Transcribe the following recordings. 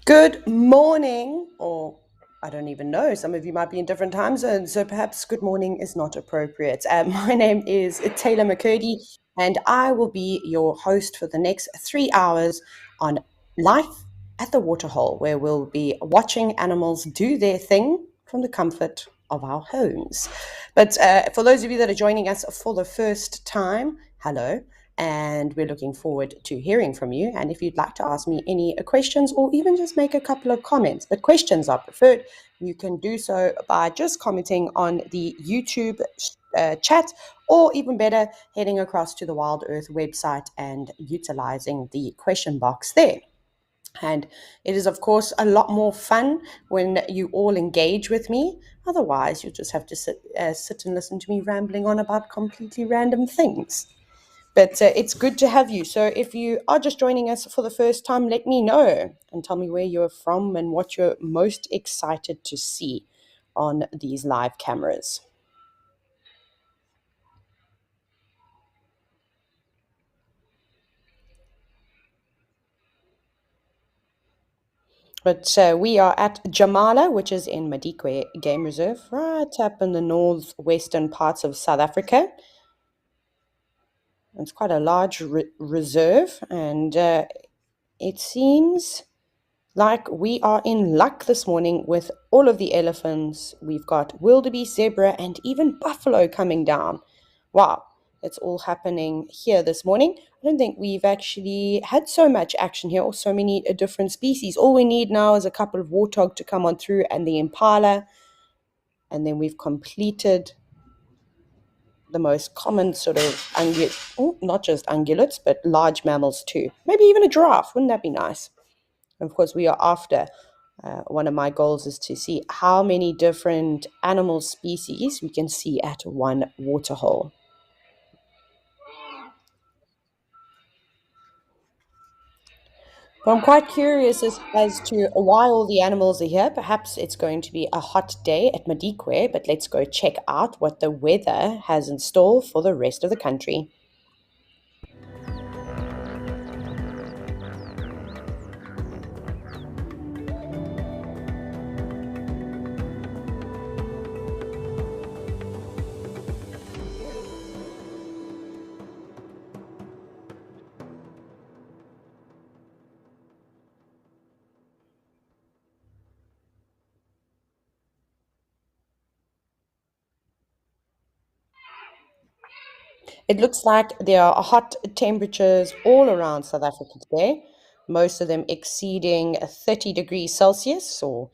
Good morning, or I don't even know. Some of you might be in different time zones, so perhaps good morning is not appropriate. My name is Taylor McCurdy, and I will be your host for the next 3 hours on Life at the Waterhole, where we'll be watching animals do their thing from the comfort of our homes. But for those of you that are joining us for the first time, hello and we're looking forward to hearing from you. And if you'd like to ask me any questions or even just make a couple of comments, but questions are preferred, you can do so by just commenting on the YouTube chat, or even better, heading across to the WildEarth website and utilizing the question box there. And it is, of course, a lot more fun when you all engage with me. Otherwise, you just have to sit and listen to me rambling on about completely random things. But it's good to have you. So if you are just joining us for the first time, let me know and tell me where you're from and what you're most excited to see on these live cameras. But we are at Jamala, which is in Madikwe Game Reserve, right up in the northwestern parts of South Africa. It's quite a large reserve, and it seems like we are in luck this morning with all of the elephants. We've got wildebeest, zebra, and even buffalo coming down. Wow, it's all happening here this morning. I don't think we've actually had so much action here or so many different species. All we need now is a couple of warthog to come on through and the impala, and then we've completed the most common sort of not just ungulates, but large mammals too. Maybe even a giraffe. Wouldn't that be nice? And of course, we are after. One of my goals is to see how many different animal species we can see at one waterhole. But I'm quite curious as to why all the animals are here. Perhaps it's going to be a hot day at Madikwe, but let's go check out what the weather has in store for the rest of the country. It looks like there are hot temperatures all around South Africa today, most of them exceeding 30 degrees Celsius, or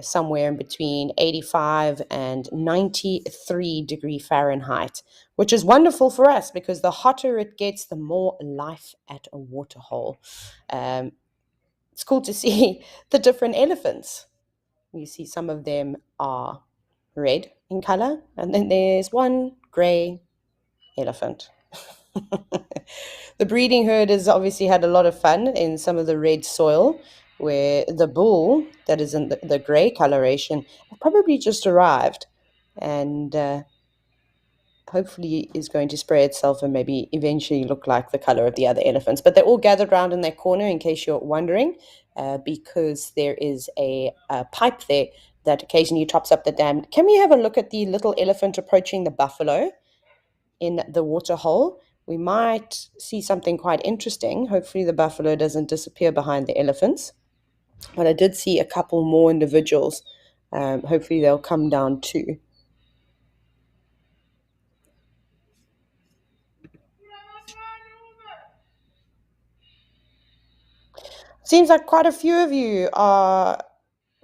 somewhere in between 85 and 93-degree Fahrenheit, which is wonderful for us because the hotter it gets, the more life at a waterhole. Um, it's cool to see the different elephants. You see some of them are red in color, and then there's one gray elephant. The breeding herd has obviously had a lot of fun in some of the red soil, where the bull that is in the gray coloration probably just arrived, and hopefully is going to spray itself and maybe eventually look like the color of the other elephants. But they're all gathered around in that corner, in case you're wondering, because there is a pipe there that occasionally tops up the dam. Can we have a look at the little elephant approaching the buffalo in the water hole? We might see something quite interesting. Hopefully the buffalo doesn't disappear behind the elephants. But I did see a couple more individuals. Hopefully they'll come down too. Seems like quite a few of you are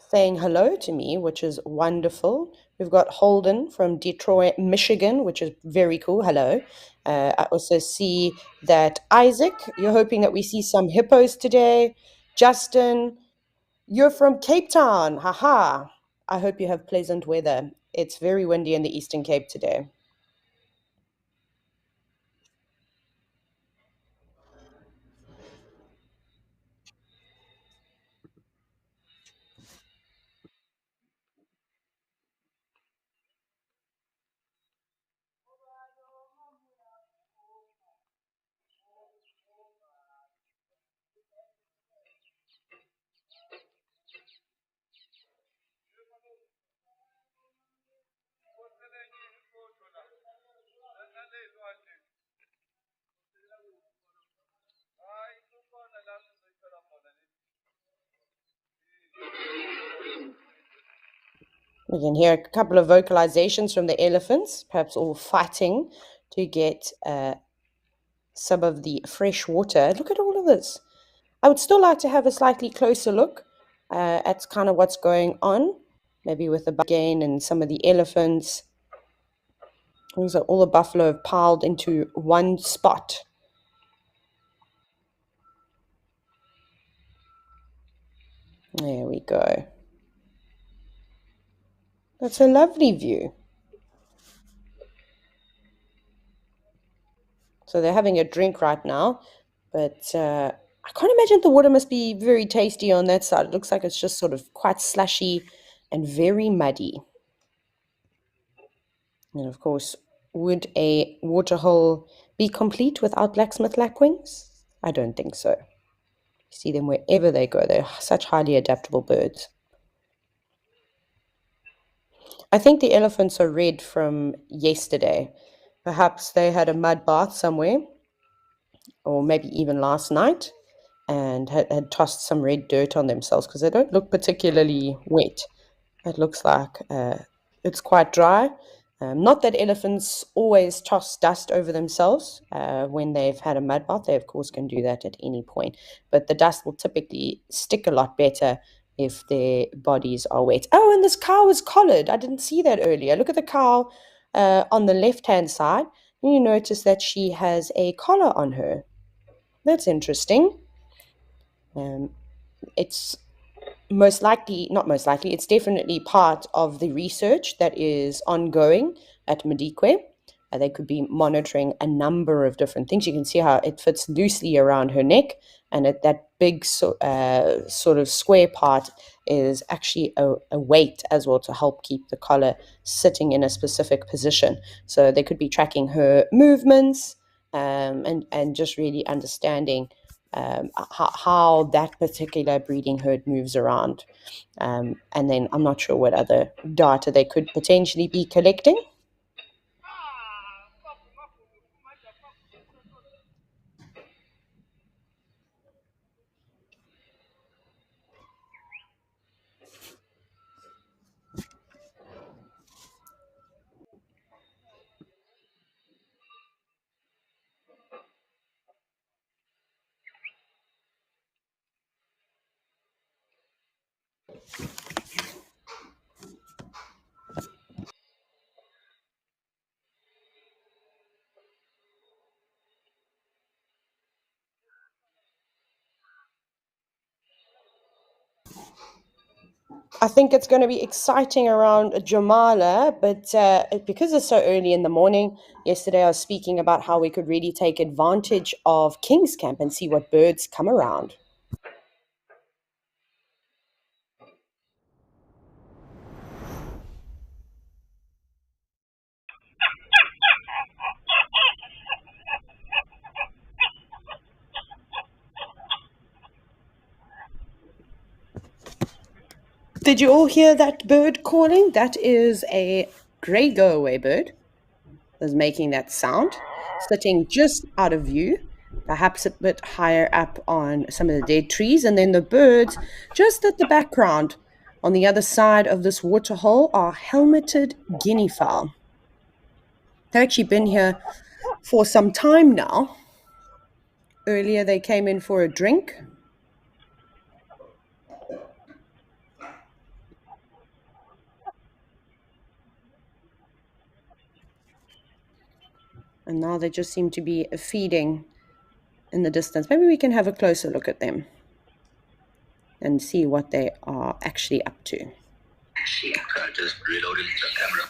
saying hello to me, which is wonderful. We've got Holden from Detroit, Michigan, which is very cool. Hello. I also see that Isaac, you're hoping that we see some hippos today. Justin, you're from Cape Town. Haha. I hope you have pleasant weather. It's very windy in the Eastern Cape today. We can hear a couple of vocalizations from the elephants, perhaps all fighting to get some of the fresh water. Look at all of this. I would still like to have a slightly closer look at kind of what's going on, maybe with the gain and some of the elephants. So all the buffalo have piled into one spot. There we go. That's a lovely view. So they're having a drink right now, but I can't imagine the water must be very tasty on that side. It looks like it's just sort of quite slushy and very muddy. And of course, would a waterhole be complete without blacksmith lapwings? I don't think so. You see them wherever they go. They're such highly adaptable birds. I think the elephants are red from yesterday. Perhaps they had a mud bath somewhere, or maybe even last night, and had tossed some red dirt on themselves because they don't look particularly wet. It looks like it's quite dry. Not that elephants always toss dust over themselves when they've had a mud bath. They, of course, can do that at any point. But the dust will typically stick a lot better if their bodies are wet. Oh, and this cow is collared. I didn't see that earlier. Look at the cow on the left-hand side. You notice that she has a collar on her. That's interesting. It's most likely, not most likely, it's definitely part of the research that is ongoing at Madikwe. They could be monitoring a number of different things. You can see how it fits loosely around her neck, and that big sort of square part is actually a weight as well to help keep the collar sitting in a specific position. So they could be tracking her movements and just really understanding how that particular breeding herd moves around. And then I'm not sure what other data they could potentially be collecting. I think it's going to be exciting around Jamala, but because it's so early in the morning, yesterday I was speaking about how we could really take advantage of King's Camp and see what birds come around. Did you all hear that bird calling? That is a grey go-away bird. Is making that sound, sitting just out of view, perhaps a bit higher up on some of the dead trees. And then the birds just at the background on the other side of this waterhole are helmeted guinea fowl. They've actually been here for some time now. Earlier they came in for a drink. And now they just seem to be feeding in the distance. Maybe we can have a closer look at them and see what they are actually up to. Just reloaded the camera.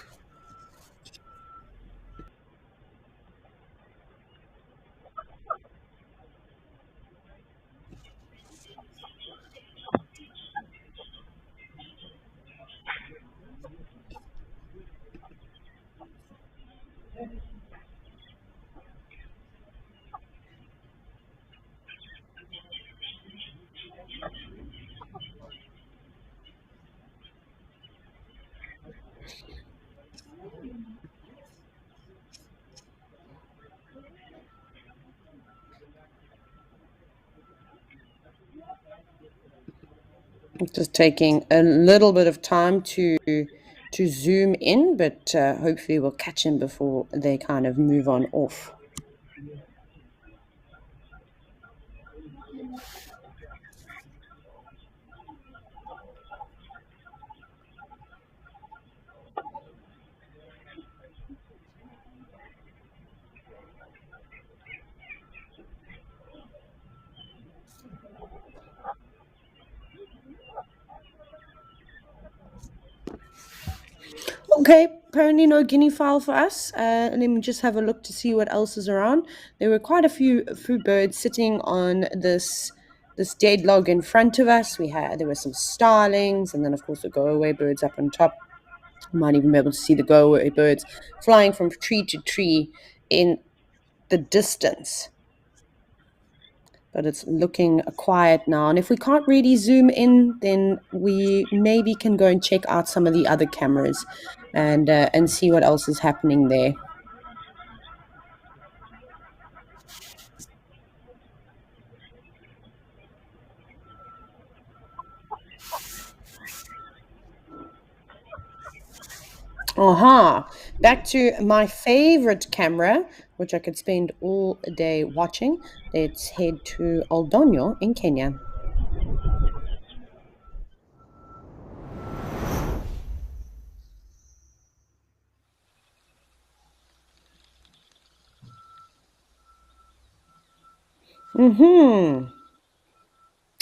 Just taking a little bit of time to to zoom in, but hopefully we'll catch him before they kind of move on off. Okay, apparently no guinea fowl for us. Let me just have a look to see what else is around. There were quite a few birds sitting on this dead log in front of us. There were some starlings, and then of course the go-away birds up on top. You might even be able to see the go-away birds flying from tree to tree in the distance. But it's looking quiet now. And if we can't really zoom in, then we maybe can go and check out some of the other cameras and see what else is happening there. Back to my favorite camera, which I could spend all day watching. Let's head to Oldonyo in Kenya.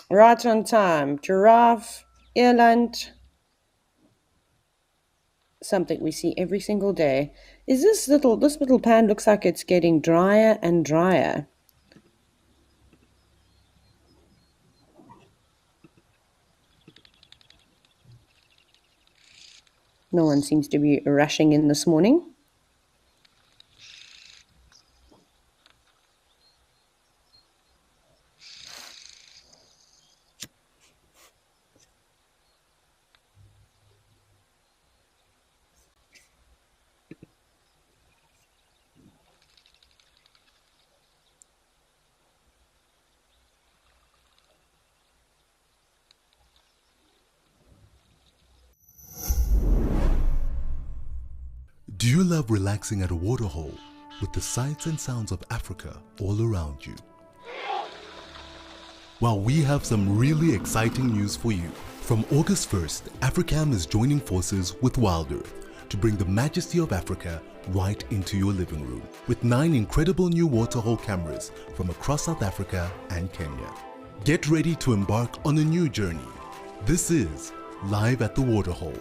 Right on time. Giraffe, eland, something we see every single day. This little pan looks like it's getting drier and drier. No one seems to be rushing in this morning. Do you love relaxing at a waterhole with the sights and sounds of Africa all around you? Well, we have some really exciting news for you. From August 1st, Africam is joining forces with WildEarth to bring the majesty of Africa right into your living room with 9 incredible new waterhole cameras from across South Africa and Kenya. Get ready to embark on a new journey. This is Live at the Waterhole.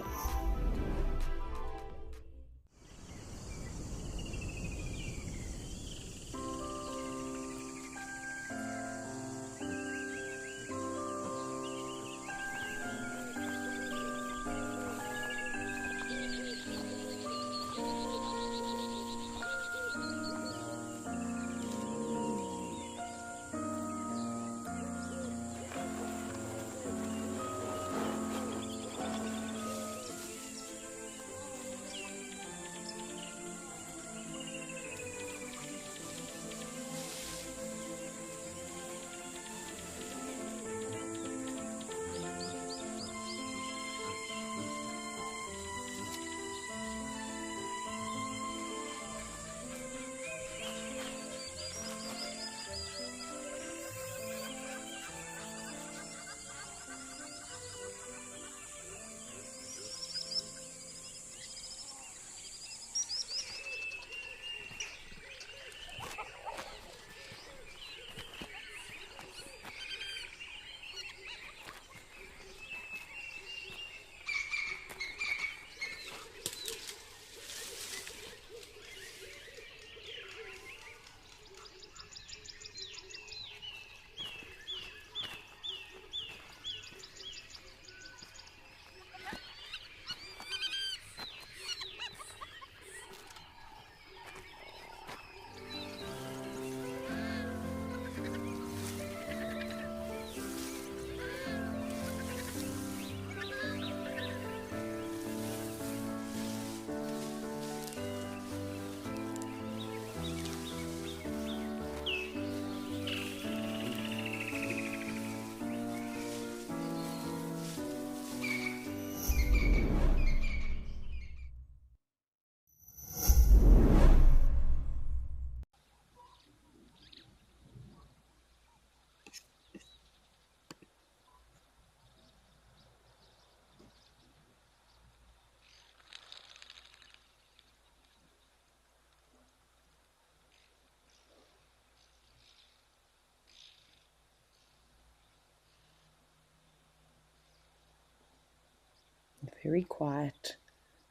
Very quiet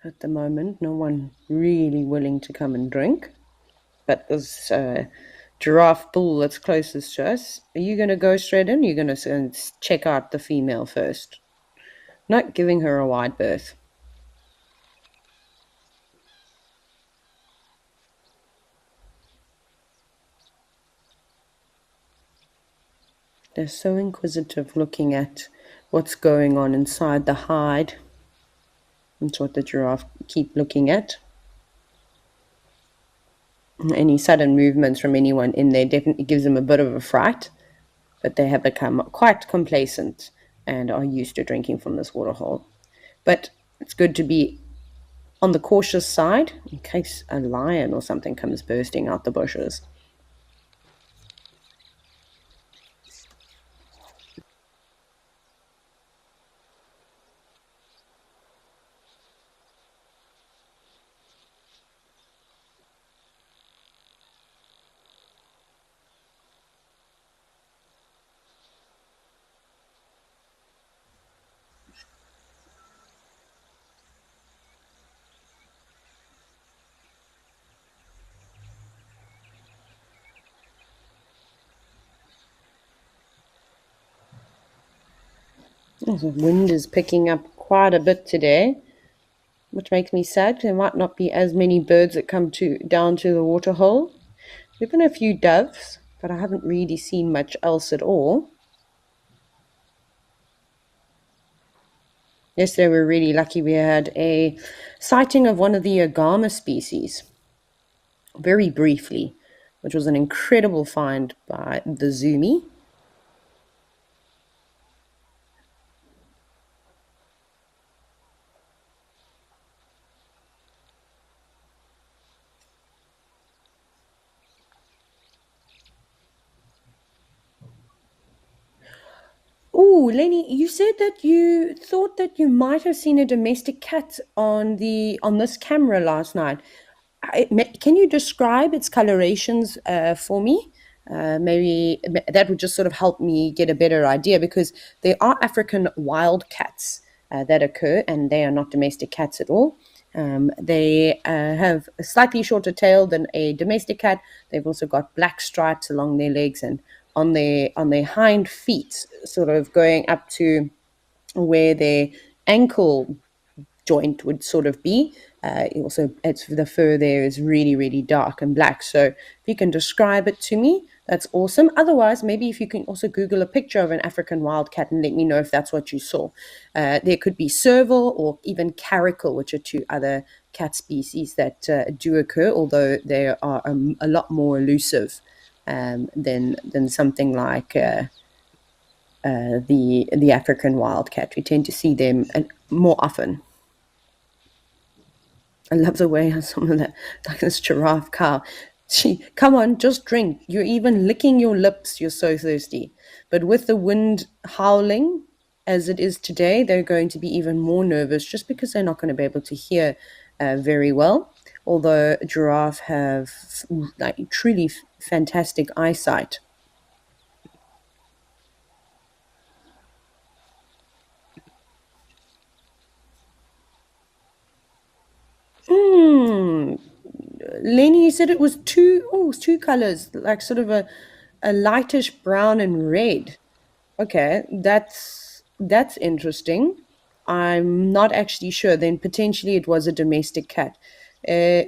at the moment. No one really willing to come and drink. But this giraffe bull that's closest to us, are you going to go straight in? You're going to check out the female first, not giving her a wide berth. They're so inquisitive, looking at what's going on inside the hide. That's what the giraffe keep looking at. Any sudden movements from anyone in there definitely gives them a bit of a fright, but they have become quite complacent and are used to drinking from this waterhole. But it's good to be on the cautious side in case a lion or something comes bursting out the bushes. The wind is picking up quite a bit today, which makes me sad. There might not be as many birds that come down to the waterhole. There've been a few doves, but I haven't really seen much else at all. Yesterday we were really lucky. We had a sighting of one of the agama species, very briefly, which was an incredible find by the Zoomy. Oh, Lenny, you said that you thought that you might have seen a domestic cat on this camera last night. Can you describe its colorations for me? Maybe that would just sort of help me get a better idea, because there are African wild cats that occur, and they are not domestic cats at all. They have a slightly shorter tail than a domestic cat. They've also got black stripes along their legs and on their hind feet, sort of going up to where their ankle joint would sort of be. Also, the fur there is really, really dark and black. So if you can describe it to me, that's awesome. Otherwise, maybe if you can also Google a picture of an African wildcat and let me know if that's what you saw. There could be serval or even caracal, which are two other cat species that do occur, although they are a lot more elusive than something like the African wildcat. We tend to see them more often. I love the way some of that, like this giraffe cow. Come on, just drink. You're even licking your lips. You're so thirsty. But with the wind howling as it is today, they're going to be even more nervous, just because they're not going to be able to hear very well. Although giraffe have like truly fantastic eyesight. Hmm. Lenny, you said it was two colors, like sort of a lightish brown and red. Okay, that's interesting. I'm not actually sure. Then potentially it was a domestic cat. Uh,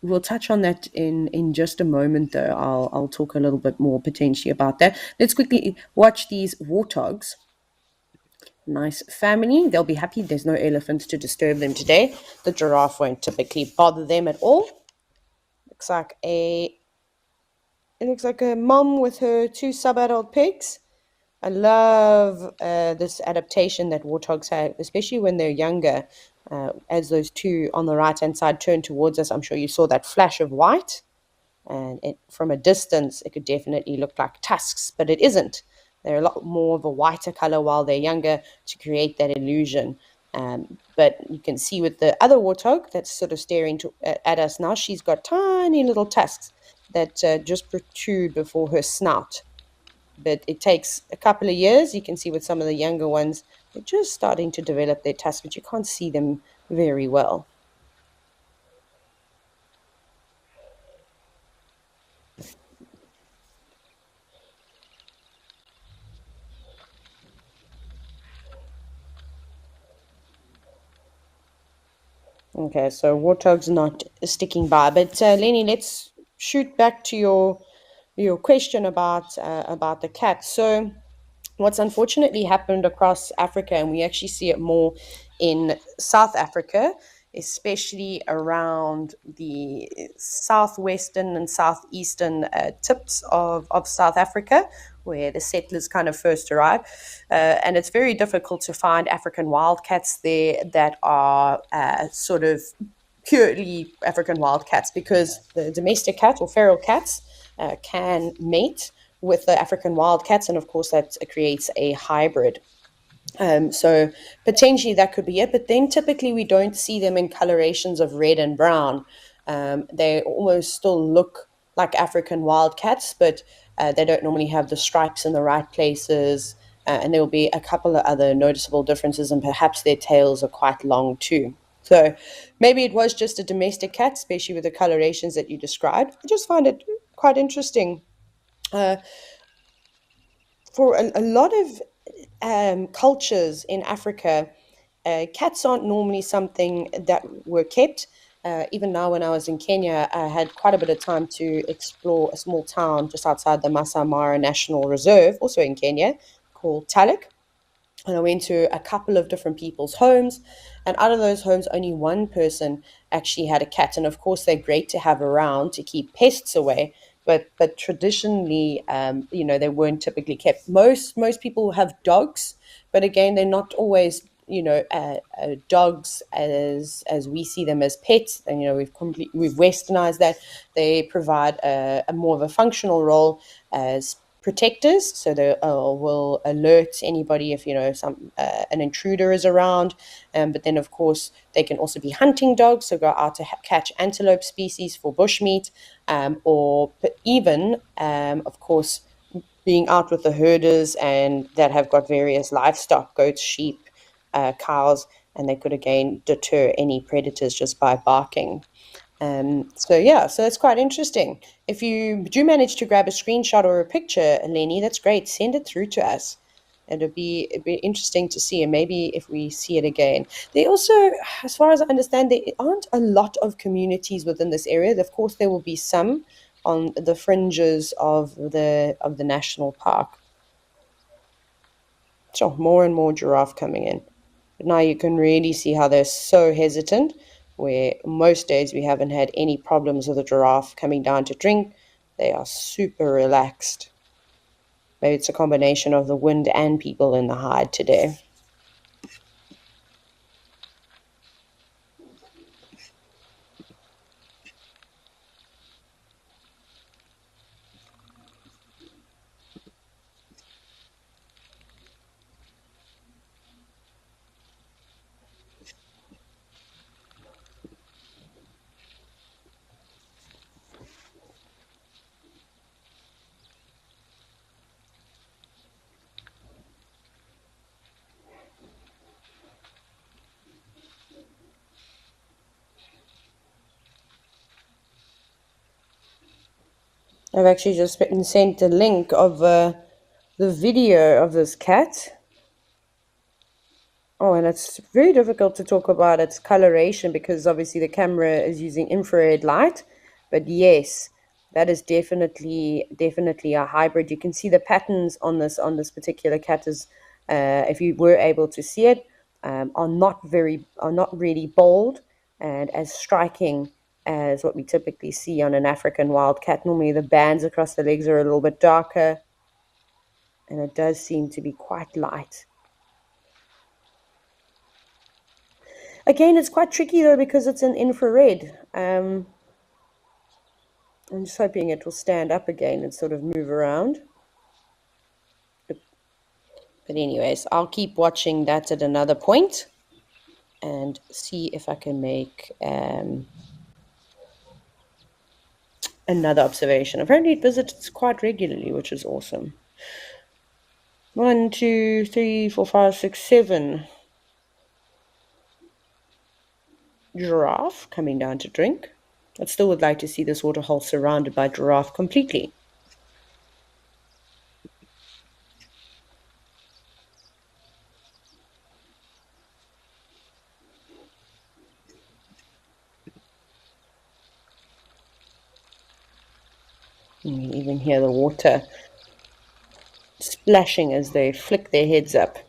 we'll touch on that in just a moment, though. I'll talk a little bit more potentially about that. Let's quickly watch these warthogs. Nice family. They'll be happy. There's no elephants to disturb them today. The giraffe won't typically bother them at all. Looks like a It looks like a mom with her two sub-adult pigs. I love this adaptation that warthogs have, especially when they're younger. As those two on the right-hand side turn towards us, I'm sure you saw that flash of white. And from a distance, it could definitely look like tusks, but it isn't. They're a lot more of a whiter color while they're younger to create that illusion. But you can see with the other warthog that's sort of staring at us now, she's got tiny little tusks that just protrude before her snout. But it takes a couple of years. You can see with some of the younger ones, They're just starting to develop their tusks, but you can't see them very well. Okay, so warthog's not sticking by. But Lenny, let's shoot back to your question about the cat. So what's unfortunately happened across Africa, and we actually see it more in South Africa, especially around the southwestern and southeastern tips of South Africa, where the settlers kind of first arrived. And it's very difficult to find African wildcats there that are sort of purely African wildcats, because the domestic cat or feral cats can mate with the African wildcats, and of course that creates a hybrid. So potentially that could be it, but then typically we don't see them in colorations of red and brown. They almost still look like African wildcats, but they don't normally have the stripes in the right places. And there will be a couple of other noticeable differences, and perhaps their tails are quite long too. So maybe it was just a domestic cat, especially with the colorations that you described. I just find it quite interesting. Uh, for a lot of cultures in Africa, cats aren't normally something that were kept. Even now, when I was in Kenya, I had quite a bit of time to explore a small town just outside the Masai Mara National Reserve, also in Kenya, called Talek. And I went to a couple of different people's homes, and out of those homes, only one person actually had a cat. And of course, they're great to have around to keep pests away. But traditionally, they weren't typically kept. Most people have dogs, but again, they're not always dogs as we see them as pets. And we've westernized that. They provide a more of a functional role as protectors, so they will alert anybody if some an intruder is around. But then of course they can also be hunting dogs, so go out to catch antelope species for bushmeat, or even of course being out with the herders and that have got various livestock, goats, sheep, cows, and they could again deter any predators just by barking. So yeah, so it's quite interesting. If you do manage to grab a screenshot or a picture, Lenny, that's great. Send it through to us. It'd be interesting to see, and maybe if we see it again. They also, as far as I understand, there aren't a lot of communities within this area. Of course, there will be some on the fringes of the national park. So more and more giraffe coming in. But now you can really see how they're so hesitant, where most days we haven't had any problems with a giraffe coming down to drink. They are super relaxed. Maybe it's a combination of the wind and people in the hide today. I've actually just been sent a link of the video of this cat. Oh, and it's very difficult to talk about its coloration because obviously the camera is using infrared light. But yes, that is definitely a hybrid. You can see the patterns on this particular cat is, if you were able to see it, are not really bold and as striking as what we typically see on an African wild cat. Normally the bands across the legs are a little bit darker, and it does seem to be quite light. Again, it's quite tricky though because it's an infrared. I'm just hoping it will stand up again and sort of move around. But anyways, I'll keep watching that at another point and see if I can make another observation. Apparently it visits quite regularly, which is awesome. One, two, three, four, five, six, seven. Giraffe coming down to drink. I still would like to see this waterhole surrounded by giraffe completely. You can even hear the water splashing as they flick their heads up.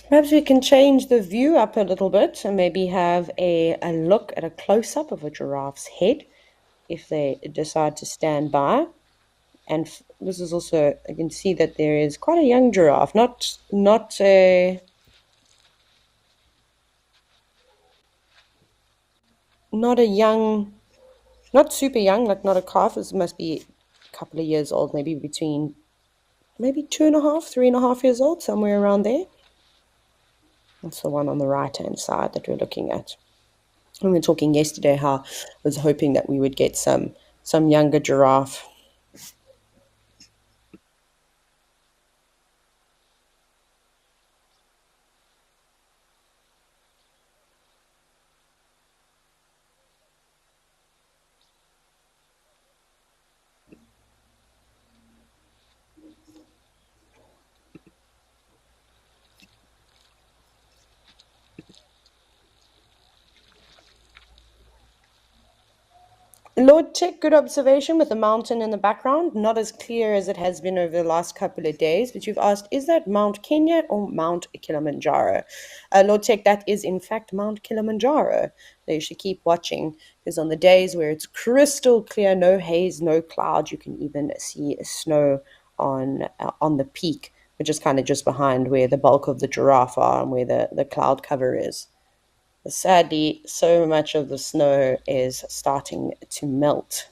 Perhaps we can change the view up a little bit and maybe have a look at a close-up of a giraffe's head if they decide to stand by. And this is also, I can see that there is quite a young giraffe, not a young, not super young, like not a calf. This must be a couple of years old, maybe between maybe 2.5, 3.5 years old, somewhere around there. That's the one on the right-hand side that we're looking at. And we were talking yesterday how I was hoping that we would get some younger giraffe. Lord Chick, good observation with the mountain in the background. Not as clear as it has been over the last couple of days, but you've asked, is that Mount Kenya or Mount Kilimanjaro? Lord Chick, that is in fact Mount Kilimanjaro. So you should keep watching because on the days where it's crystal clear, no haze, no cloud, you can even see snow on the peak, which is kind of just behind where the bulk of the giraffe are and where the cloud cover is. Sadly, so much of the snow is starting to melt.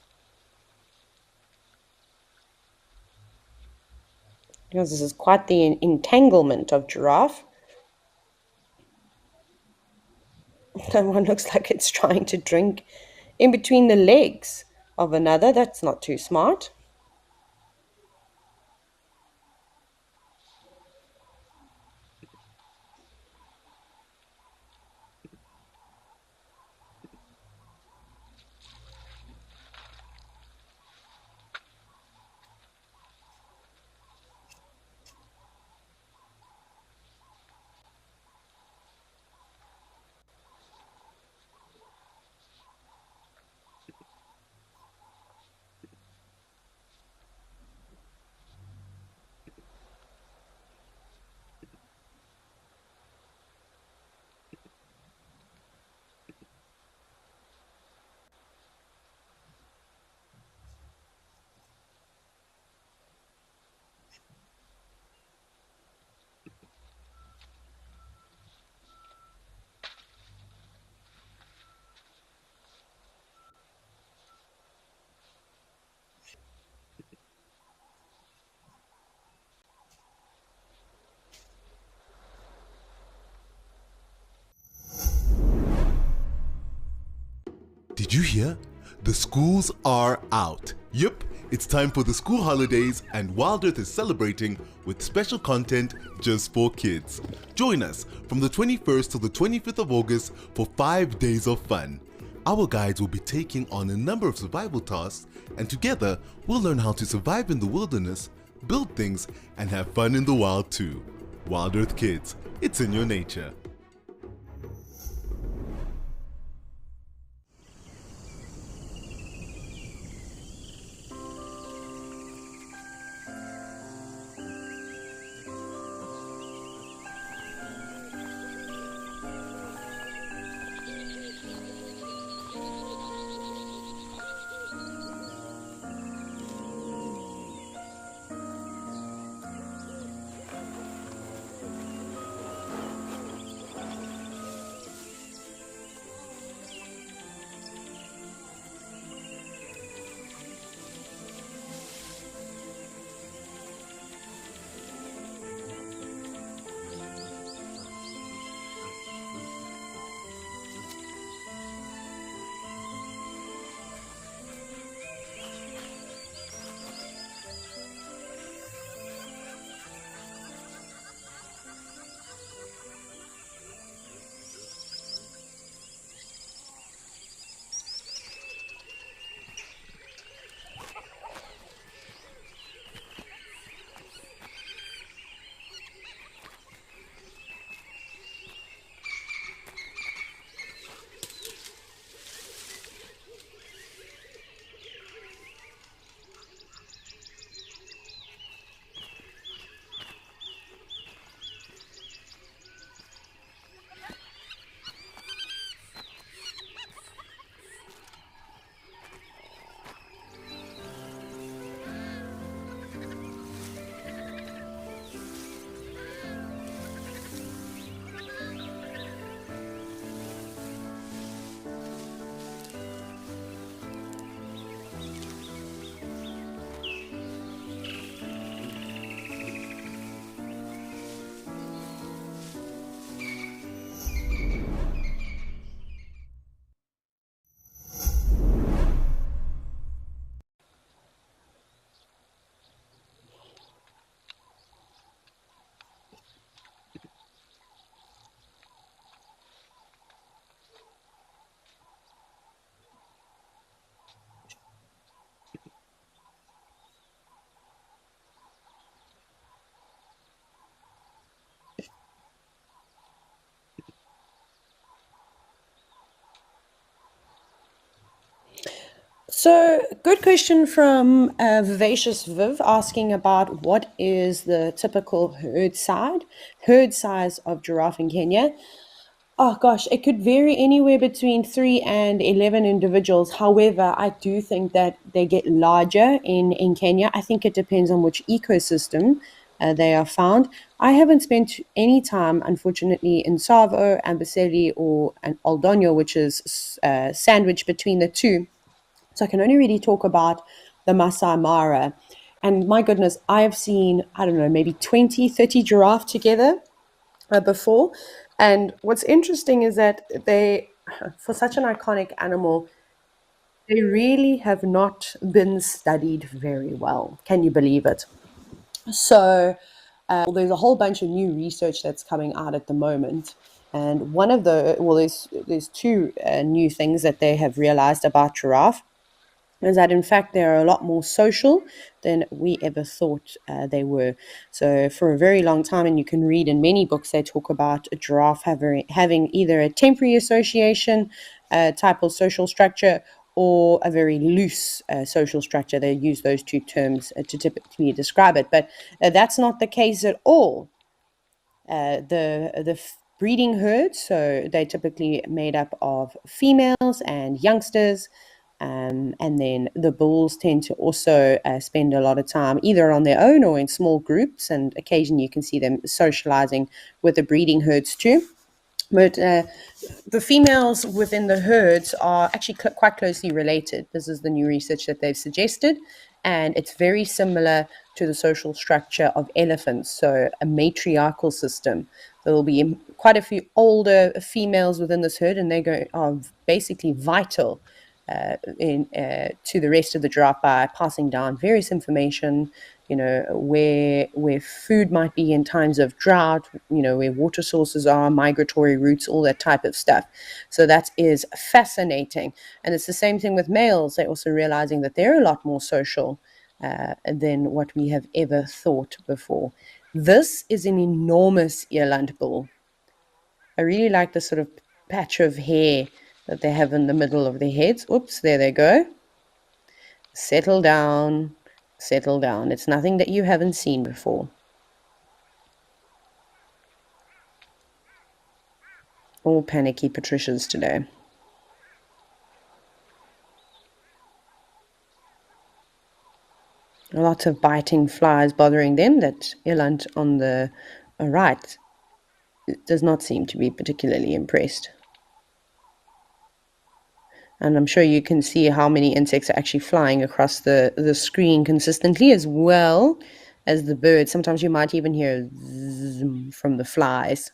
Because this is quite the entanglement of giraffe. One looks like it's trying to drink in between the legs of another. That's not too smart. Did you hear? The schools are out. Yep, it's time for the school holidays, and WildEarth is celebrating with special content just for kids. Join us from the 21st to the 25th of August for 5 days of fun. Our guides will be taking on a number of survival tasks, and together we'll learn how to survive in the wilderness, build things, and have fun in the wild too. WildEarth Kids, it's in your nature. So, good question from Vivacious Viv asking about what is the typical herd size of giraffe in Kenya. Oh gosh, it could vary anywhere between 3 and 11 individuals. However, I do think that they get larger in Kenya. I think it depends on which ecosystem they are found. I haven't spent any time, unfortunately, in Tsavo, Amboseli, or Aldonyo, which is sandwiched between the two. So I can only really talk about the Masai Mara. And my goodness, I have seen, I don't know, maybe 20, 30 giraffe together before. And what's interesting is that they, for such an iconic animal, they really have not been studied very well. Can you believe it? So there's a whole bunch of new research that's coming out at the moment. And one of there's two new things that they have realized about giraffe is that in fact they're a lot more social than we ever thought they were. So for a very long time, and you can read in many books, they talk about a giraffe having either a temporary association type of social structure or a very loose social structure. They use those two terms to typically describe it, but that's not the case at all. The breeding herds, so they're typically made up of females and youngsters. And then the bulls tend to also spend a lot of time either on their own or in small groups, and occasionally you can see them socializing with the breeding herds too. But the females within the herds are actually quite closely related. This is the new research that they've suggested, and it's very similar to the social structure of elephants, so a matriarchal system. There will be quite a few older females within this herd, and are basically vital to the rest of the giraffe by passing down various information, where food might be in times of drought, where water sources are, migratory routes, all that type of stuff. So that is fascinating. And it's the same thing with males. They're also realizing that they're a lot more social than what we have ever thought before. This is an enormous eland bull. I really like the sort of patch of hair that they have in the middle of their heads. Oops, there they go. Settle down, settle down. It's nothing that you haven't seen before. All panicky Patricias today. Lots of biting flies bothering them. That eland on the right does not seem to be particularly impressed. And I'm sure you can see how many insects are actually flying across the screen consistently, as well as the birds. Sometimes you might even hear zzz from the flies.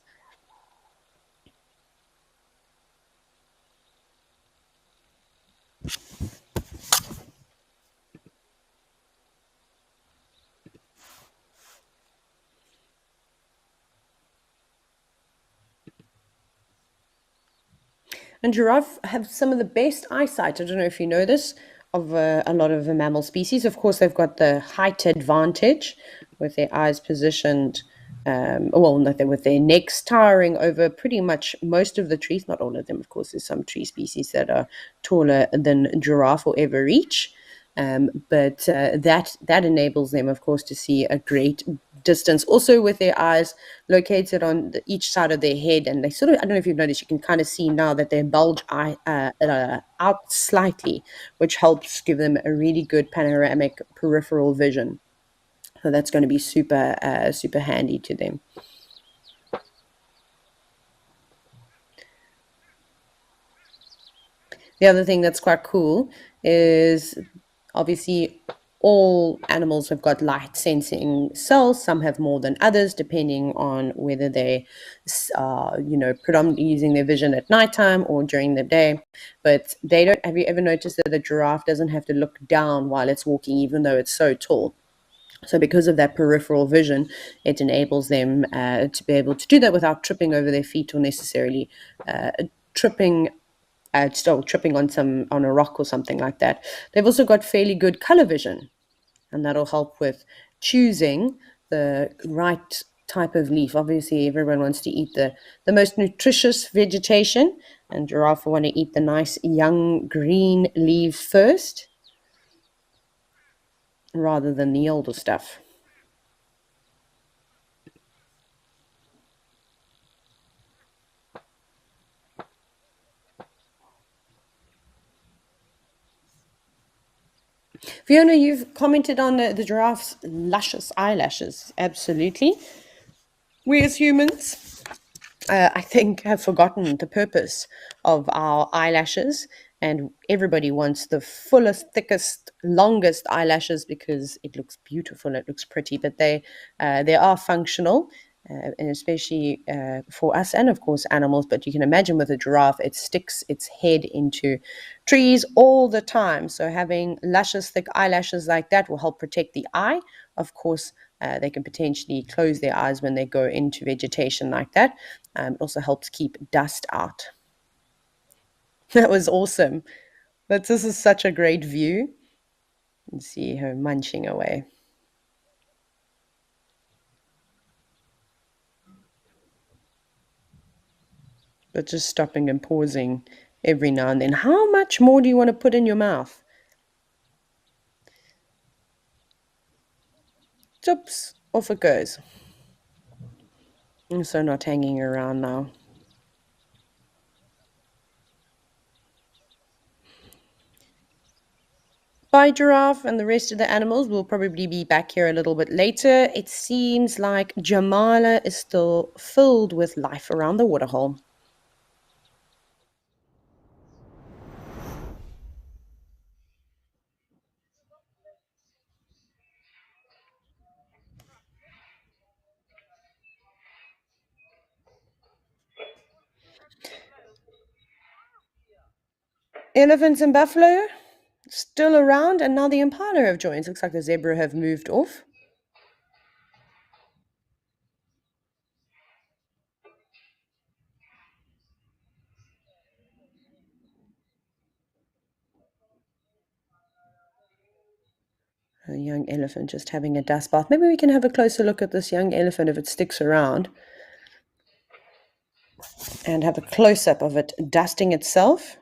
And giraffe have some of the best eyesight. I don't know if you know this, of a lot of the mammal species. Of course, they've got the height advantage with their eyes positioned, with their necks towering over pretty much most of the trees. Not all of them, of course. There's some tree species that are taller than giraffe will ever reach. But that enables them, of course, to see a great distance. Also, with their eyes located on each side of their head, and they sort of—I don't know if you've noticed—you can kind of see now that they bulge out slightly, which helps give them a really good panoramic peripheral vision. So that's going to be super handy to them. The other thing that's quite cool is obviously all animals have got light sensing cells. Some have more than others, depending on whether they are, predominantly using their vision at nighttime or during the day. But they don't. Have you ever noticed that a giraffe doesn't have to look down while it's walking, even though it's so tall? So because of that peripheral vision, it enables them to be able to do that without tripping over their feet or necessarily tripping still tripping on a rock or something like that. They've also got fairly good color vision, and that'll help with choosing the right type of leaf. Obviously, everyone wants to eat the most nutritious vegetation, and giraffe want to eat the nice young green leaves first rather than the older stuff. Fiona, you've commented on the giraffe's luscious eyelashes. Absolutely. We as humans, I think, have forgotten the purpose of our eyelashes, and everybody wants the fullest, thickest, longest eyelashes because it looks beautiful, it looks pretty. But they are functional, and especially for us and of course animals. But you can imagine with a giraffe, it sticks its head into trees all the time. So having luscious, thick eyelashes like that will help protect the eye. Of course, they can potentially close their eyes when they go into vegetation like that. It also helps keep dust out. That was awesome. This is such a great view. You see her munching away. But just stopping and pausing every now and then. How much more do you want to put in your mouth? Oops, off it goes. So not hanging around now. Bye, giraffe, and the rest of the animals will probably be back here a little bit later. It seems like Jamala is still filled with life around the waterhole. Elephants and buffalo still around, and now the impala have joined. Looks like the zebra have moved off. A young elephant just having a dust bath. Maybe we can have a closer look at this young elephant if it sticks around and have a close-up of it dusting itself.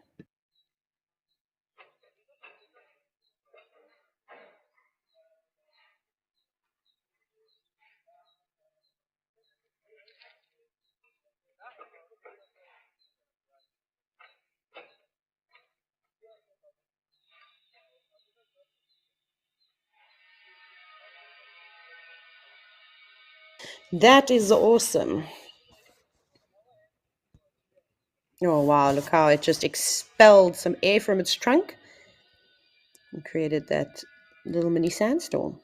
That is awesome. Oh, wow, look how it just expelled some air from its trunk and created that little mini sandstorm.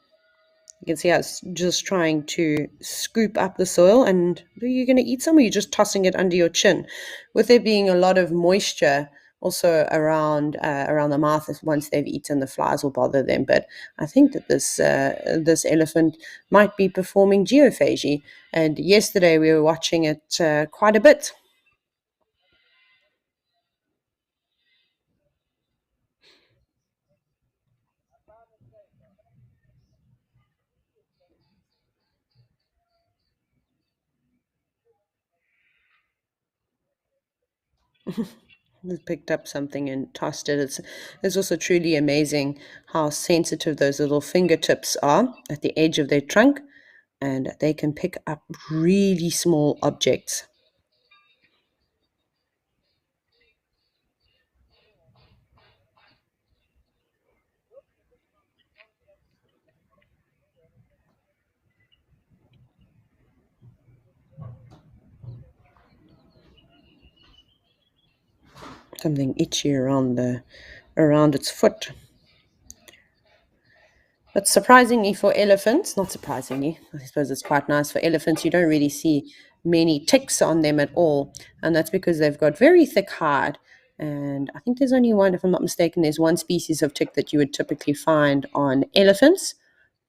You can see how it's just trying to scoop up the soil. And are you going to eat some, or are you just tossing it under your chin? With there being a lot of moisture also around the mouth, once they've eaten, the flies will bother them. But I think that this elephant might be performing geophagy. And yesterday we were watching it quite a bit. Picked up something and tossed it. It's also truly amazing how sensitive those little fingertips are at the edge of their trunk, and they can pick up really small objects. Something itchy around its foot. But surprisingly for elephants, not surprisingly, I suppose it's quite nice for elephants, you don't really see many ticks on them at all. And that's because they've got very thick hide. And I think there's only one, if I'm not mistaken, there's one species of tick that you would typically find on elephants.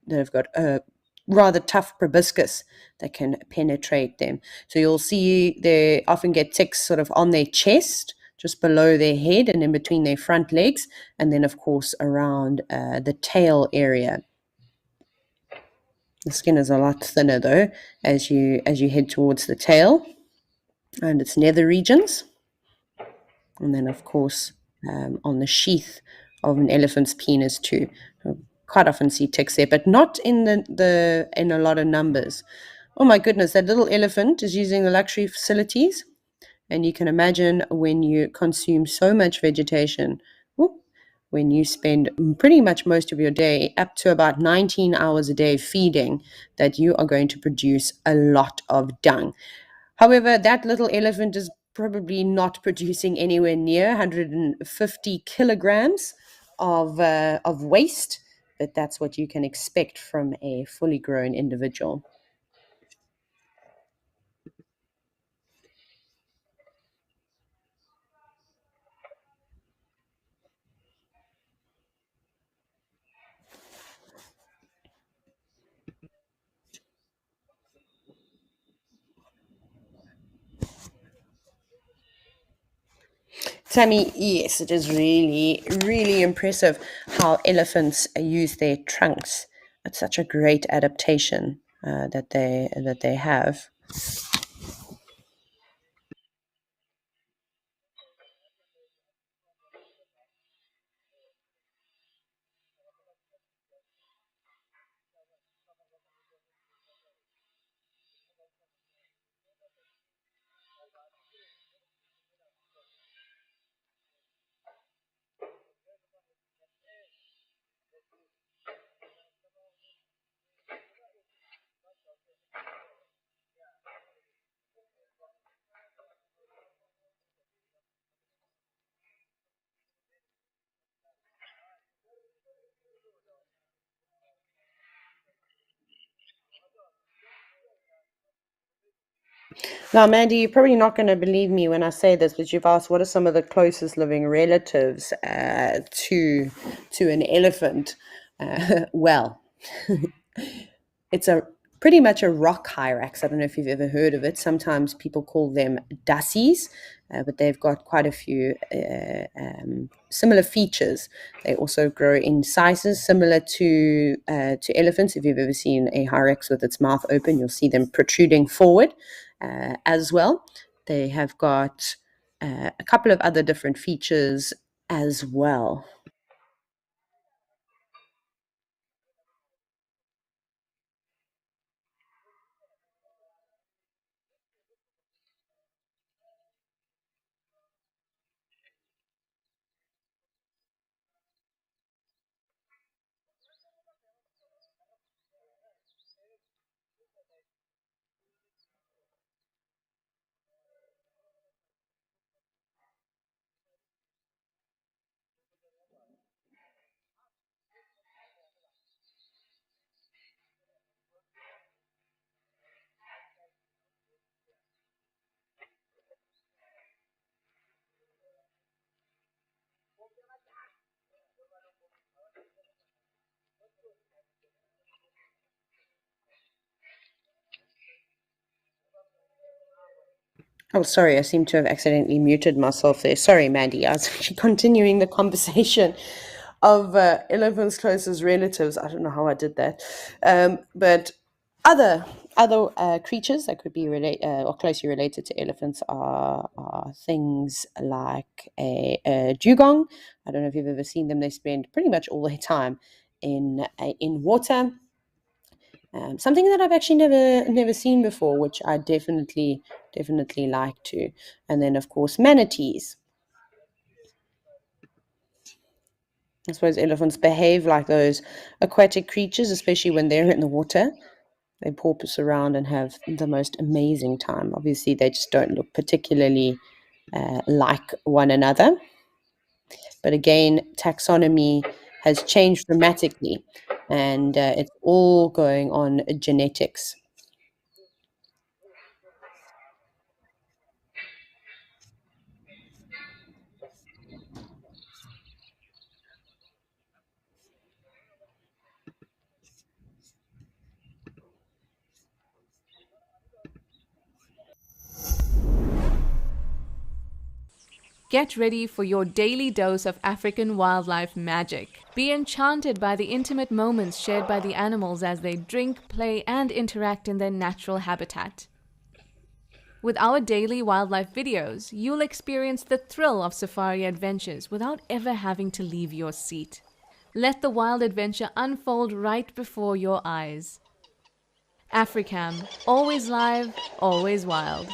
They've got a rather tough proboscis that can penetrate them. So you'll see they often get ticks sort of on their chest, just below their head and in between their front legs, and then of course around the tail area. The skin is a lot thinner though as you head towards the tail and its nether regions, and then of course on the sheath of an elephant's penis too. Quite often see ticks there, but not in in a lot of numbers. Oh my goodness, that little elephant is using the luxury facilities. And you can imagine when you consume so much vegetation, when you spend pretty much most of your day, up to about 19 hours a day feeding, that you are going to produce a lot of dung. However, that little elephant is probably not producing anywhere near 150 kilograms of waste, but that's what you can expect from a fully grown individual. Tammy, yes, it is really, really impressive how elephants use their trunks. It's such a great adaptation that they have. Now, Mandy, you're probably not going to believe me when I say this, but you've asked what are some of the closest living relatives to an elephant. Well, it's a pretty much a rock hyrax. I don't know if you've ever heard of it. Sometimes people call them dassies, but they've got quite a few similar features. They also grow in sizes similar to elephants. If you've ever seen a hyrax with its mouth open, you'll see them protruding forward as well. They have got a couple of other different features as well. Oh, sorry, I seem to have accidentally muted myself there. Sorry, Mandy. I was actually continuing the conversation of elephants' closest relatives. I don't know how I did that, but other other creatures that could be or closely related to elephants are things like a dugong. I don't know if you've ever seen them. They spend pretty much all their time in water. Something that I've actually never seen before, which I definitely like to. And then of course manatees. I suppose elephants behave like those aquatic creatures, especially when they're in the water. They porpoise around and have the most amazing time. Obviously, they just don't look particularly like one another. But again, taxonomy has changed dramatically, and it's all going on genetics. Get ready for your daily dose of African wildlife magic. Be enchanted by the intimate moments shared by the animals as they drink, play, and interact in their natural habitat. With our daily wildlife videos, you'll experience the thrill of safari adventures without ever having to leave your seat. Let the wild adventure unfold right before your eyes. Africam, always live, always wild.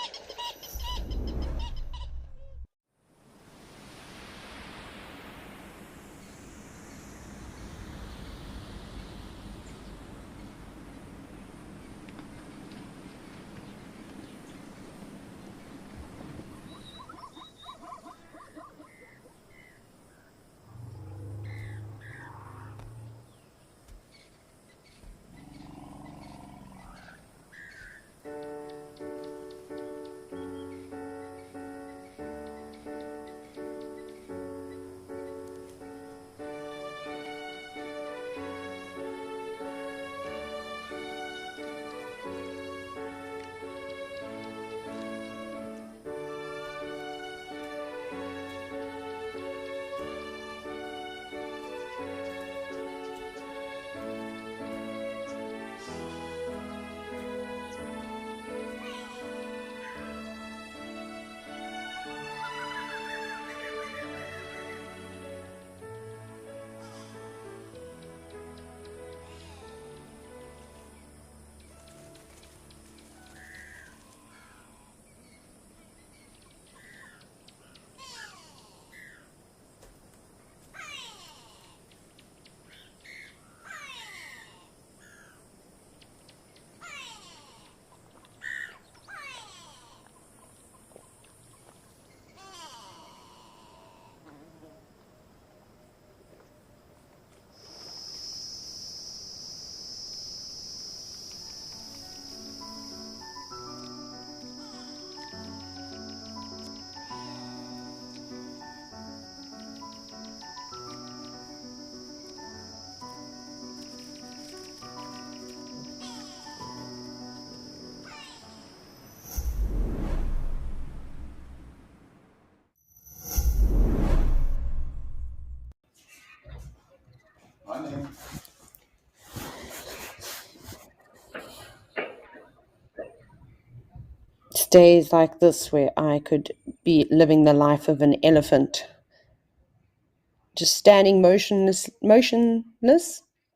miss days like this where I could be living the life of an elephant, just standing motionless,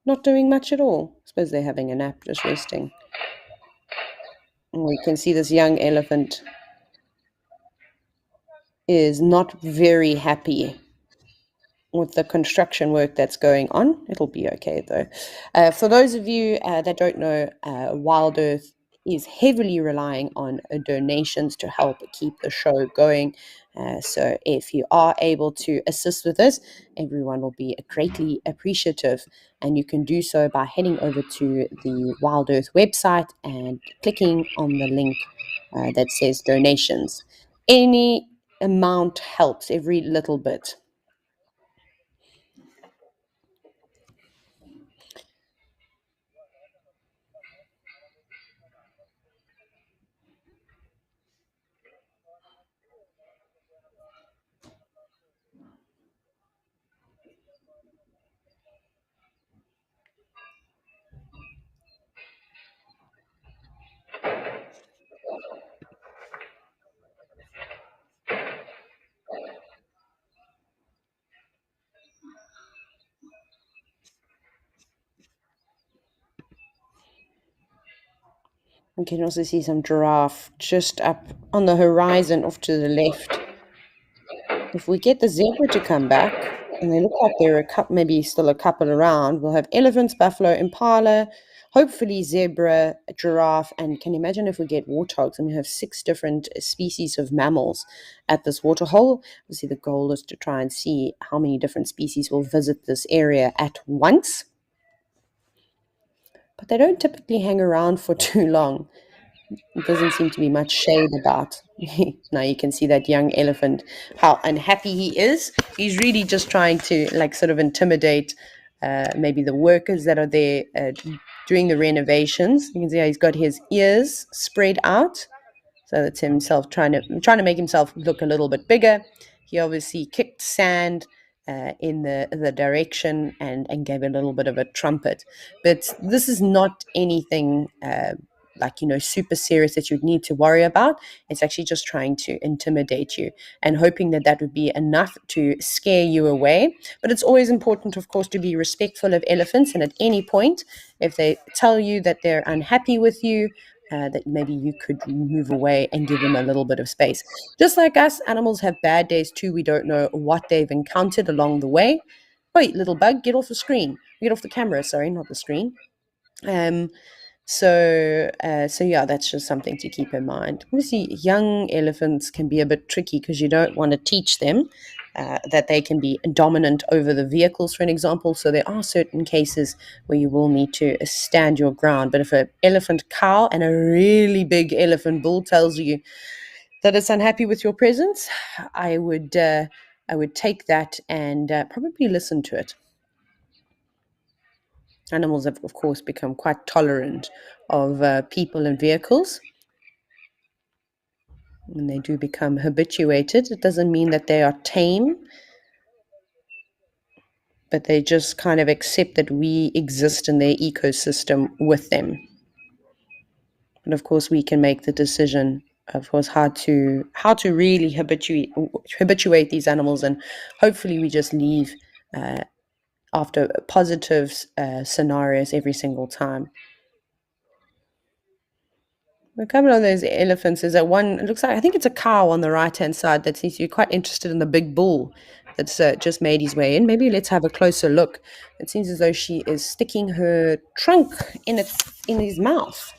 not doing much at all. I suppose they're having a nap, just resting. And we can see this young elephant is not very happy with the construction work that's going on. It'll be okay though. For those of you that don't know, WildEarth is heavily relying on donations to help keep the show going. So if you are able to assist with this, everyone will be greatly appreciative. And you can do so by heading over to the WildEarth website and clicking on the link that says donations. Any amount helps, every little bit. You can also see some giraffe just up on the horizon off to the left. If we get the zebra to come back, and they look like there are maybe still a couple around, we'll have elephants, buffalo, impala, hopefully zebra, giraffe, and can you imagine if we get warthogs? And we have 6 different species of mammals at this waterhole. Obviously, the goal is to try and see how many different species will visit this area at once. But they don't typically hang around for too long. It doesn't seem to be much shade about. Now you can see that young elephant, how unhappy he is. He's really just trying to like sort of intimidate maybe the workers that are there doing the renovations. You can see how he's got his ears spread out. So that's himself trying to make himself look a little bit bigger. He obviously kicked sand in the direction and gave a little bit of a trumpet. But this is not anything like, super serious that you'd need to worry about. It's actually just trying to intimidate you and hoping that that would be enough to scare you away. But it's always important, of course, to be respectful of elephants. And at any point, if they tell you that they're unhappy with you, that maybe you could move away and give them a little bit of space. Just like us, animals have bad days too. We don't know what they've encountered along the way. Wait, little bug, get off the screen. Get off the camera, sorry, not the screen. So yeah, that's just something to keep in mind. Obviously, young elephants can be a bit tricky because you don't want to teach them that they can be dominant over the vehicles, for an example. So there are certain cases where you will need to stand your ground. But if an elephant cow and a really big elephant bull tells you that it's unhappy with your presence, I would take that and probably listen to it. Animals have, of course, become quite tolerant of people and vehicles. When they do become habituated, it doesn't mean that they are tame, but they just kind of accept that we exist in their ecosystem with them. And of course, we can make the decision, of course, how to really habituate these animals, and hopefully, we just leave after positive scenarios every single time. A couple of those elephants is that one, it looks like, I think it's a cow on the right hand side that seems to be quite interested in the big bull that's just made his way in. Maybe let's have a closer look. It seems as though she is sticking her trunk in his mouth.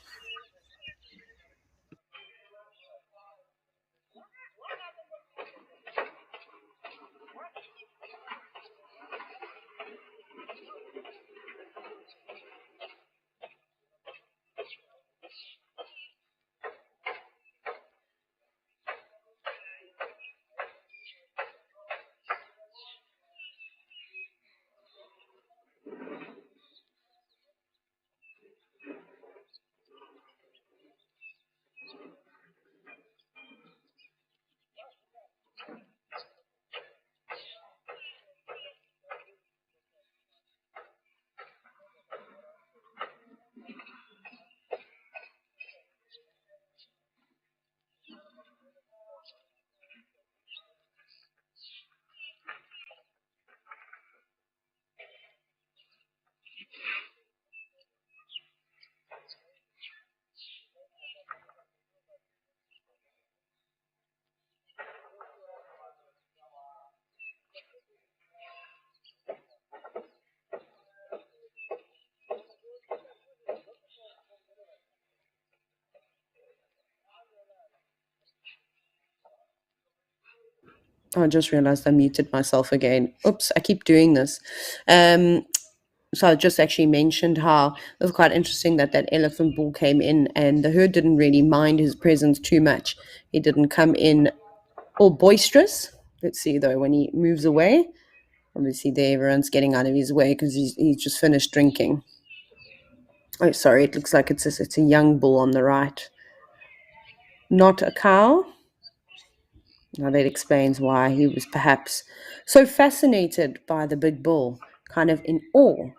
I just realized I muted myself again. Oops, I keep doing this. Um, so I just actually mentioned how it was quite interesting that that elephant bull came in and the herd didn't really mind his presence too much. He didn't come in all boisterous. Let's see though, when he moves away, obviously there everyone's getting out of his way because he's just finished drinking. Oh, sorry, it looks like it's a young bull on the right, not a cow. Now that explains why he was perhaps so fascinated by the big bull, kind of in awe.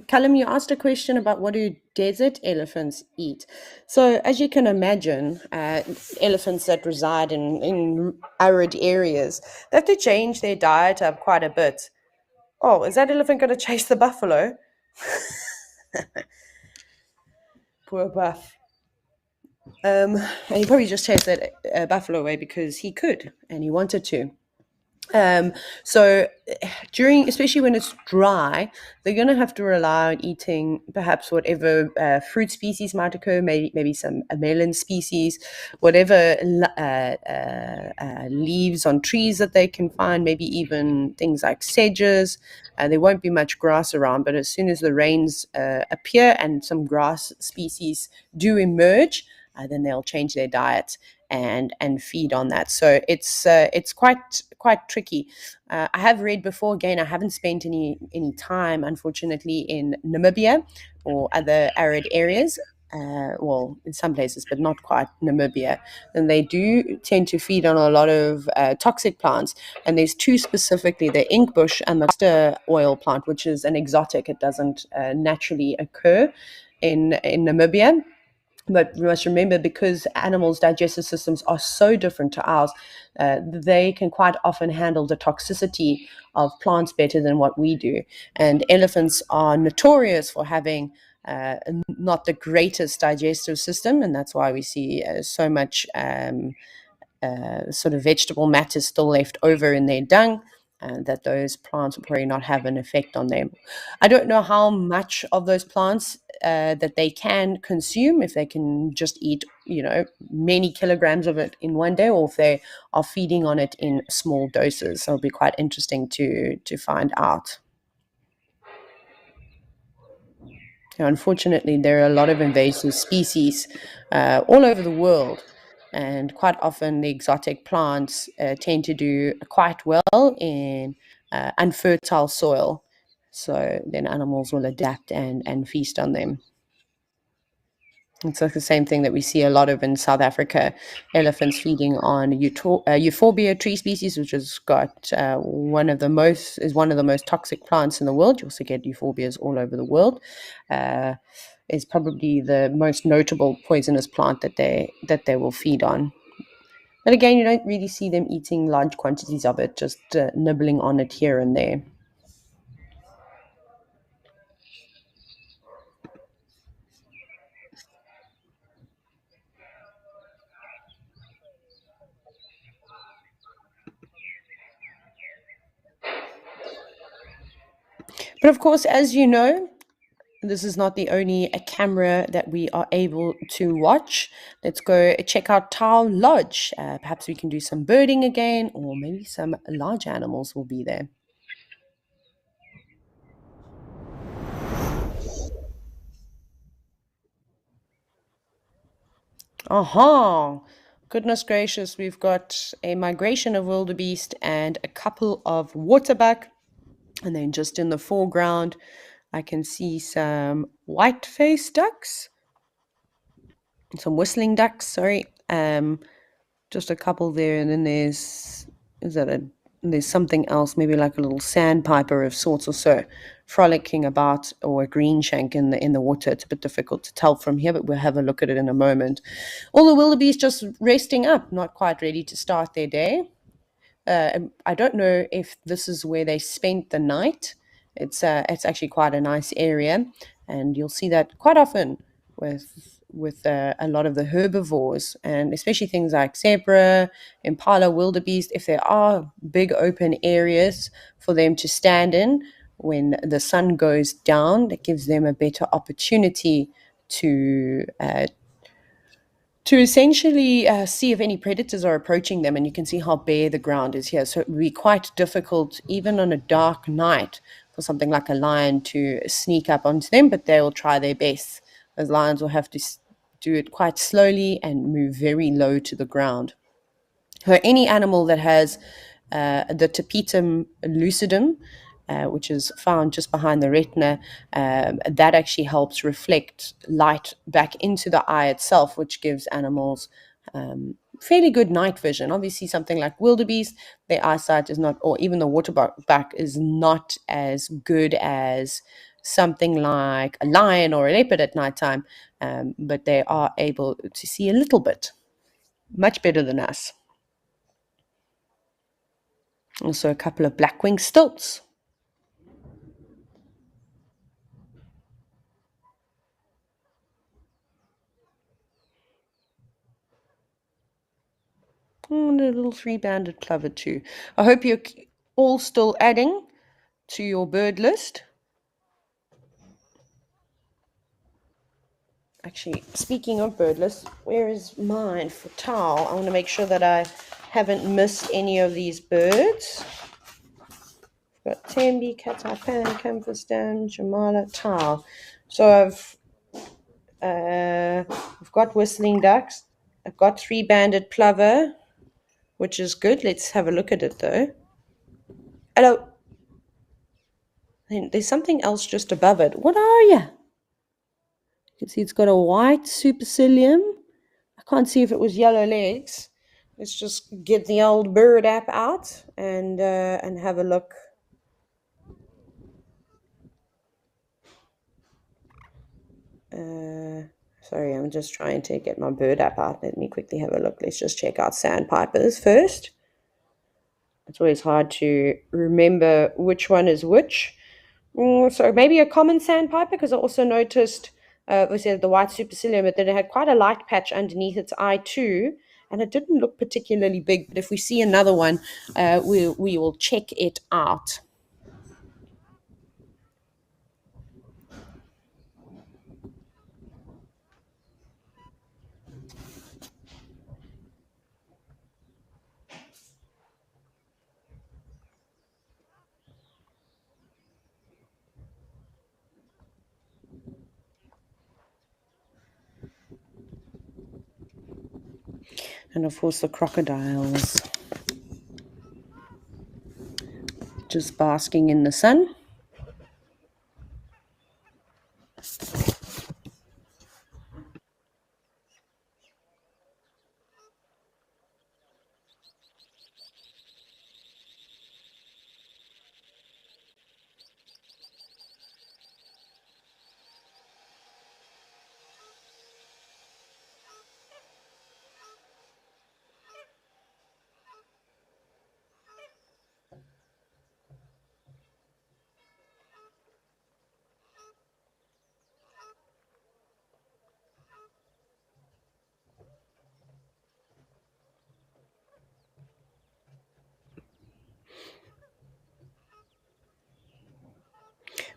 Callum, you asked a question about what do desert elephants eat. So, as you can imagine, elephants that reside in arid areas, they have to change their diet up quite a bit. Oh, is that elephant going to chase the buffalo? Poor Buff. And he probably just chased that buffalo away because he could and he wanted to. So during, especially when it's dry, they're going to have to rely on eating perhaps whatever fruit species might occur, maybe some melon species, whatever leaves on trees that they can find, maybe even things like sedges. There won't be much grass around, but as soon as the rains appear and some grass species do emerge, then they'll change their diet and feed on that. So it's quite tricky. I have read before. Again, I haven't spent any time, unfortunately, in Namibia or other arid areas. Well, in some places, but not quite Namibia. And they do tend to feed on a lot of toxic plants. And there's two specifically: the ink bush and the castor oil plant, which is an exotic. It doesn't naturally occur in Namibia. But we must remember, because animals' digestive systems are so different to ours, they can quite often handle the toxicity of plants better than what we do. And elephants are notorious for having not the greatest digestive system, and that's why we see so much sort of vegetable matter still left over in their dung, and that those plants will probably not have an effect on them. I don't know how much of those plants that they can consume, if they can just eat, many kilograms of it in one day, or if they are feeding on it in small doses. So it'll be quite interesting to find out. Unfortunately, there are a lot of invasive species all over the world, and quite often the exotic plants tend to do quite well in unfertile soil. So then animals will adapt and feast on them. It's like the same thing that we see a lot of in South Africa, elephants feeding on euphorbia tree species, which has got one of the most toxic plants in the world. You also get euphorbias all over the world. Uh, is probably the most notable poisonous plant that they will feed on. But again, you don't really see them eating large quantities of it, just nibbling on it here and there. But of course, as you know, this is not the only camera that we are able to watch. Let's go check out Tau Lodge. Perhaps we can do some birding again, or maybe some large animals will be there. Aha! Goodness gracious, we've got a migration of wildebeest and a couple of waterbuck. And then just in the foreground, I can see some white-faced ducks, some whistling ducks, sorry. Just a couple there, and then there's something else, maybe like a little sandpiper of sorts or so, frolicking about, or a green shank in the water. It's a bit difficult to tell from here, but we'll have a look at it in a moment. All the wildebeest just resting up, not quite ready to start their day. I don't know if this is where they spent the night. It's actually quite a nice area. and you'll see that quite often with a lot of the herbivores, and especially things like zebra, impala, wildebeest. If there are big open areas for them to stand in when the sun goes down, that gives them a better opportunity to essentially see if any predators are approaching them. And you can see how bare the ground is here. So it would be quite difficult, even on a dark night, for something like a lion to sneak up onto them, but they will try their best. Those lions will have to do it quite slowly and move very low to the ground. So any animal that has the tapetum lucidum, which is found just behind the retina, that actually helps reflect light back into the eye itself, which gives animals fairly good night vision. Obviously, something like wildebeest, their eyesight is not, or even the waterbuck is not as good as something like a lion or a leopard at nighttime, but they are able to see a little bit, much better than us. Also, a couple of black-winged stilts. And a little three-banded plover too. I hope you're all still adding to your bird list. Actually, speaking of bird list, where is mine for towel? I want to make sure that I haven't missed any of these birds. I've got Tembi, Cat-eye Pan, Canvas Dam, Jamala, towel. So I've got whistling ducks. I've got three-banded plover, which is good. Let's have a look at it though. Hello. There's something else just above it. What are you? You can see it's got a white supercilium. I can't see if it was yellow legs. Let's just get the old bird app out and have a look. Sorry, I'm just trying to get my bird app out. Let me quickly have a look. Let's just check out sandpipers first. It's always hard to remember which one is which. So maybe a common sandpiper, because I also noticed we said the white supercilium, but then it had quite a light patch underneath its eye too, and it didn't look particularly big. But if we see another one, we will check it out. And of course the crocodiles, just basking in the sun.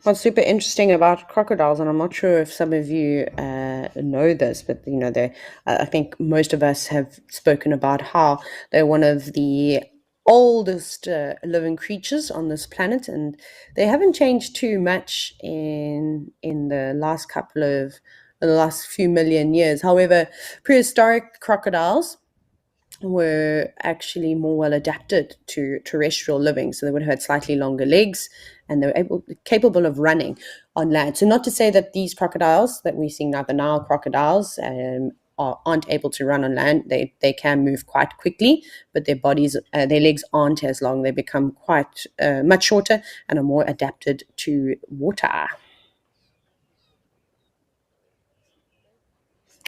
What's super interesting about crocodiles, and I'm not sure if some of you know this, but you know, I think most of us have spoken about how they're one of the oldest living creatures on this planet, and they haven't changed too much in the last few million years. However, prehistoric crocodiles were actually more well adapted to terrestrial living, so they would have had slightly longer legs, and they were capable of running on land. So not to say that these crocodiles that we're seeing now, the Nile crocodiles, aren't able to run on land. They can move quite quickly, but their legs aren't as long. They become quite much shorter and are more adapted to water.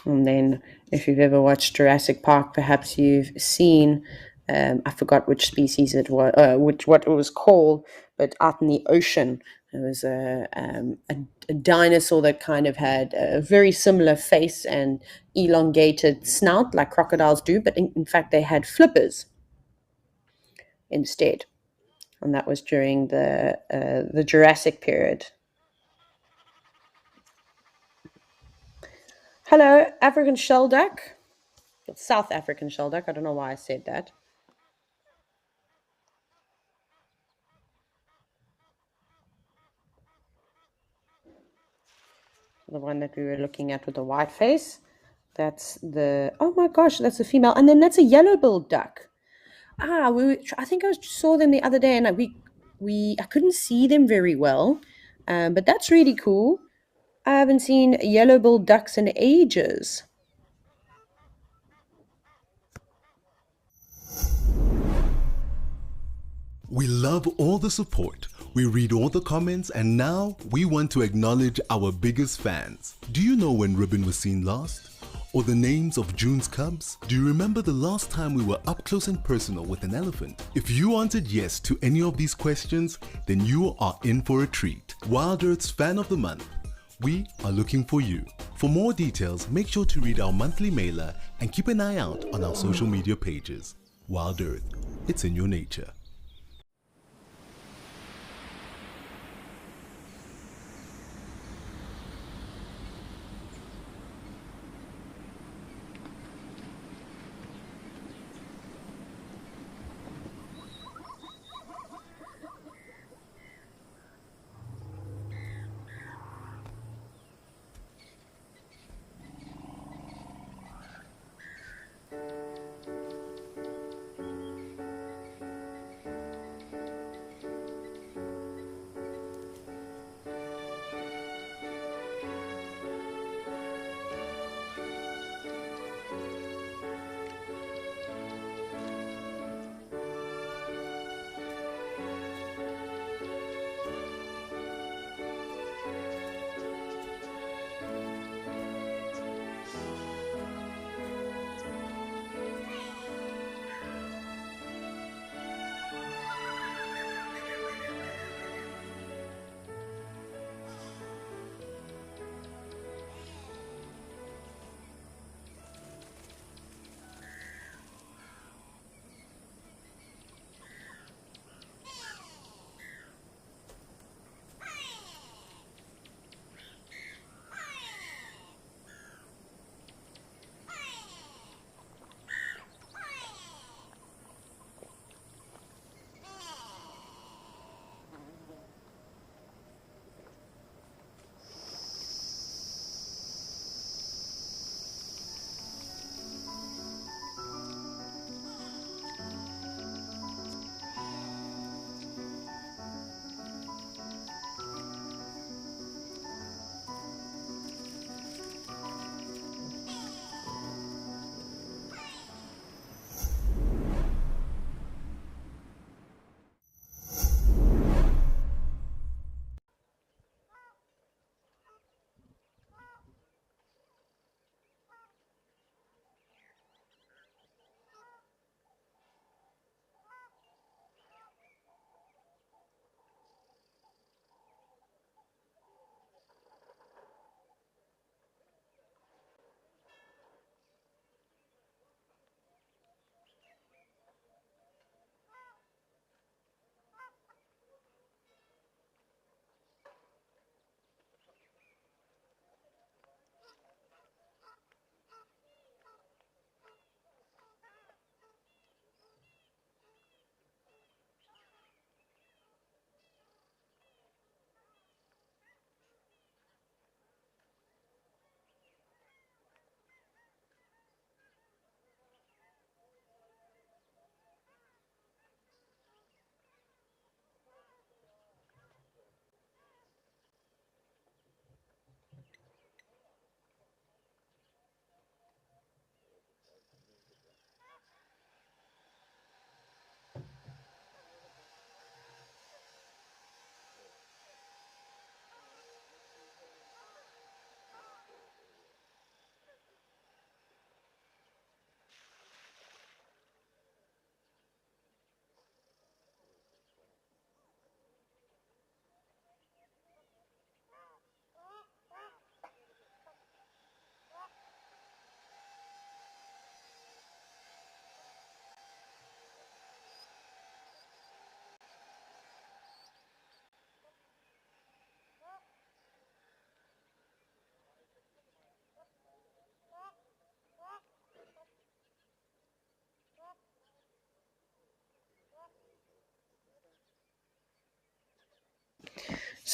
And then if you've ever watched Jurassic Park, perhaps you've seen, I forgot which species it was, what it was called, but out in the ocean, there was a a dinosaur that kind of had a very similar face and elongated snout like crocodiles do, but in fact they had flippers instead, and that was during the Jurassic period. Hello, African shell duck. South African shell duck. I don't know why I said that. The one that we were looking at with the white face. That's the, oh my gosh, that's a female. And then that's a yellow-billed duck. I think saw them the other day, and I couldn't see them very well, but that's really cool. I haven't seen yellow-billed ducks in ages. We love all the support. We read all the comments, and now we want to acknowledge our biggest fans. Do you know when Ribbon was seen last? Or the names of June's cubs? Do you remember the last time we were up close and personal with an elephant? If you answered yes to any of these questions, then you are in for a treat. WildEarth's Fan of the Month. We are looking for you. For more details, make sure to read our monthly mailer and keep an eye out on our social media pages. WildEarth, it's in your nature.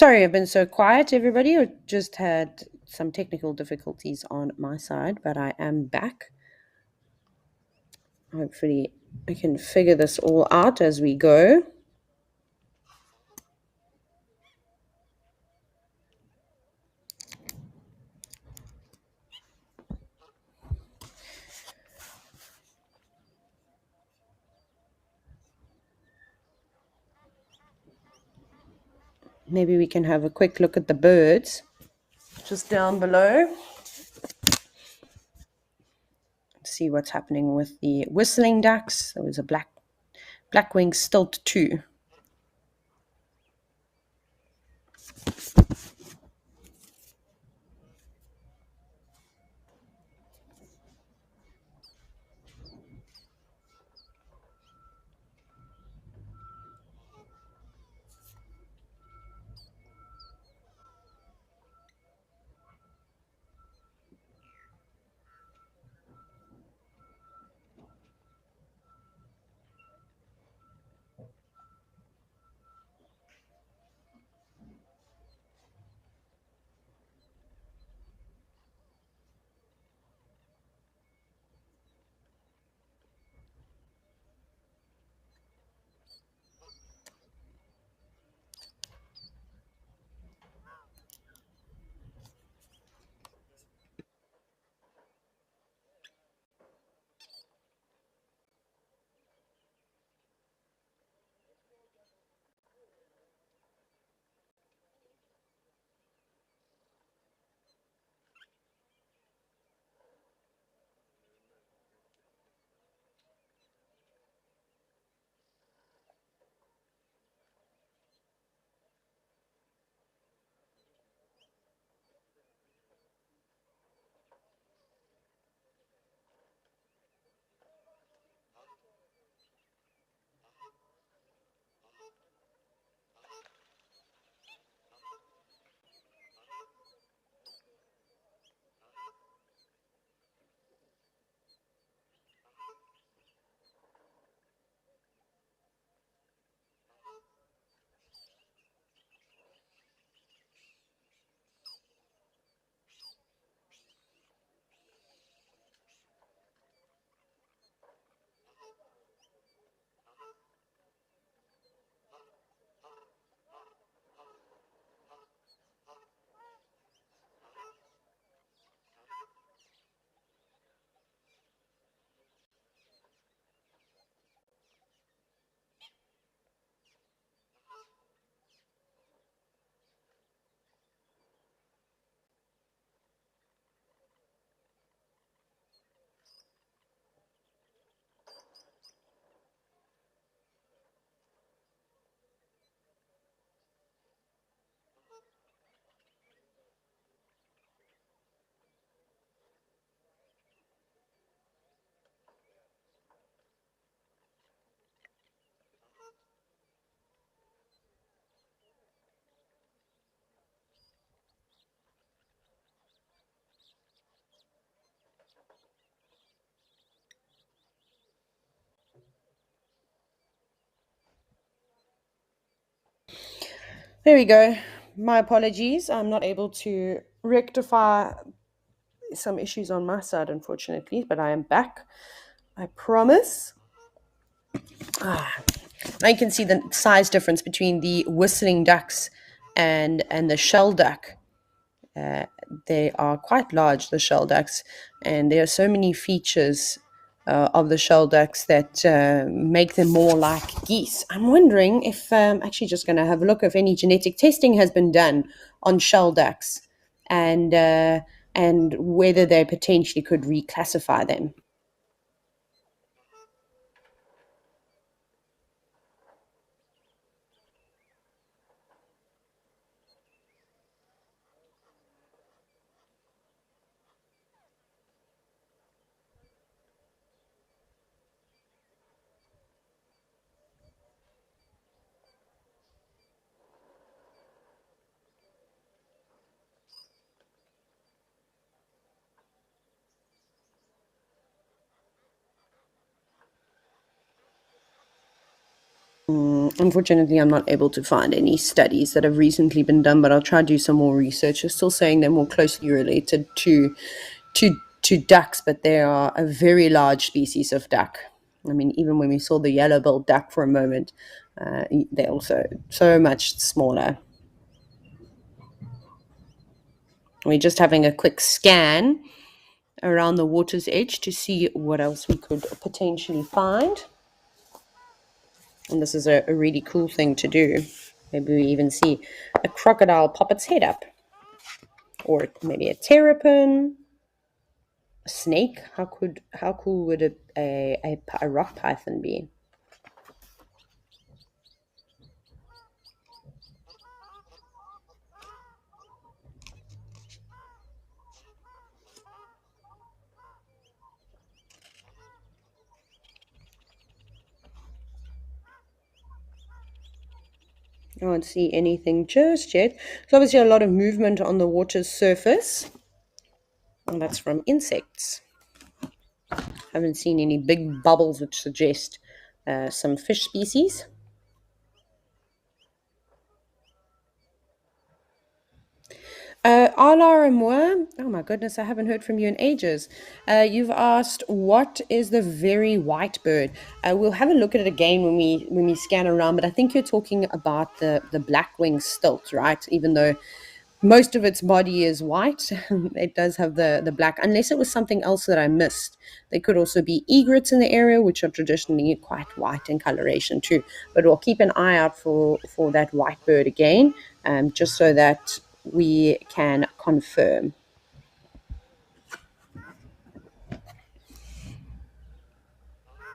Sorry, I've been so quiet, everybody. I just had some technical difficulties on my side, but I am back. Hopefully, I can figure this all out as we go. Maybe we can have a quick look at the birds just down below. See what's happening with the whistling ducks. There was a black-winged stilt too. There we go. My apologies. I'm not able to rectify some issues on my side, unfortunately, but I am back. I promise. Now you can see the size difference between the whistling ducks and the shell duck. They are quite large, the shell ducks, and there are so many features of the shell ducks that make them more like geese. I'm wondering if actually just going to have a look if any genetic testing has been done on shell ducks and and whether they potentially could reclassify them. Unfortunately, I'm not able to find any studies that have recently been done, but I'll try to do some more research. They're still saying they're more closely related to ducks, but they are a very large species of duck. I mean, even when we saw the yellow-billed duck for a moment, they're also so much smaller. We're just having a quick scan around the water's edge to see what else we could potentially find. And this is a really cool thing to do. Maybe we even see a crocodile pop its head up. Or maybe a terrapin, a snake. How cool would a rock python be? I can't see anything just yet. There's obviously a lot of movement on the water's surface, and that's from insects. Haven't seen any big bubbles which suggest some fish species. Alar and Moa, oh my goodness, I haven't heard from you in ages. You've asked what is the very white bird. We'll have a look at it again when we scan around, but I think you're talking about the black winged stilt, right? Even though most of its body is white, it does have the black, unless it was something else that I missed. There could also be egrets in the area, which are traditionally quite white in coloration too. But we'll keep an eye out for that white bird again, just so that we can confirm.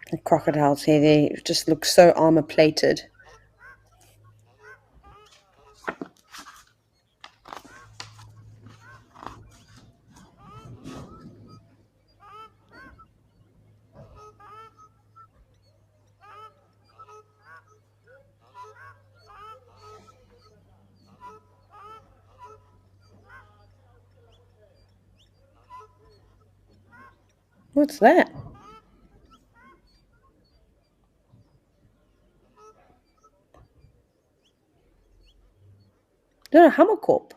The crocodiles here, they just look so armor plated. What's that? No, a hammerkorp.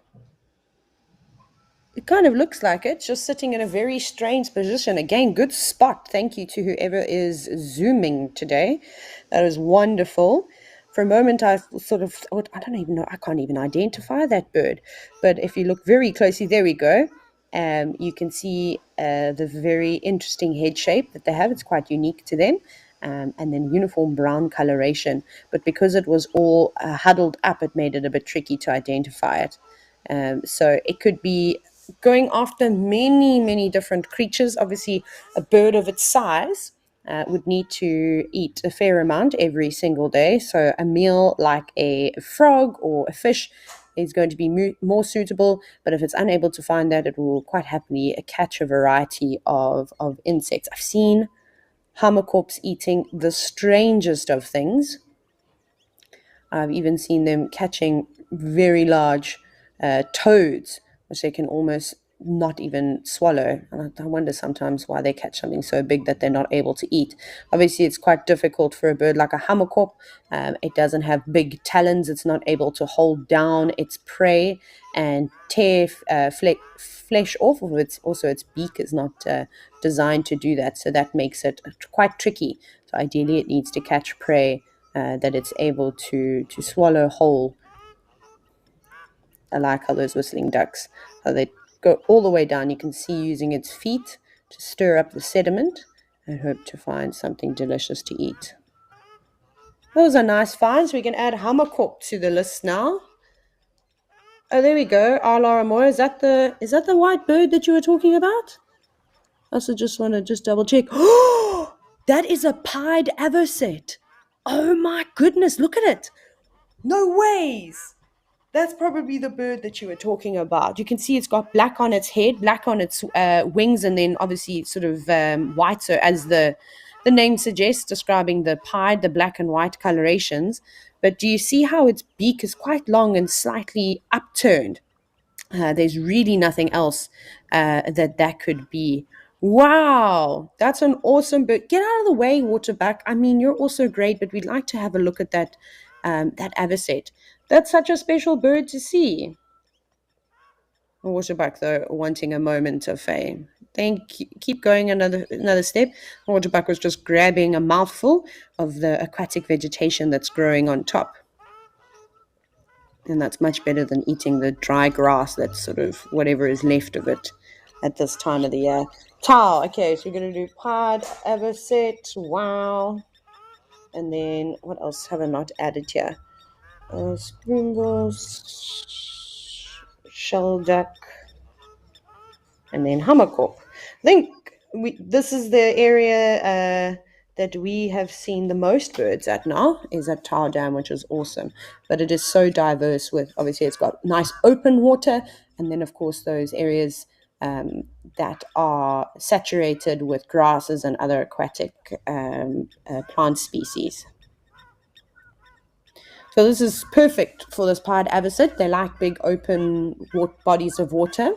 It kind of looks like it, just sitting in a very strange position. Again, good spot. Thank you to whoever is zooming today. That is wonderful. For a moment, I sort of thought, I don't even know, I can't even identify that bird. But if you look very closely, there we go. You can see the very interesting head shape that they have. It's quite unique to them. And then uniform brown coloration. But because it was all huddled up, it made it a bit tricky to identify it. So it could be going after many, many different creatures. Obviously, a bird of its size would need to eat a fair amount every single day. So a meal like a frog or a fish is going to be more suitable. But if it's unable to find that, it will quite happily catch a variety of insects. I've seen hammerkorps eating the strangest of things. I've even seen them catching very large toads, which they can almost not even swallow. And I wonder sometimes why they catch something so big that they're not able to eat. Obviously, it's quite difficult for a bird like a hammerkorp. It doesn't have big talons. It's not able to hold down its prey and tear flesh off of it. Also, its beak is not designed to do that. So that makes it quite tricky. So ideally, it needs to catch prey that it's able to swallow whole. I like how those whistling ducks, how they go all the way down. You can see using its feet to stir up the sediment and hope to find something delicious to eat. Those are nice finds. We can add hammerkorp to the list now. Oh, there we go. Alara Moore. Is that the white bird that you were talking about? I also just want to just double check. Oh, that is a pied avocet. Oh my goodness, look at it. No ways. That's probably the bird that you were talking about. You can see it's got black on its head, black on its wings, and then obviously sort of white. So as the name suggests, describing the pied, the black and white colorations. But do you see how its beak is quite long and slightly upturned? There's really nothing else that could be. Wow, that's an awesome bird. Get out of the way, Waterback. I mean, you're also great, but we'd like to have a look at that that avocet. That's such a special bird to see. A waterbuck, though, wanting a moment of fame. Then keep going another step. The waterbuck was just grabbing a mouthful of the aquatic vegetation that's growing on top. And that's much better than eating the dry grass that's sort of whatever is left of it at this time of the year. Towel. Okay, so we're going to do pied avocet. Wow. And then what else have I not added here? Spoonbills, shelduck, and then hammerkorp. I think this is the area that we have seen the most birds at now, is at Tower Dam, which is awesome. But it is so diverse with, obviously, it's got nice open water, and then, of course, those areas that are saturated with grasses and other aquatic plant species. So this is perfect for this pied avocet. They like big open bodies of water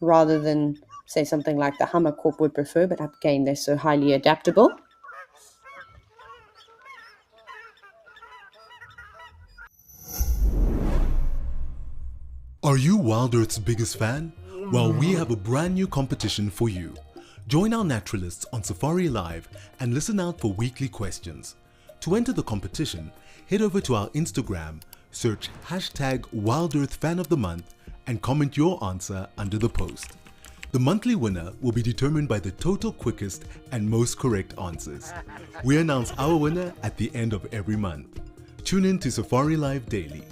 rather than, say, something like the hammerkorp would prefer, but again, they're so highly adaptable. Are you WildEarth's biggest fan? Well, we have a brand new competition for you. Join our naturalists on Safari Live and listen out for weekly questions. To enter the competition, head over to our Instagram, search #WildEarthFanOfTheMonth and comment your answer under the post. The monthly winner will be determined by the total quickest and most correct answers. We announce our winner at the end of every month. Tune in to Safari Live daily.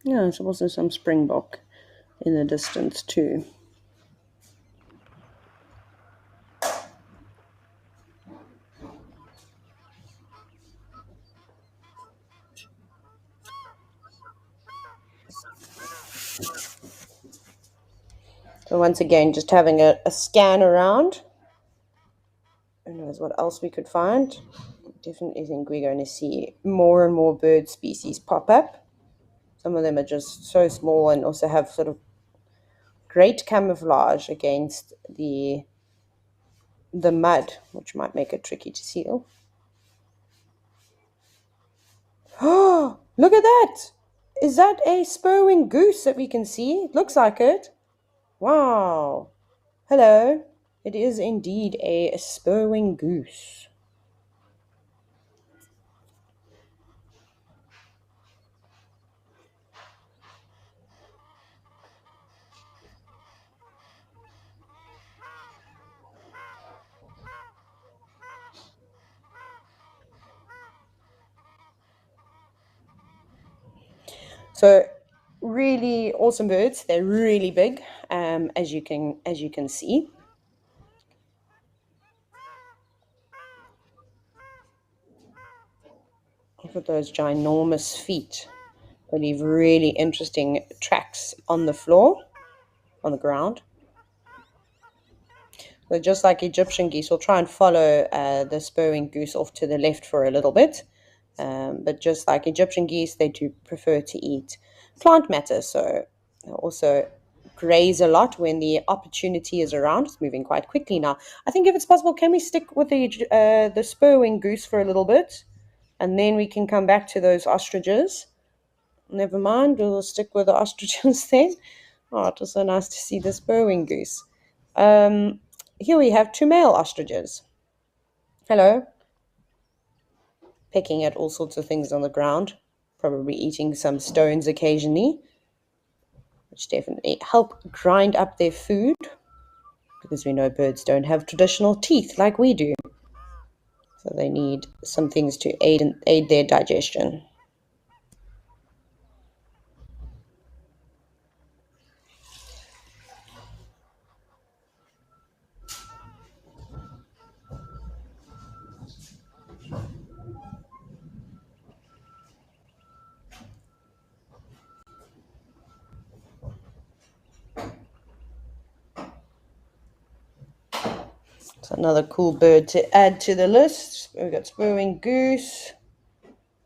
Yeah, there's also some springbok in the distance too. So once again, just having a scan around. Who knows what else we could find. Definitely think we're going to see more and more bird species pop up. Some of them are just so small and also have sort of great camouflage against the mud, which might make it tricky to seal. Oh, look at that! Is that a spurwing goose that we can see? It looks like it. Wow. Hello. It is indeed a spurwing goose. So really awesome birds. They're really big, as you can see. Look at those ginormous feet. They leave really interesting tracks on the floor, on the ground. So just like Egyptian geese, we'll try and follow the spurwing goose off to the left for a little bit. But just like Egyptian geese, they do prefer to eat plant matter. So they also graze a lot when the opportunity is around. It's moving quite quickly now. I think if it's possible, can we stick with the spurwing goose for a little bit? And then we can come back to those ostriches. Never mind, we'll stick with the ostriches then. Oh, it was so nice to see the spurwing goose. Here we have two male ostriches. Hello. Pecking at all sorts of things on the ground, probably eating some stones occasionally, which definitely help grind up their food, because we know birds don't have traditional teeth like we do. So they need some things to aid their digestion. So another cool bird to add to the list. We've got spurwing goose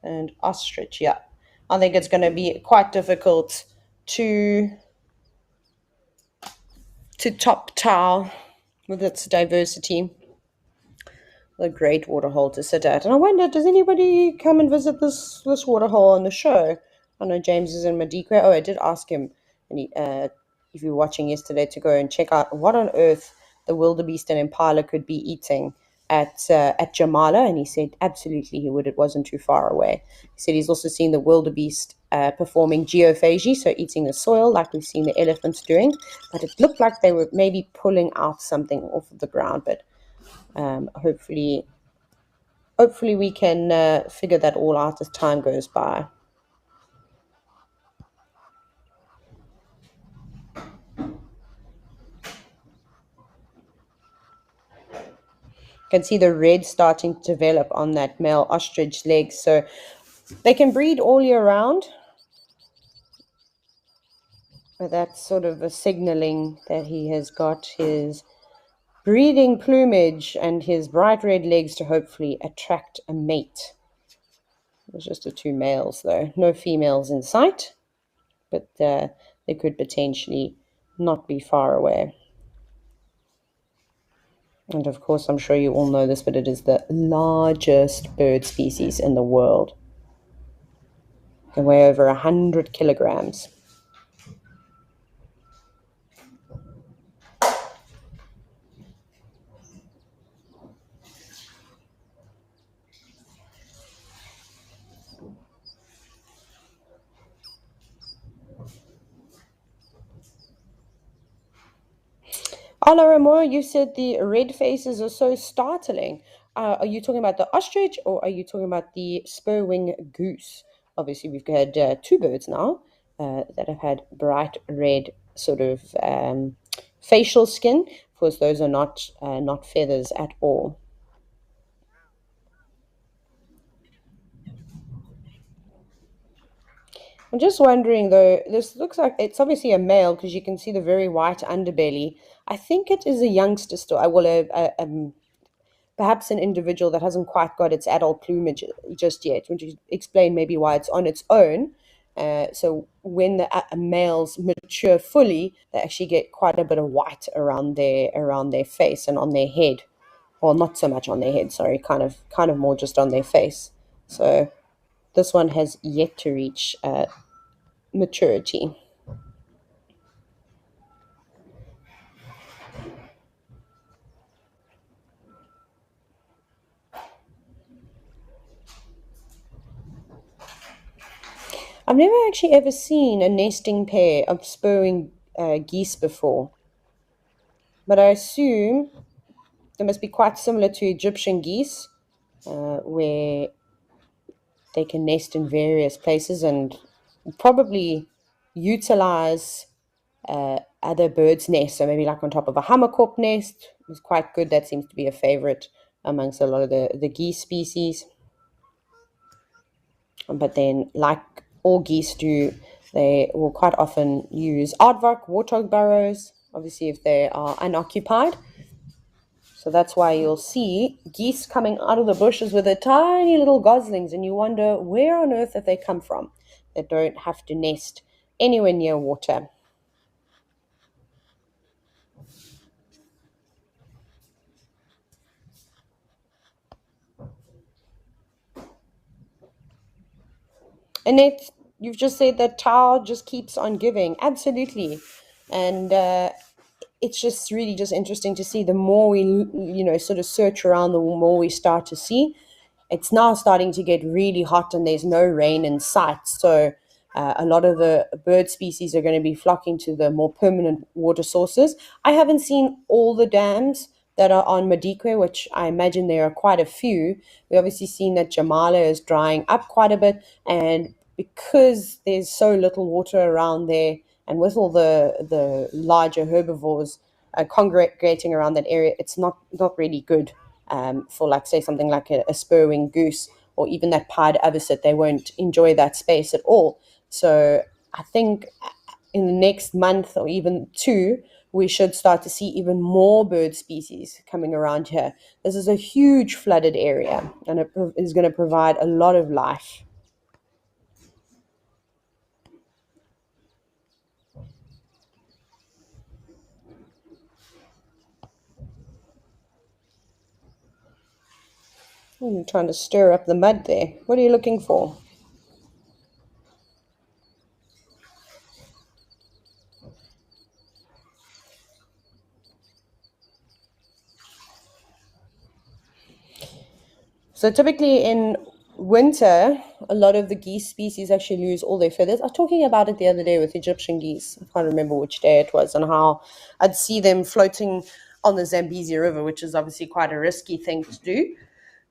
and ostrich. Yeah, I think it's going to be quite difficult to top tile with its diversity. A great waterhole to sit at. And I wonder, does anybody come and visit this waterhole on the show? I know James is in Madikwe. Oh, I did ask him, and if you were watching yesterday, to go and check out what on earth the wildebeest and impala could be eating at Jamala, and he said absolutely he would. It wasn't too far away. He said he's also seen the wildebeest performing geophagy, so eating the soil like we've seen the elephants doing, but it looked like they were maybe pulling out something off of the ground, but hopefully we can figure that all out as time goes by. You can see the red starting to develop on that male ostrich leg, so they can breed all year round. But that's sort of a signaling that he has got his breeding plumage and his bright red legs to hopefully attract a mate. There's just the two males, though. No females in sight, but they could potentially not be far away. And of course, I'm sure you all know this, but it is the largest bird species in the world. It can weigh over 100 kilograms. Alaramo, you said the red faces are so startling. Are you talking about the ostrich, or are you talking about the spurwing goose? Obviously, we've had two birds now that have had bright red sort of facial skin. Of course, those are not feathers at all. I'm just wondering though, this looks like it's obviously a male because you can see the very white underbelly. I think it is a youngster still. I will perhaps an individual that hasn't quite got its adult plumage just yet. Would you explain maybe why it's on its own? So when the males mature fully, they actually get quite a bit of white around their face and on their head. Well, not so much on their head, sorry, kind of more just on their face. So this one has yet to reach maturity. I've never actually ever seen a nesting pair of spurring geese before, but I assume they must be quite similar to Egyptian geese, where they can nest in various places and probably utilize other birds' nests. So maybe like on top of a hammerkorp nest is quite good. That seems to be a favorite amongst a lot of the geese species. But then, like all geese do, they will quite often use aardvark, warthog burrows, obviously if they are unoccupied. So that's why you'll see geese coming out of the bushes with their tiny little goslings, and you wonder where on earth have they come from. They don't have to nest anywhere near water. Annette, you've just said that Tao just keeps on giving. Absolutely. And it's just really just interesting to see the more we, sort of search around, the more we start to see. It's now starting to get really hot and there's no rain in sight. So a lot of the bird species are going to be flocking to the more permanent water sources. I haven't seen all the dams that are on Madikwe, which I imagine there are quite a few. We've obviously seen that Jamala is drying up quite a bit, and because there's so little water around there, and with all the larger herbivores congregating around that area, it's not really good for, like, say, something like a spur-winged goose or even that pied avocet. They won't enjoy that space at all. So I think in the next month or even two, we should start to see even more bird species coming around here. This is a huge flooded area, and it is going to provide a lot of life. I'm trying to stir up the mud there. What are you looking for? So typically in winter, a lot of the geese species actually lose all their feathers. I was talking about it the other day with Egyptian geese. I can't remember which day it was, and how I'd see them floating on the Zambezi River, which is obviously quite a risky thing to do,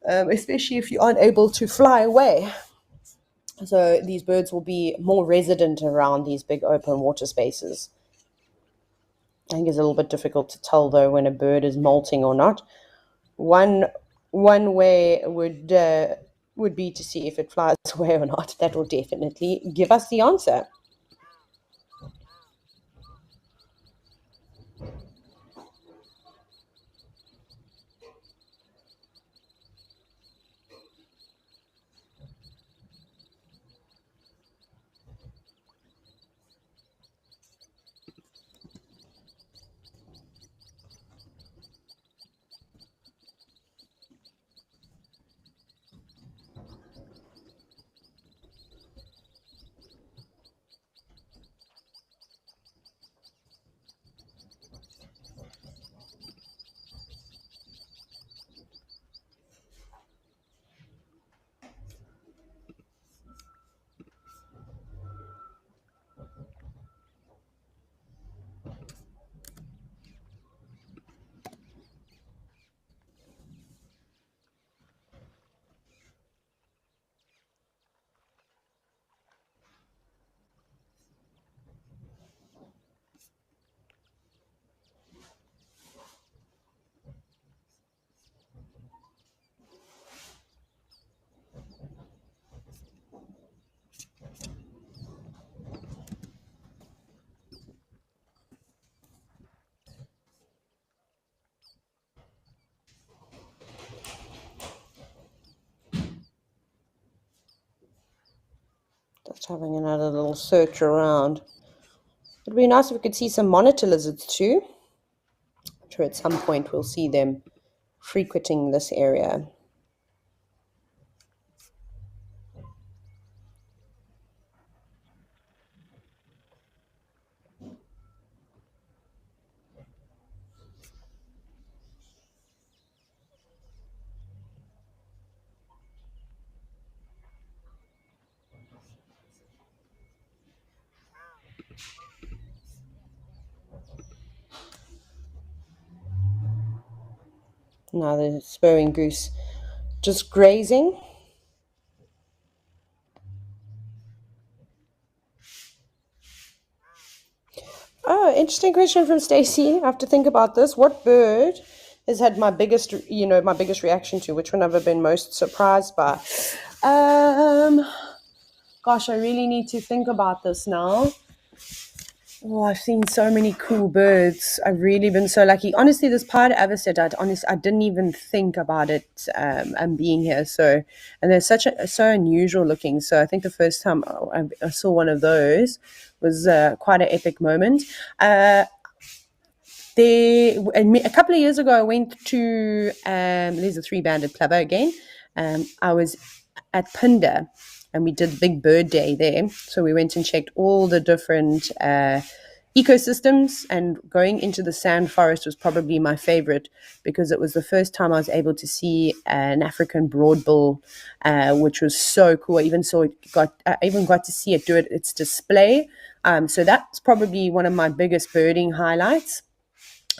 especially if you aren't able to fly away. So these birds will be more resident around these big open water spaces. I think it's a little bit difficult to tell, though, when a bird is molting or not. One one way would be to see if it flies away or not. That will definitely give us the answer. Just having another little search around. It'd be nice if we could see some monitor lizards too. I'm sure at some point we'll see them frequenting this area. Now the spurring goose just grazing. Oh, interesting question from Stacy. I have to think about this. What bird has had my biggest reaction to? Which one have I been most surprised by? Um, Gosh, I really need to think about this now. Oh, I've seen so many cool birds. I've really been so lucky. Honestly, this part ever said I didn't even think about it and being here. So, and they're so unusual looking. So I think the first time I saw one of those was quite an epic moment. A couple of years ago, I went to there's a three-banded plover again. I was at Punda, and we did Big Bird Day there. So we went and checked all the different ecosystems, and going into the sand forest was probably my favorite because it was the first time I was able to see an African broadbill, which was so cool. I even got to see it do its display. So that's probably one of my biggest birding highlights.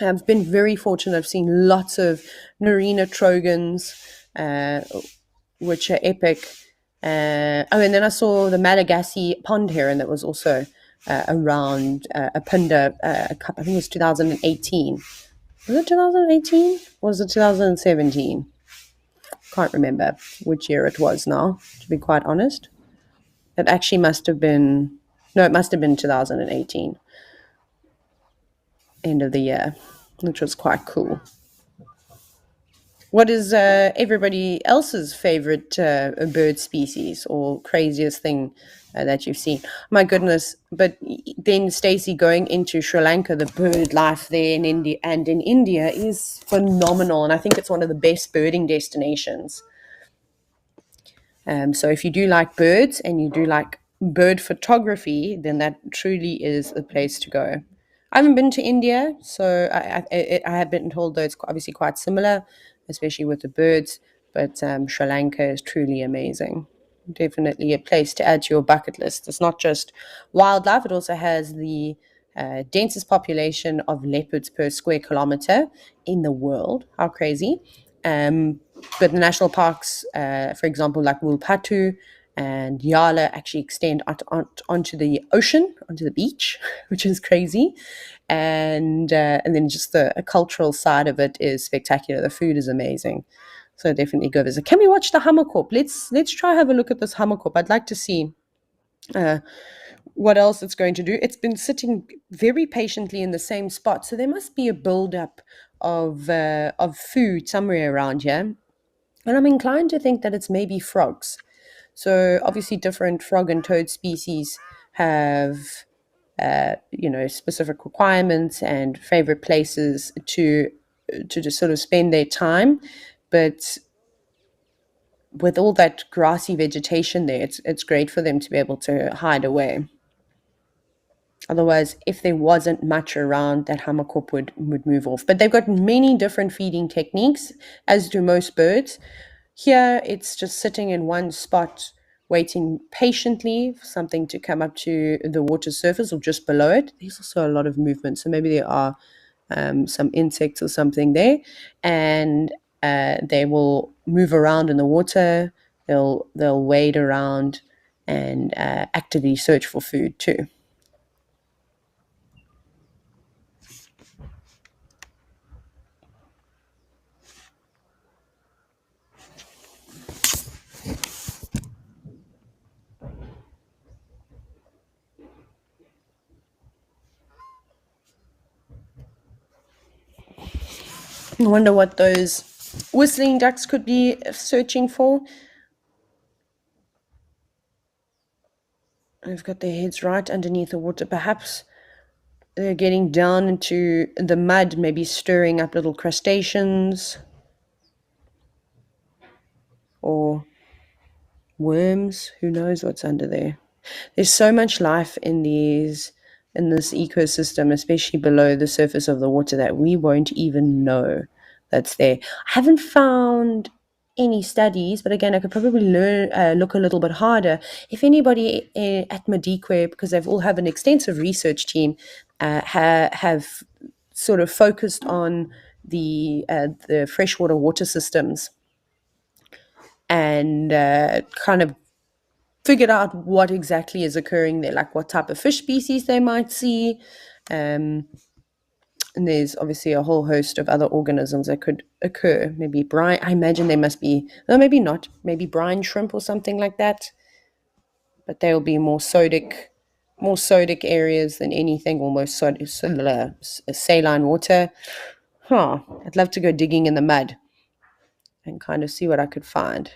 I've been very fortunate. I've seen lots of Narina trogons, which are epic. And then I saw the Malagasy pond heron that was also around a Punda. I think it was 2018. Was it 2018? Or was it 2017? Can't remember which year it was now, to be quite honest. It actually must have been, no, it must have been 2018, end of the year, which was quite cool. What is everybody else's favorite bird species or craziest thing that you've seen? My goodness! But then, Stacey, going into Sri Lanka, the bird life there in India is phenomenal, and I think it's one of the best birding destinations. So if you do like birds and you do like bird photography, then that truly is the place to go. I haven't been to India, so I have been told, though, it's obviously quite similar, especially with the birds. But Sri Lanka is truly amazing. Definitely a place to add to your bucket list. It's not just wildlife; it also has the densest population of leopards per square kilometer in the world. How crazy! But the national parks, for example, like Wulpatu and Yala, actually extend onto the ocean, onto the beach, which is crazy. And then just the cultural side of it is spectacular. The food is amazing. So definitely go visit. Can we watch the Hammerkorp? Let's try have a look at this Hammerkorp. I'd like to see what else it's going to do. It's been sitting very patiently in the same spot, so there must be a buildup of food somewhere around here. And I'm inclined to think that it's maybe frogs. So obviously, different frog and toad species have specific requirements and favorite places to just sort of spend their time. But with all that grassy vegetation there, it's great for them to be able to hide away. Otherwise, if there wasn't much around, that hammerkorp would move off. But they've got many different feeding techniques, as do most birds. Here, it's just sitting in one spot, waiting patiently for something to come up to the water surface or just below it. There's also a lot of movement, so maybe there are some insects or something there, and they will move around in the water. They'll wade around and actively search for food too. I wonder what those whistling ducks could be searching for. They've got their heads right underneath the water. Perhaps they're getting down into the mud, maybe stirring up little crustaceans or worms. Who knows what's under there? There's so much life in this ecosystem, especially below the surface of the water, that we won't even know that's there. I haven't found any studies, but again, I could probably look a little bit harder. If anybody at Madikwe, because they've all have an extensive research team, have sort of focused on the freshwater water systems and kind of figured out what exactly is occurring there, like what type of fish species they might see. Um, and there's obviously a whole host of other organisms that could occur. Maybe brine, I imagine there must be, no, maybe not, maybe brine shrimp or something like that. But they'll be more sodic areas than anything, almost saline water. Huh. I'd love to go digging in the mud and kind of see what I could find.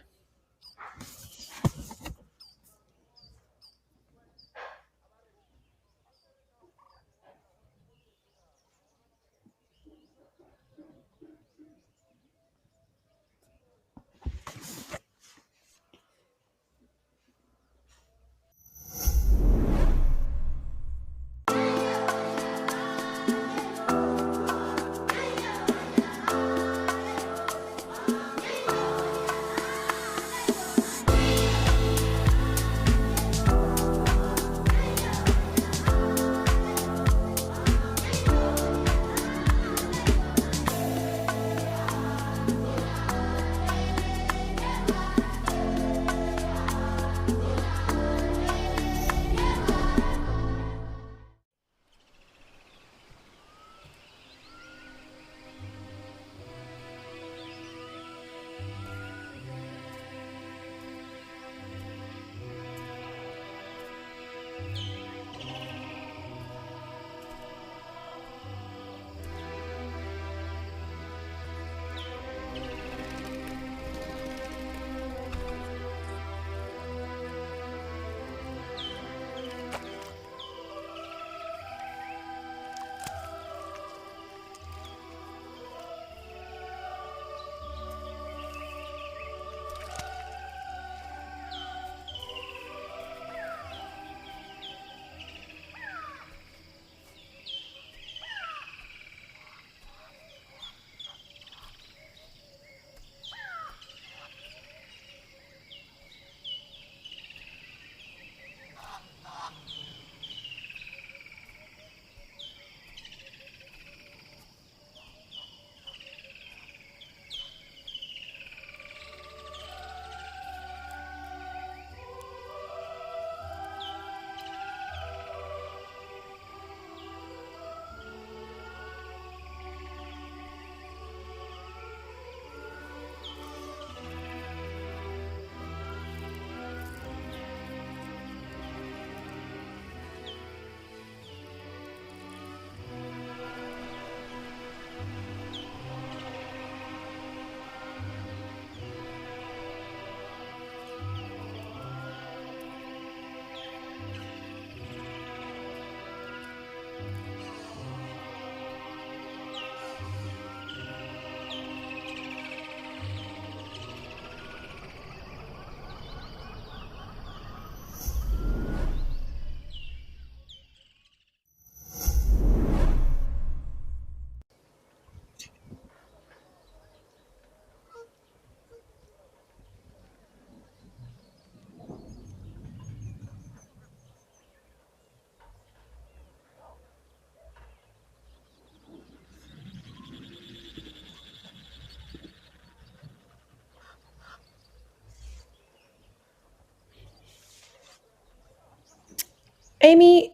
Amy,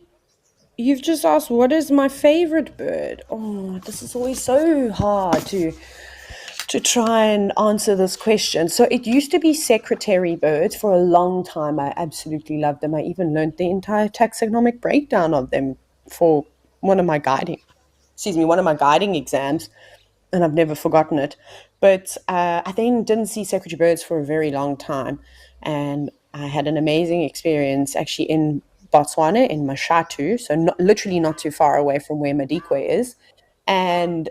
you've just asked what is my favorite bird. Oh, this is always so hard to try and answer this question. So it used to be secretary birds for a long time. I absolutely loved them. I even learned the entire taxonomic breakdown of them for one of my guiding, one of my guiding exams, and I've never forgotten it. But I then didn't see secretary birds for a very long time, and I had an amazing experience actually in Botswana in Mashatu, so literally not too far away from where Madikwe is, and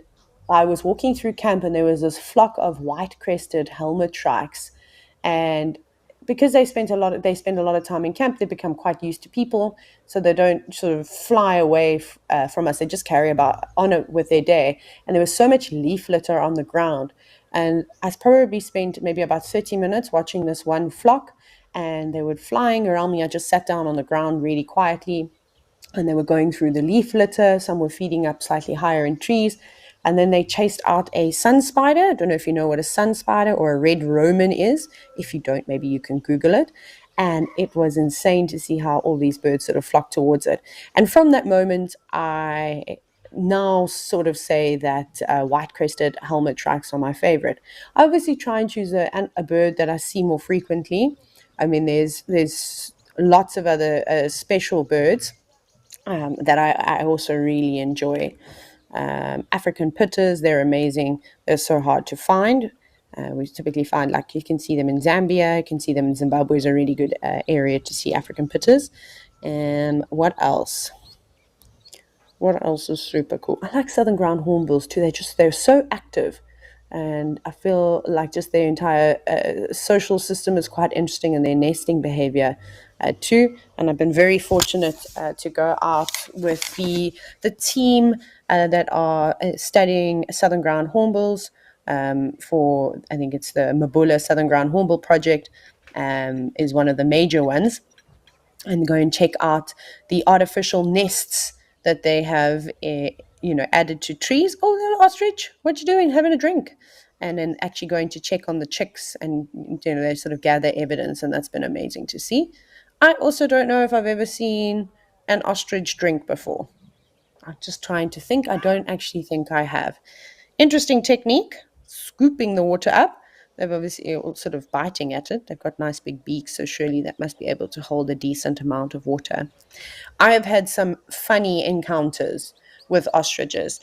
I was walking through camp and there was this flock of white-crested helmet shrikes, and because they spend a lot of time in camp, they become quite used to people, so they don't sort of fly away from us. They just carry about on it with their day. And there was so much leaf litter on the ground, and I probably spent maybe about 30 minutes watching this one flock, and they were flying around me. I just sat down on the ground really quietly, and they were going through the leaf litter. Some were feeding up slightly higher in trees. And then they chased out a sun spider. I don't know if you know what a sun spider or a red Roman is. If you don't, maybe you can Google it. And it was insane to see how all these birds sort of flocked towards it. And from that moment, I now sort of say that white-crested helmet shrikes are my favorite. I obviously try and choose a bird that I see more frequently. I mean, there's lots of other special birds that I also really enjoy. African pitters, they're amazing. They're so hard to find. We typically find, like, you can see them in Zambia, you can see them in Zimbabwe is a really good area to see African pitters. And what else? What else is super cool? I like southern ground hornbills too. They're so active, and I feel like just their entire social system is quite interesting, and their nesting behavior too. And I've been very fortunate to go out with the team that are studying southern ground hornbills for, I think it's the Mabula Southern Ground Hornbill Project, is one of the major ones, and go and check out the artificial nests that they have, added to trees. Oh, little ostrich, what you doing? Having a drink? And then actually going to check on the chicks, and they sort of gather evidence, and that's been amazing to see. I also don't know if I've ever seen an ostrich drink before. I'm just trying to think. I don't actually think I have. Interesting technique, scooping the water up. They've obviously all sort of biting at it. They've got nice big beaks, so surely that must be able to hold a decent amount of water. I have had some funny encounters with ostriches.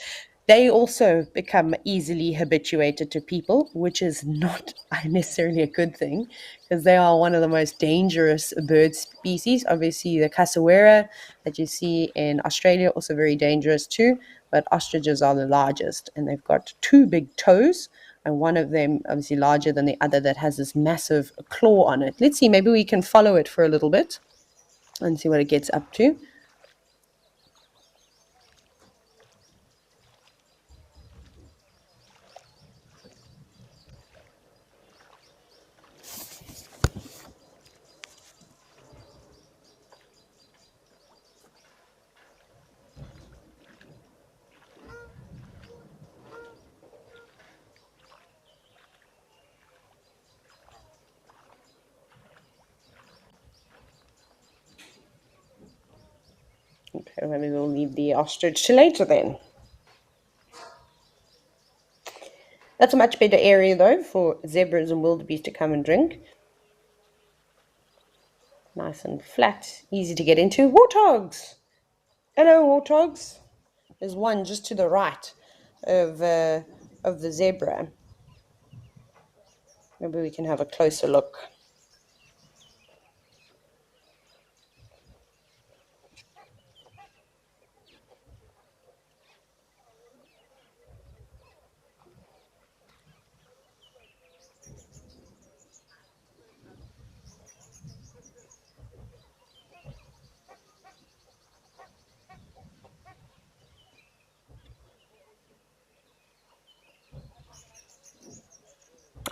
They also become easily habituated to people, which is not necessarily a good thing, because they are one of the most dangerous bird species. Obviously, the cassowara that you see in Australia, also very dangerous too, but ostriches are the largest, and they've got two big toes, and one of them obviously larger than the other, that has this massive claw on it. Let's see, maybe we can follow it for a little bit and see what it gets up to. Okay, maybe we'll leave the ostrich to later then. That's a much better area though for zebras and wildebeest to come and drink. Nice and flat, easy to get into. Warthogs! Hello, warthogs. There's one just to the right of the zebra. Maybe we can have a closer look.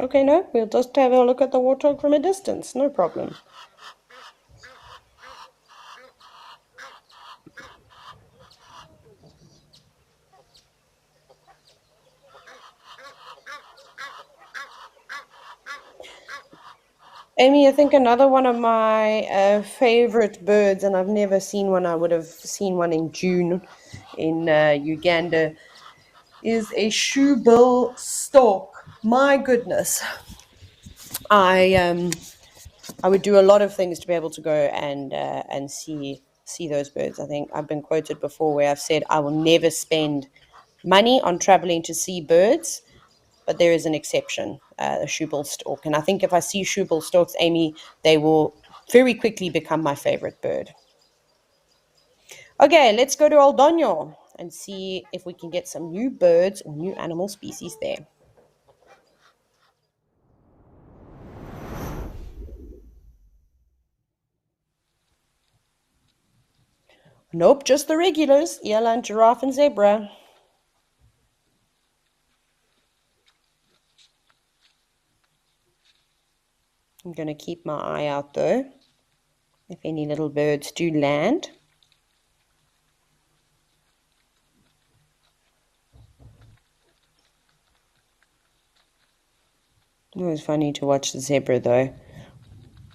Okay, no, we'll just have a look at the warthog from a distance, no problem. Amy, I think another one of my favorite birds, and I've never seen one, I would have seen one in June in Uganda, is a shoebill stork. My goodness. I would do a lot of things to be able to go and see those birds. I think I've been quoted before where I've said I will never spend money on traveling to see birds, but there is an exception, a shoebill stork. And I think if I see shoebill storks, Amy, they will very quickly become my favorite bird. Okay, let's go to Aldonyo and see if we can get some new birds or new animal species there. Nope, just the regulars, eland, giraffe, and zebra. I'm going to keep my eye out though, if any little birds do land. Always funny to watch the zebra though,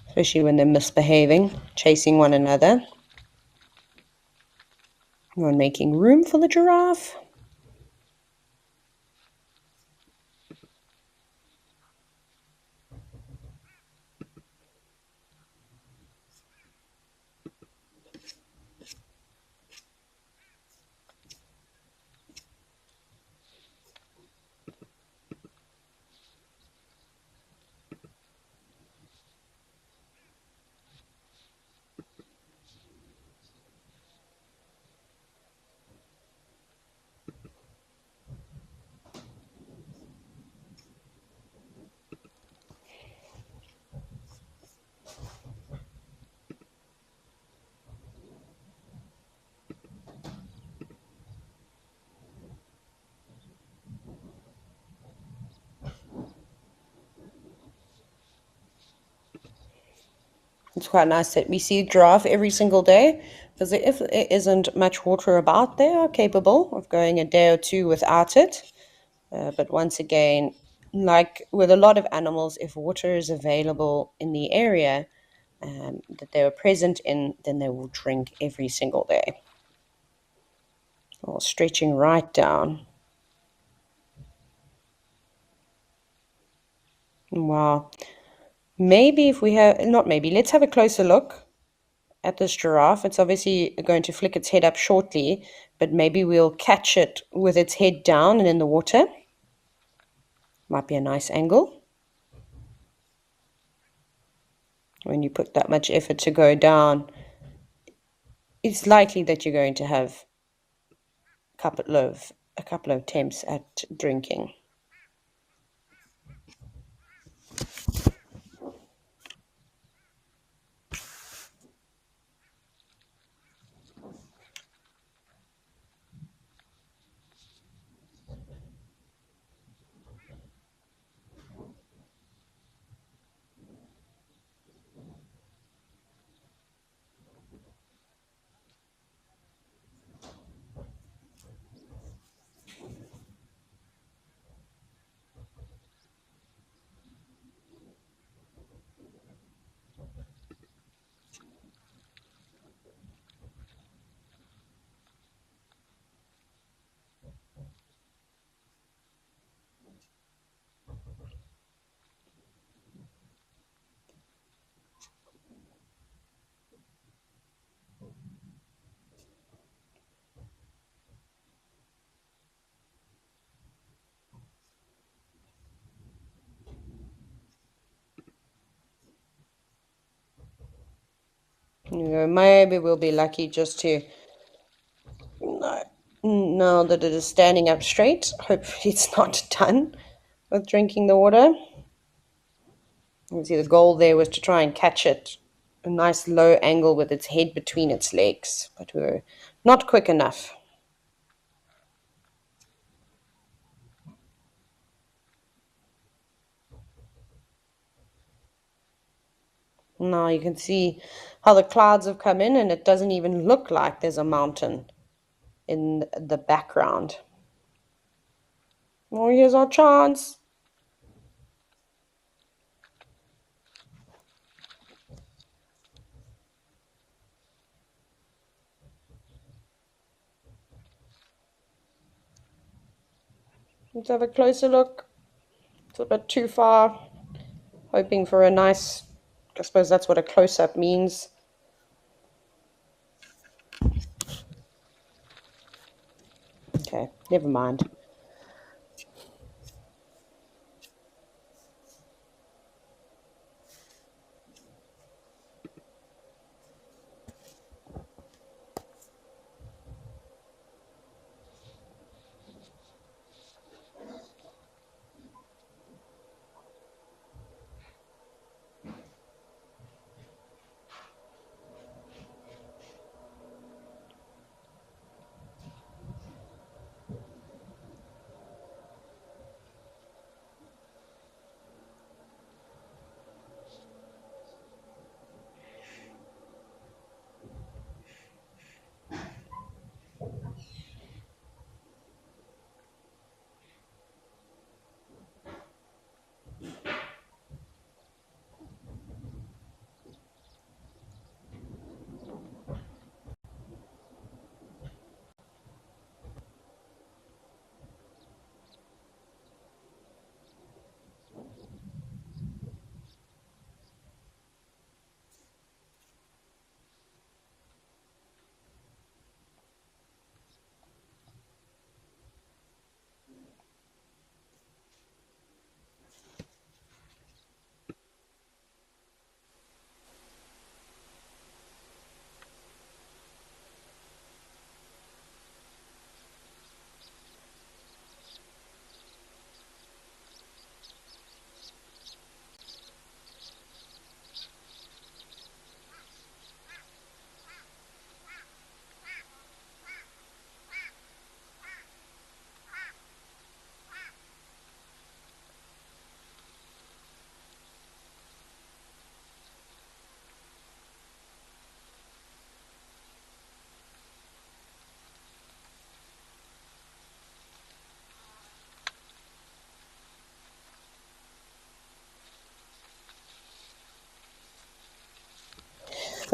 especially when they're misbehaving, chasing one another. We're making room for the giraffe. It's quite nice that we see giraffe every single day, because if there isn't much water about, they are capable of going a day or two without it. But once again, like with a lot of animals, if water is available in the area that they are present in, then they will drink every single day. Or stretching right down. Wow. Maybe if we have, not maybe, let's have a closer look at this giraffe. It's obviously going to flick its head up shortly, but maybe we'll catch it with its head down and in the water. Might be a nice angle. When you put that much effort to go down, it's likely that you're going to have a couple of attempts at drinking. Maybe we'll be lucky just to no, know that it is standing up straight. Hopefully, it's not done with drinking the water. You can see the goal there was to try and catch it a nice low angle with its head between its legs, but we were not quick enough. Now you can see how the clouds have come in, and it doesn't even look like there's a mountain in the background. Oh, here's our chance. Let's have a closer look. It's a bit too far. Hoping for a nice, I suppose that's what a close-up means. Okay, never mind.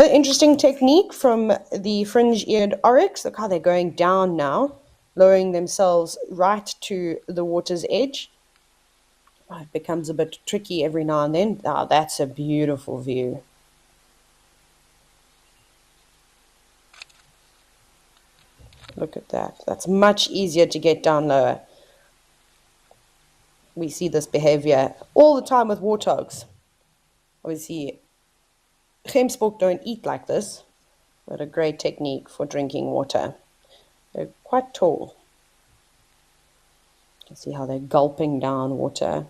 An interesting technique from the fringe-eared oryx. Look how they're going down now, lowering themselves right to the water's edge. Oh, it becomes a bit tricky every now and then. Oh, that's a beautiful view. Look at that. That's much easier to get down lower. We see this behavior all the time with warthogs. Obviously, gemsbok don't eat like this, but a great technique for drinking water. They're quite tall. You can see how they're gulping down water.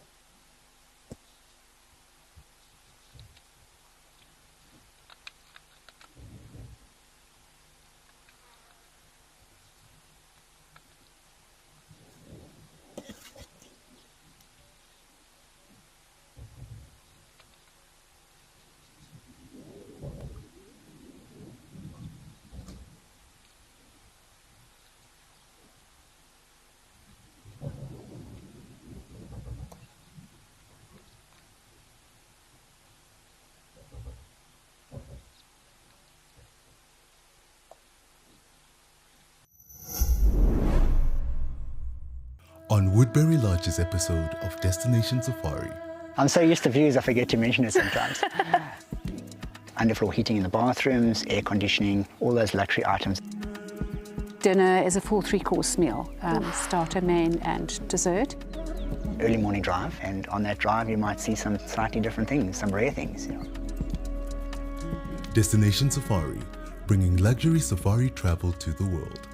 On Woodbury Lodge's episode of Destination Safari. I'm so used to views, I forget to mention it sometimes. Underfloor heating in the bathrooms, air conditioning, all those luxury items. Dinner is a full three-course meal, starter, main and dessert. Early morning drive, and on that drive you might see some slightly different things, some rare things. Destination Safari, bringing luxury safari travel to the world.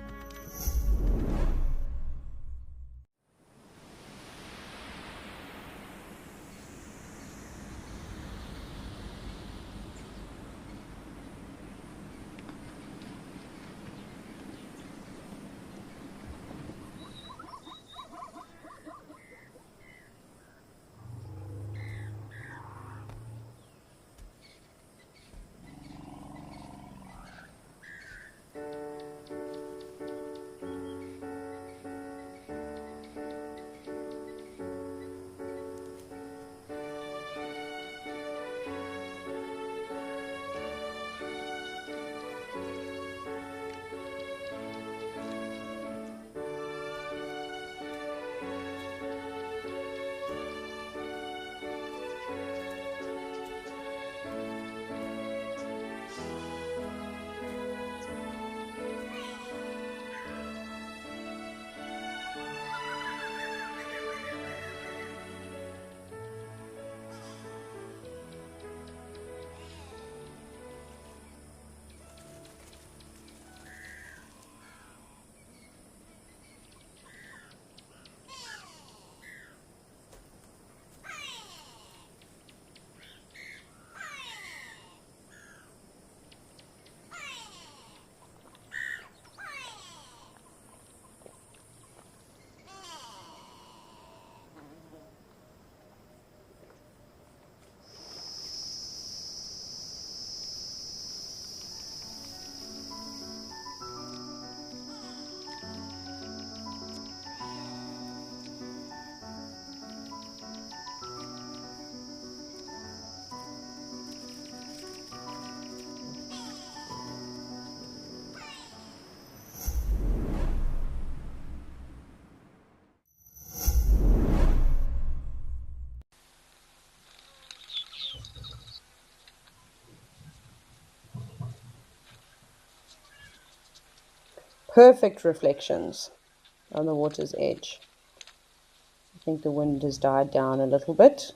Perfect reflections on the water's edge. I think the wind has died down a little bit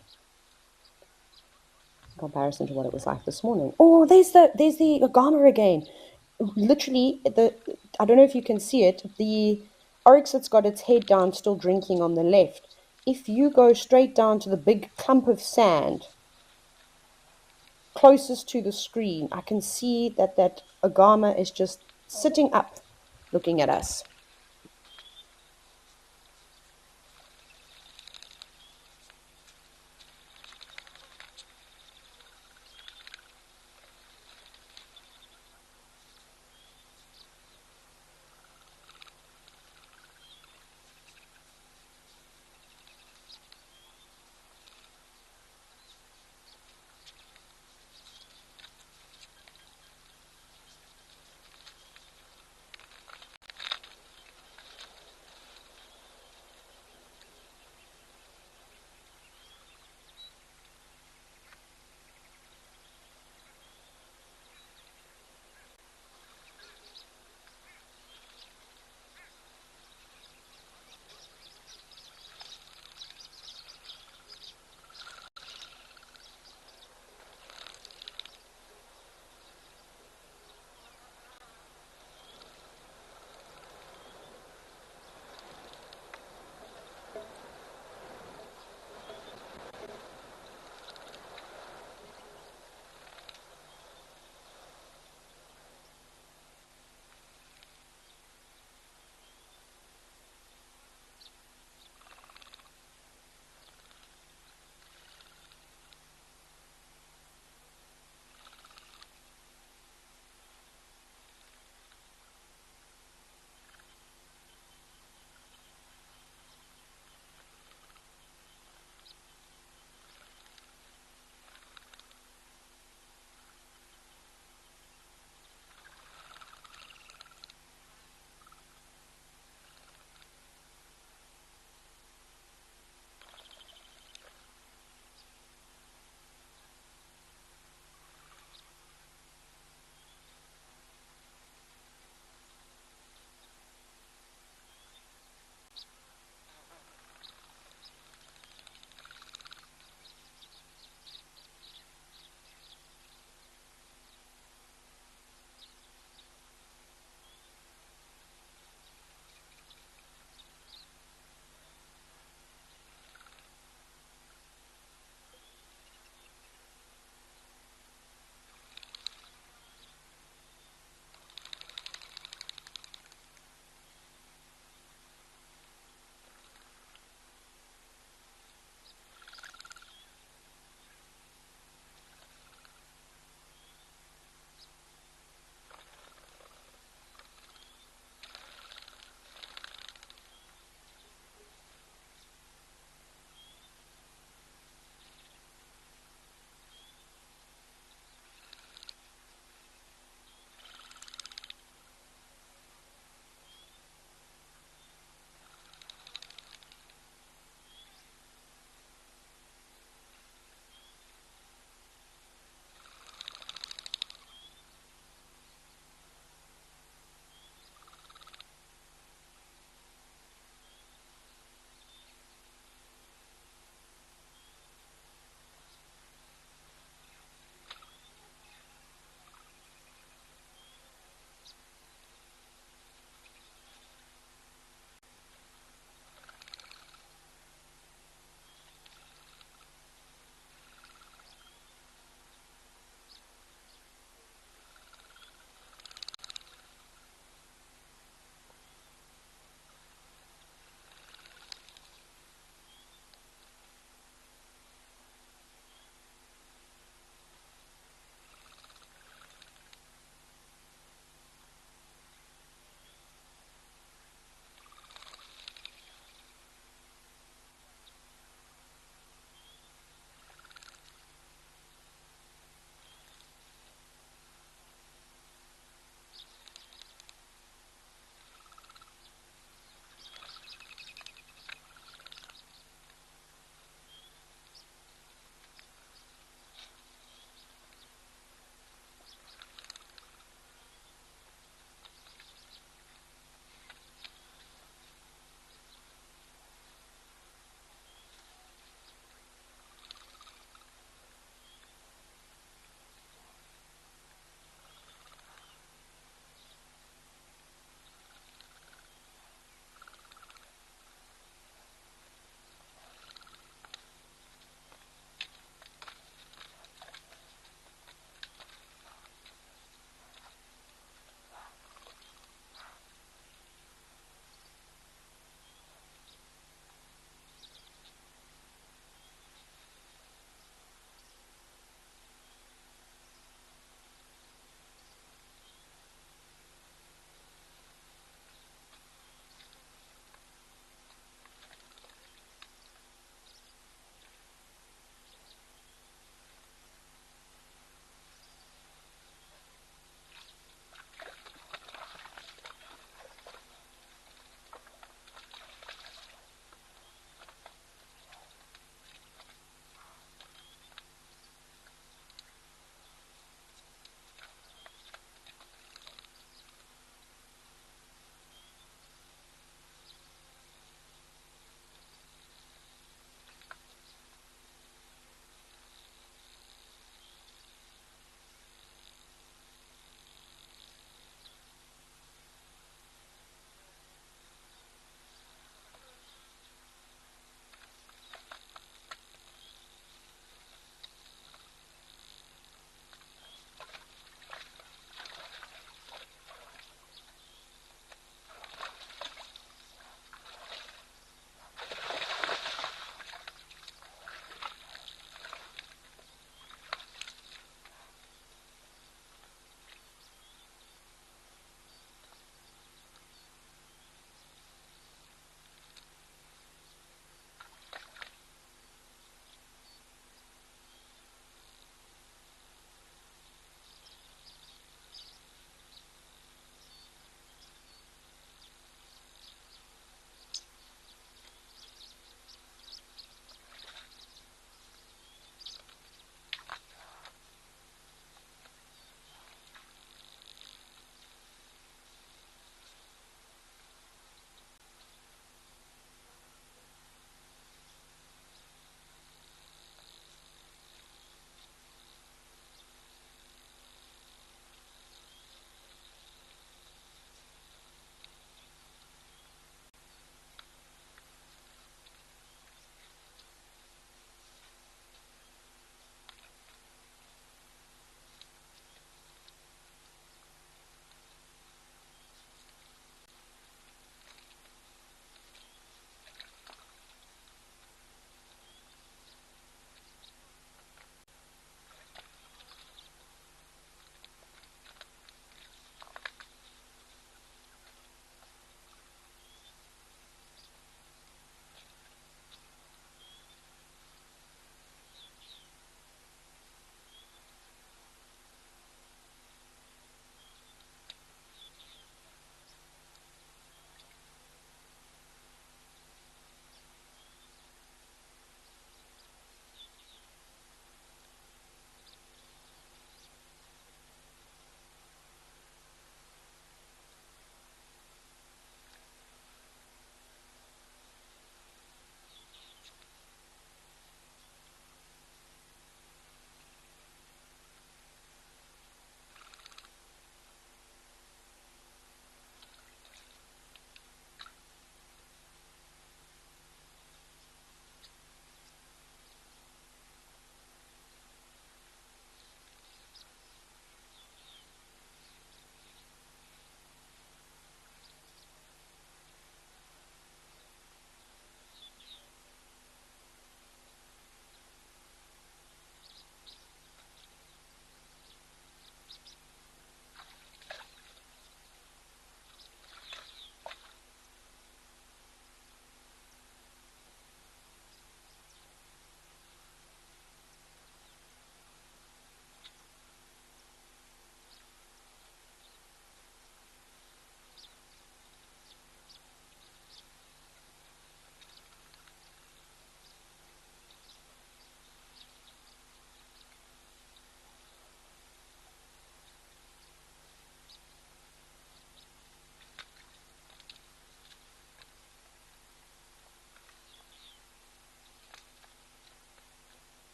in comparison to what it was like this morning. Oh, there's the agama again. Literally, I don't know if you can see it, the oryx that's got its head down still drinking on the left. If you go straight down to the big clump of sand closest to the screen, I can see that agama is just sitting up looking at us.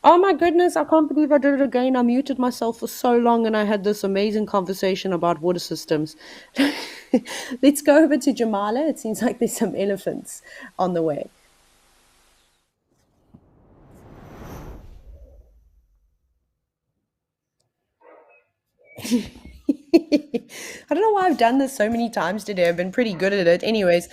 Oh my goodness, I can't believe I did it again. I muted myself for so long and I had this amazing conversation about water systems. Let's go over to Jamala. It seems like there's some elephants on the way. I don't know why I've done this so many times today. I've been pretty good at it. Anyways,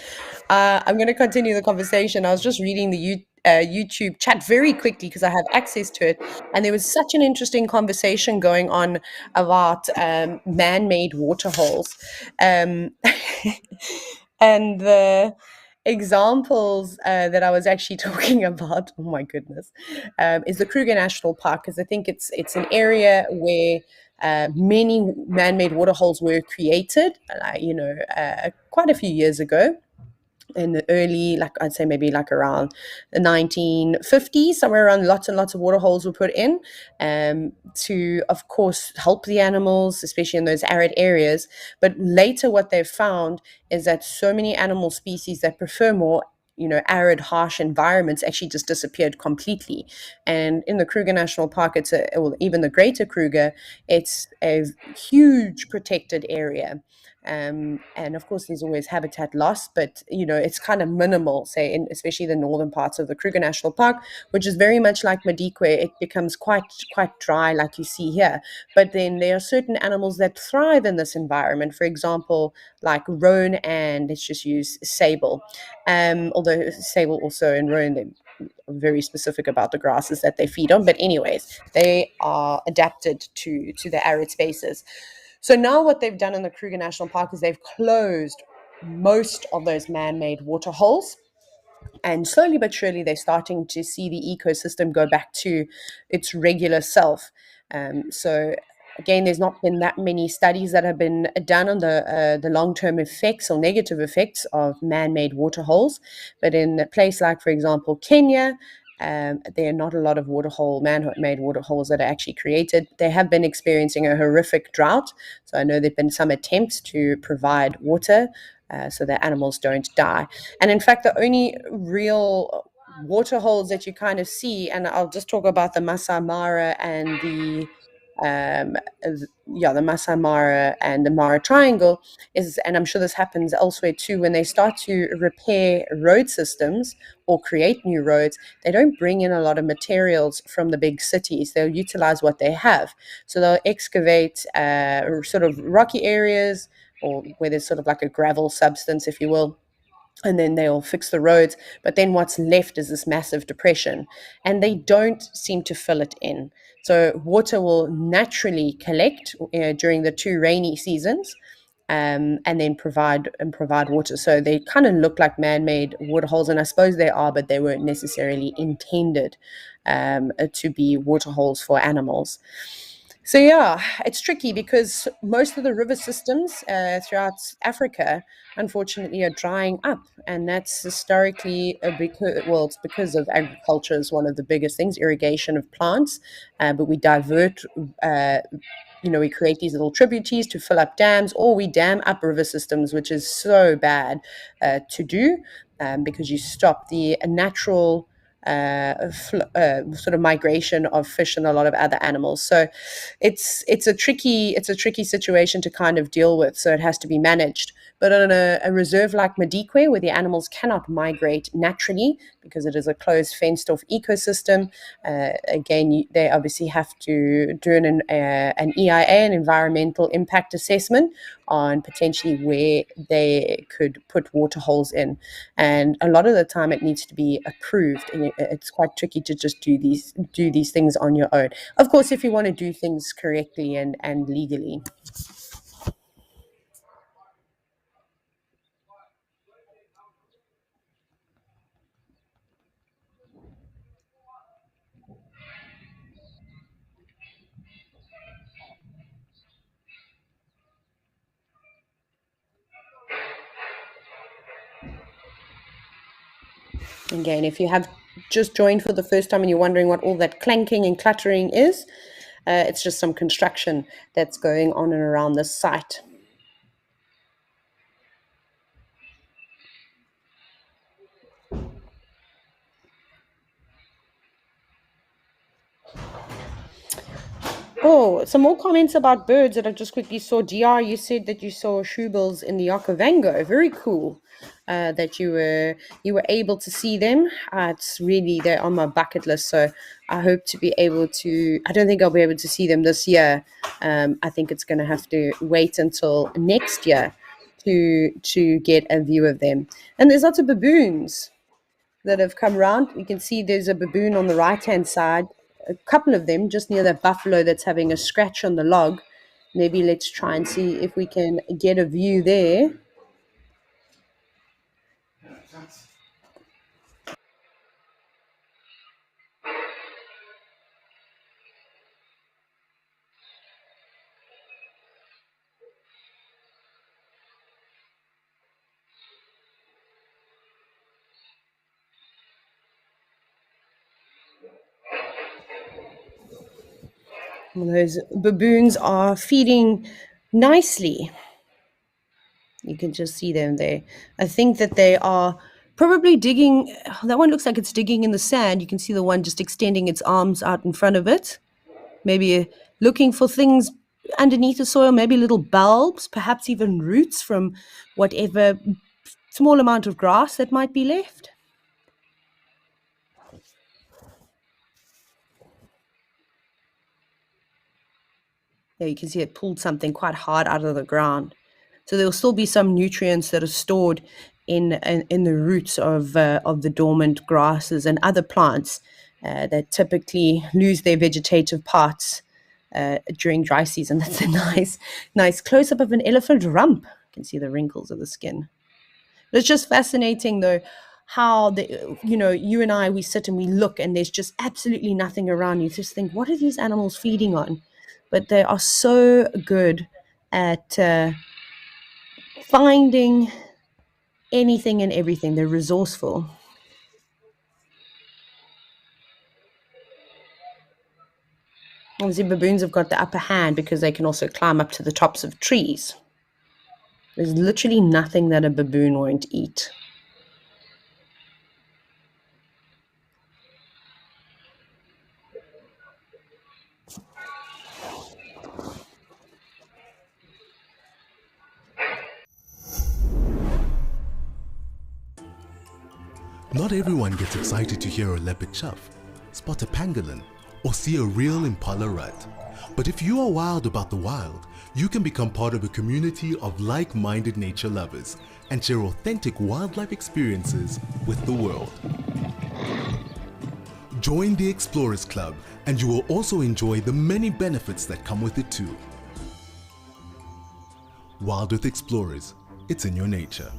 I'm going to continue the conversation. I was just reading the YouTube chat very quickly because I have access to it. And there was such an interesting conversation going on about man made water holes. Um, and the examples that I was actually talking about, oh my goodness, is the Kruger National Park, because I think it's an area where many man-made water holes were created, quite a few years ago in the early, like I'd say maybe like around the 1950s, somewhere around, lots and lots of water holes were put in to, of course, help the animals, especially in those arid areas. But later, what they've found is that so many animal species that prefer more arid, harsh environments actually just disappeared completely. And in the Kruger National Park, well, even the Greater Kruger, it's a huge protected area. And of course, there's always habitat loss, but it's kind of minimal, say, in especially the northern parts of the Kruger National Park, which is very much like Madikwe. It becomes quite dry, like you see here. But then there are certain animals that thrive in this environment. For example, like roan and let's just use sable. Although sable also and roan, they very specific about the grasses that they feed on. But anyways, they are adapted to the arid spaces. So now what they've done in the Kruger National Park is they've closed most of those man-made water holes. And slowly but surely, they're starting to see the ecosystem go back to its regular self. So again, there's not been that many studies that have been done on the long-term effects or negative effects of man-made water holes. But in a place like, for example, Kenya, there are not a lot of man-made water holes that are actually created. They have been experiencing a horrific drought. So I know there've been some attempts to provide water so that animals don't die. And in fact, the only real water holes that you kind of see, and I'll just talk about the Masai Mara and um, the Masai Mara and the Mara Triangle is, and I'm sure this happens elsewhere too, when they start to repair road systems or create new roads, they don't bring in a lot of materials from the big cities. They'll utilize what they have. So they'll excavate sort of rocky areas or where there's sort of like a gravel substance, if you will, and then they'll fix the roads. But then what's left is this massive depression, and they don't seem to fill it in. So water will naturally collect during the two rainy seasons, and then provide water. So they kind of look like man-made water holes, and I suppose they are, but they weren't necessarily intended to be water holes for animals. So yeah, it's tricky because most of the river systems throughout Africa, unfortunately, are drying up, and that's historically it's because of agriculture is one of the biggest things, irrigation of plants, but we divert. We create these little tributaries to fill up dams, or we dam up river systems, which is so bad to do because you stop the natural sort of migration of fish and a lot of other animals. So it's a tricky situation to kind of deal with. So it has to be managed. But on a reserve like Madikwe, where the animals cannot migrate naturally because it is a closed, fenced-off ecosystem, again, they obviously have to do an EIA, an environmental impact assessment, on potentially where they could put water holes in. And a lot of the time, it needs to be approved, and it's quite tricky to just do these things on your own. Of course, if you want to do things correctly and legally. Again, if you have just joined for the first time and you're wondering what all that clanking and cluttering is, it's just some construction that's going on and around this site. Oh, some more comments about birds that I just quickly saw. DR, you said that you saw shoebills in the Okavango. Very cool. That you were able to see them. It's really they're on my bucket list. So I hope to be able to. I don't think I'll be able to see them this year. I think it's going to have to wait until next year to get a view of them. And there's lots of baboons that have come around. You can see there's a baboon on the right-hand side, a couple of them just near that buffalo that's having a scratch on the log. Maybe let's try and see if we can get a view there. Those baboons are feeding nicely. You can just see them there. I think that they are probably digging. That one looks like it's digging in the sand. You can see the one just extending its arms out in front of it. Maybe looking for things underneath the soil, maybe little bulbs, perhaps even roots from whatever small amount of grass that might be left. There you can see it pulled something quite hard out of the ground. So there will still be some nutrients that are stored in the roots of the dormant grasses and other plants that typically lose their vegetative parts during dry season. That's a nice close up of an elephant rump. You can see the wrinkles of the skin. It's just fascinating though how you and I, we sit and we look and there's just absolutely nothing around. You just think, what are these animals feeding on? But they are so good at finding anything and everything. They're resourceful. Obviously, baboons have got the upper hand because they can also climb up to the tops of trees. There's literally nothing that a baboon won't eat. Not everyone gets excited to hear a leopard chuff, spot a pangolin, or see a real impala rut. But if you are wild about the wild, you can become part of a community of like-minded nature lovers and share authentic wildlife experiences with the world. Join the Explorers Club and you will also enjoy the many benefits that come with it too. WildEarth Explorers, it's in your nature.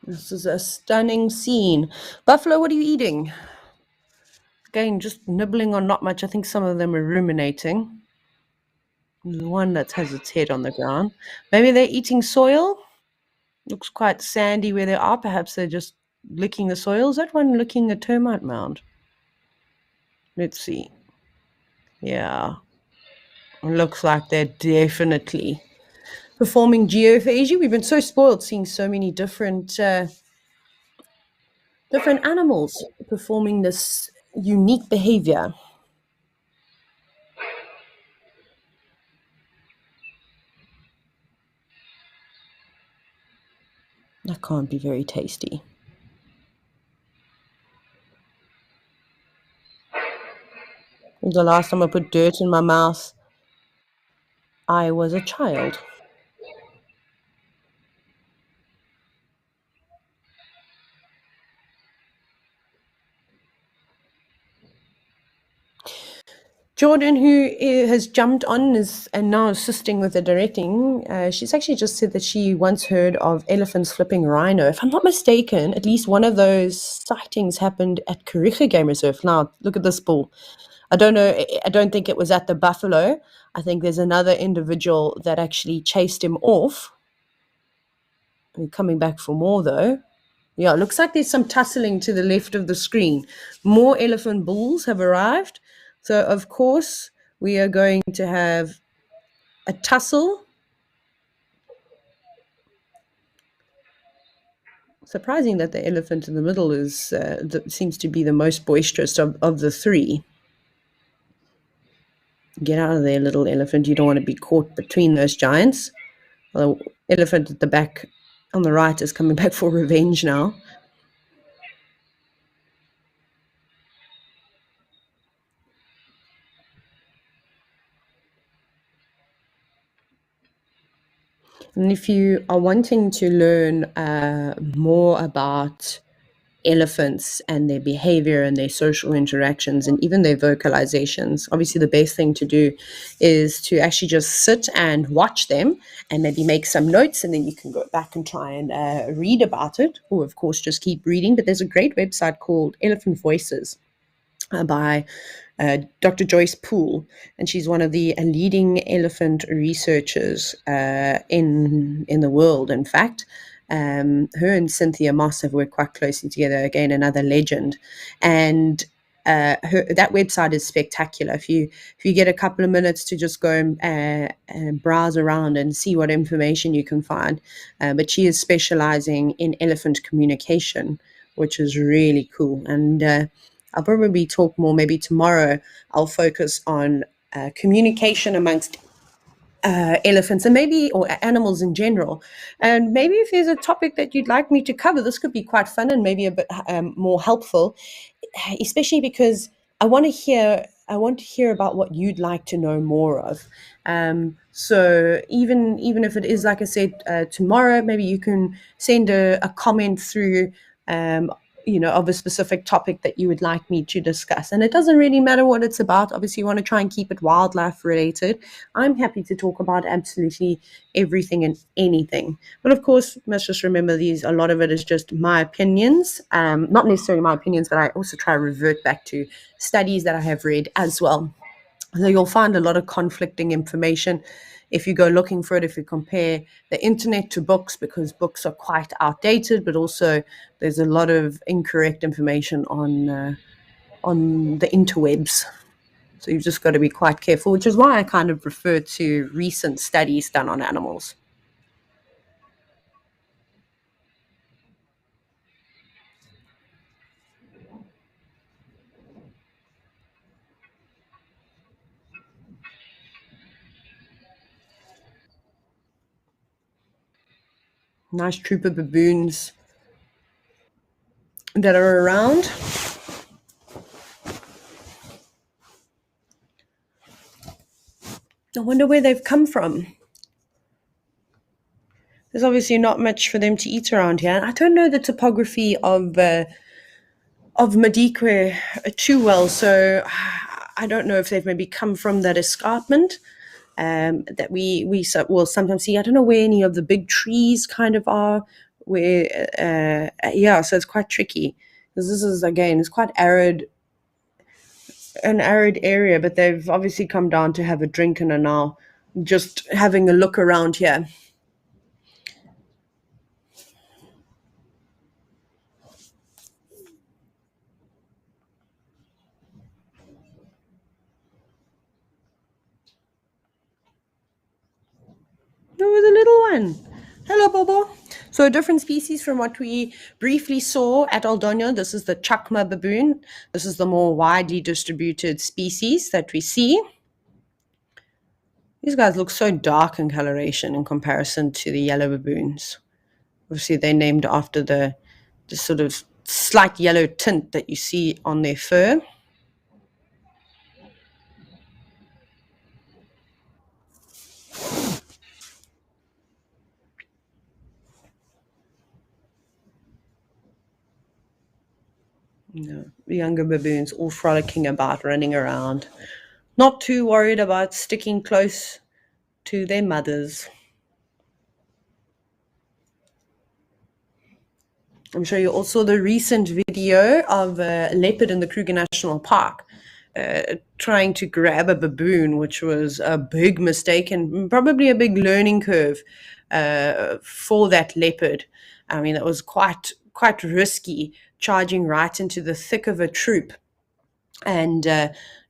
This is a stunning scene. Buffalo, what are you eating? Again, just nibbling on not much. I think some of them are ruminating. There's one that has its head on the ground. Maybe they're eating soil. Looks quite sandy where they are. Perhaps they're just licking the soil. Is that one licking a termite mound? Let's see. Yeah. Looks like they're definitely performing geophagy. We've been so spoiled seeing so many different animals performing this unique behavior. That can't be very tasty. The last time I put dirt in my mouth, I was a child. Jordan, who has jumped on and now assisting with the directing, she's actually just said that she once heard of elephants flipping rhino. If I'm not mistaken, at least one of those sightings happened at Kariga Game Reserve. Now, look at this bull. I don't know. I don't think it was at the buffalo. I think there's another individual that actually chased him off. And coming back for more, though. Yeah, it looks like there's some tussling to the left of the screen. More elephant bulls have arrived. So, of course, we are going to have a tussle. Surprising that the elephant in the middle seems to be the most boisterous of the three. Get out of there, little elephant. You don't want to be caught between those giants. The elephant at the back on the right is coming back for revenge now. And if you are wanting to learn more about elephants and their behavior and their social interactions and even their vocalizations, obviously the best thing to do is to actually just sit and watch them and maybe make some notes, and then you can go back and try and read about it, or of course just keep reading. But there's a great website called Elephant Voices by Dr. Joyce Poole, and she's one of the leading elephant researchers in the world. In fact, her and Cynthia Moss have worked quite closely together. Again, another legend, and that website is spectacular. If you get a couple of minutes to just go and browse around and see what information you can find, but she is specializing in elephant communication, which is really cool. And I'll probably talk more maybe tomorrow. I'll focus on communication amongst elephants and maybe or animals in general. And maybe if there's a topic that you'd like me to cover, this could be quite fun and maybe a bit more helpful, especially because I want to hear about what you'd like to know more of. So even if it is, like I said, tomorrow, maybe you can send a comment through of a specific topic that you would like me to discuss. And it doesn't really matter what it's about. Obviously, you want to try and keep it wildlife related. I'm happy to talk about absolutely everything and anything. But of course, you must just remember a lot of it is just my opinions. Not necessarily my opinions, but I also try to revert back to studies that I have read as well. So you'll find a lot of conflicting information if you go looking for it, if you compare the internet to books, because books are quite outdated, but also there's a lot of incorrect information on the interwebs. So you've just got to be quite careful, which is why I kind of refer to recent studies done on animals. Nice troop of baboons that are around. I wonder where they've come from. There's obviously not much for them to eat around here. I don't know the topography of Madikwe too well, so I don't know if they've maybe come from that escarpment that we will sometimes see. I don't know where any of the big trees kind of are where yeah, so it's quite tricky because this is, again, it's quite arid, an arid area, but they've obviously come down to have a drink and are now just having a look around here. There was a little one. Hello, Bobo. So a different species from what we briefly saw at Aldonio. This is the Chakma baboon. This is the more widely distributed species that we see. These guys look so dark in coloration in comparison to the yellow baboons. Obviously, they're named after the sort of slight yellow tint that you see on their fur. The younger baboons all frolicking about, running around, not too worried about sticking close to their mothers. I'm sure you all saw the recent video of a leopard in the Kruger National Park trying to grab a baboon, which was a big mistake and probably a big learning curve for that leopard. I mean, that was quite risky, charging right into the thick of a troop and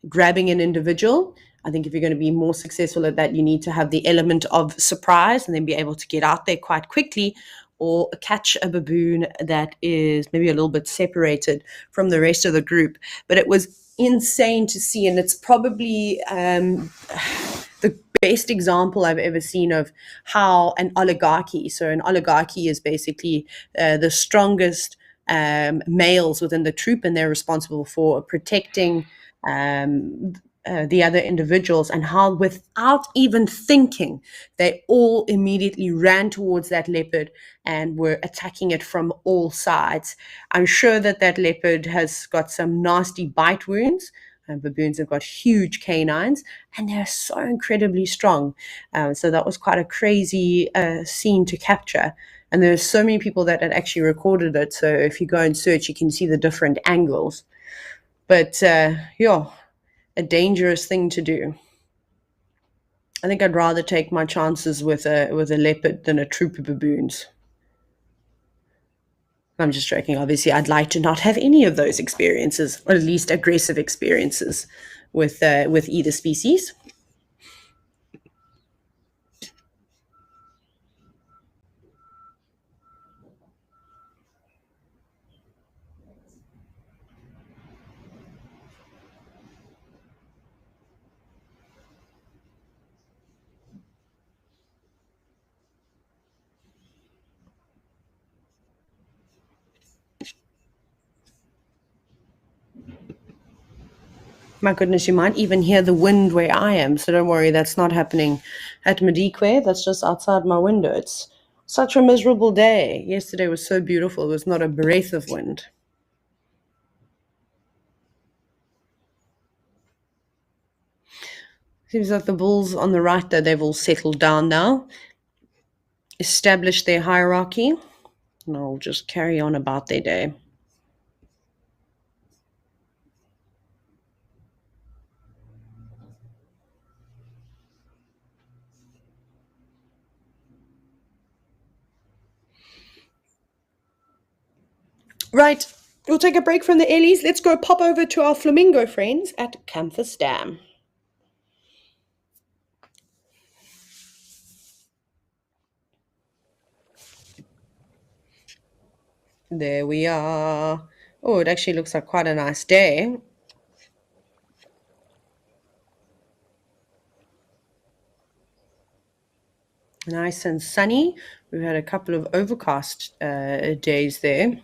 grabbing an individual. I think if you're going to be more successful at that, you need to have the element of surprise and then be able to get out there quite quickly, or catch a baboon that is maybe a little bit separated from the rest of the group. But it was insane to see, and it's probably the best example I've ever seen of how an oligarchy, so an oligarchy is basically the strongest males within the troop, and they're responsible for protecting the other individuals, and how without even thinking, they all immediately ran towards that leopard and were attacking it from all sides. I'm sure that that leopard has got some nasty bite wounds. Baboons have got huge canines, and they're so incredibly strong. So that was quite a crazy scene to capture. And there's so many people that had actually recorded it. So if you go and search, you can see the different angles. But yeah, a dangerous thing to do. I think I'd rather take my chances with a leopard than a troop of baboons. I'm just joking. Obviously, I'd like to not have any of those experiences, or at least aggressive experiences with either species. My goodness, you might even hear the wind where I am, so don't worry, that's not happening at Madikwe. That's just outside my window. It's such a miserable day. Yesterday was so beautiful. There was not a breath of wind. Seems like the bulls on the right there, they've all settled down now, established their hierarchy, and they'll just carry on about their day. Right, we'll take a break from the Ellies. Let's go pop over to our flamingo friends at Campus Dam. There we are. Oh, it actually looks like quite a nice day. Nice and sunny. We've had a couple of overcast days there.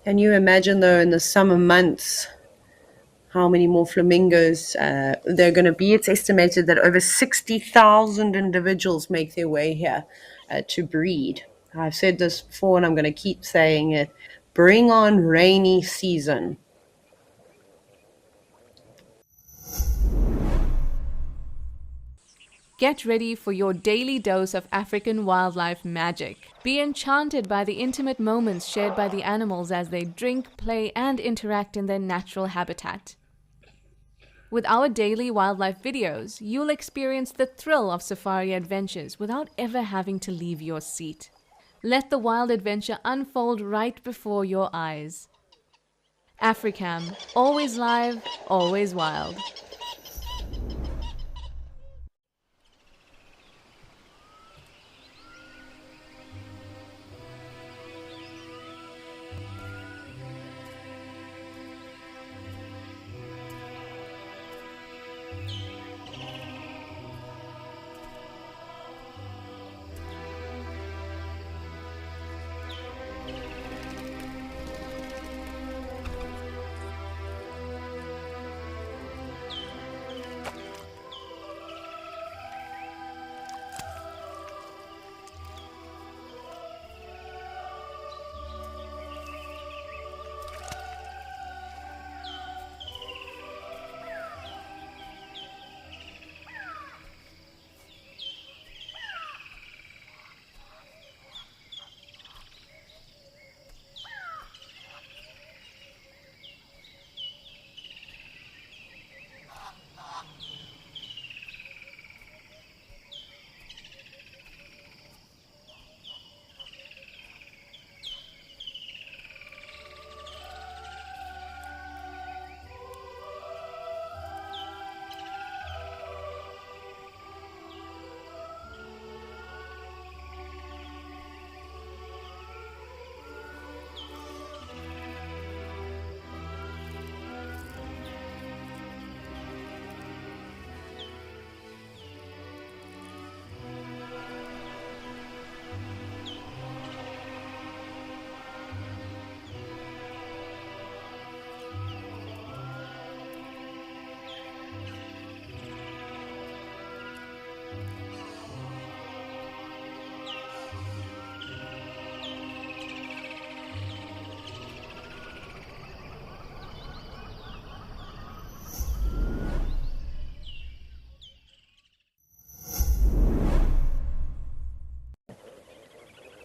Can you imagine, though, in the summer months, how many more flamingos there are going to be? It's estimated that over 60,000 individuals make their way here to breed. I've said this before, and I'm going to keep saying it. Bring on rainy season. Get ready for your daily dose of African wildlife magic. Be enchanted by the intimate moments shared by the animals as they drink, play, and interact in their natural habitat. With our daily wildlife videos, you'll experience the thrill of safari adventures without ever having to leave your seat. Let the wild adventure unfold right before your eyes. Africam, always live, always wild.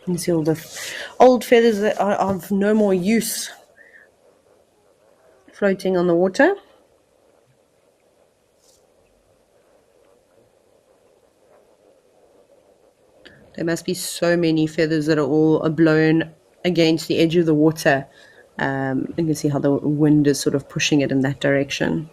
You see all the old feathers that are of no more use floating on the water. There must be so many feathers that are all blown against the edge of the water. You can see how the wind is sort of pushing it in that direction.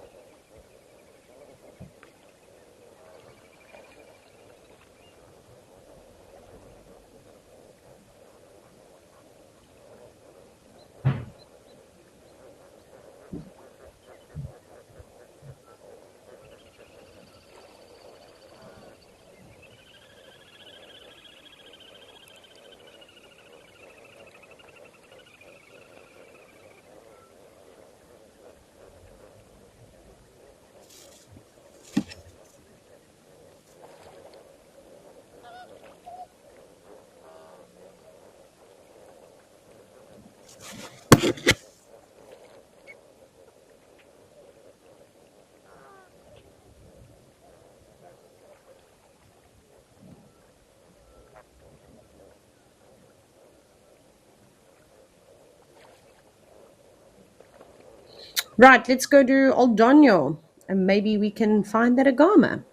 Right, let's go to Old Donyo, and maybe we can find that agama.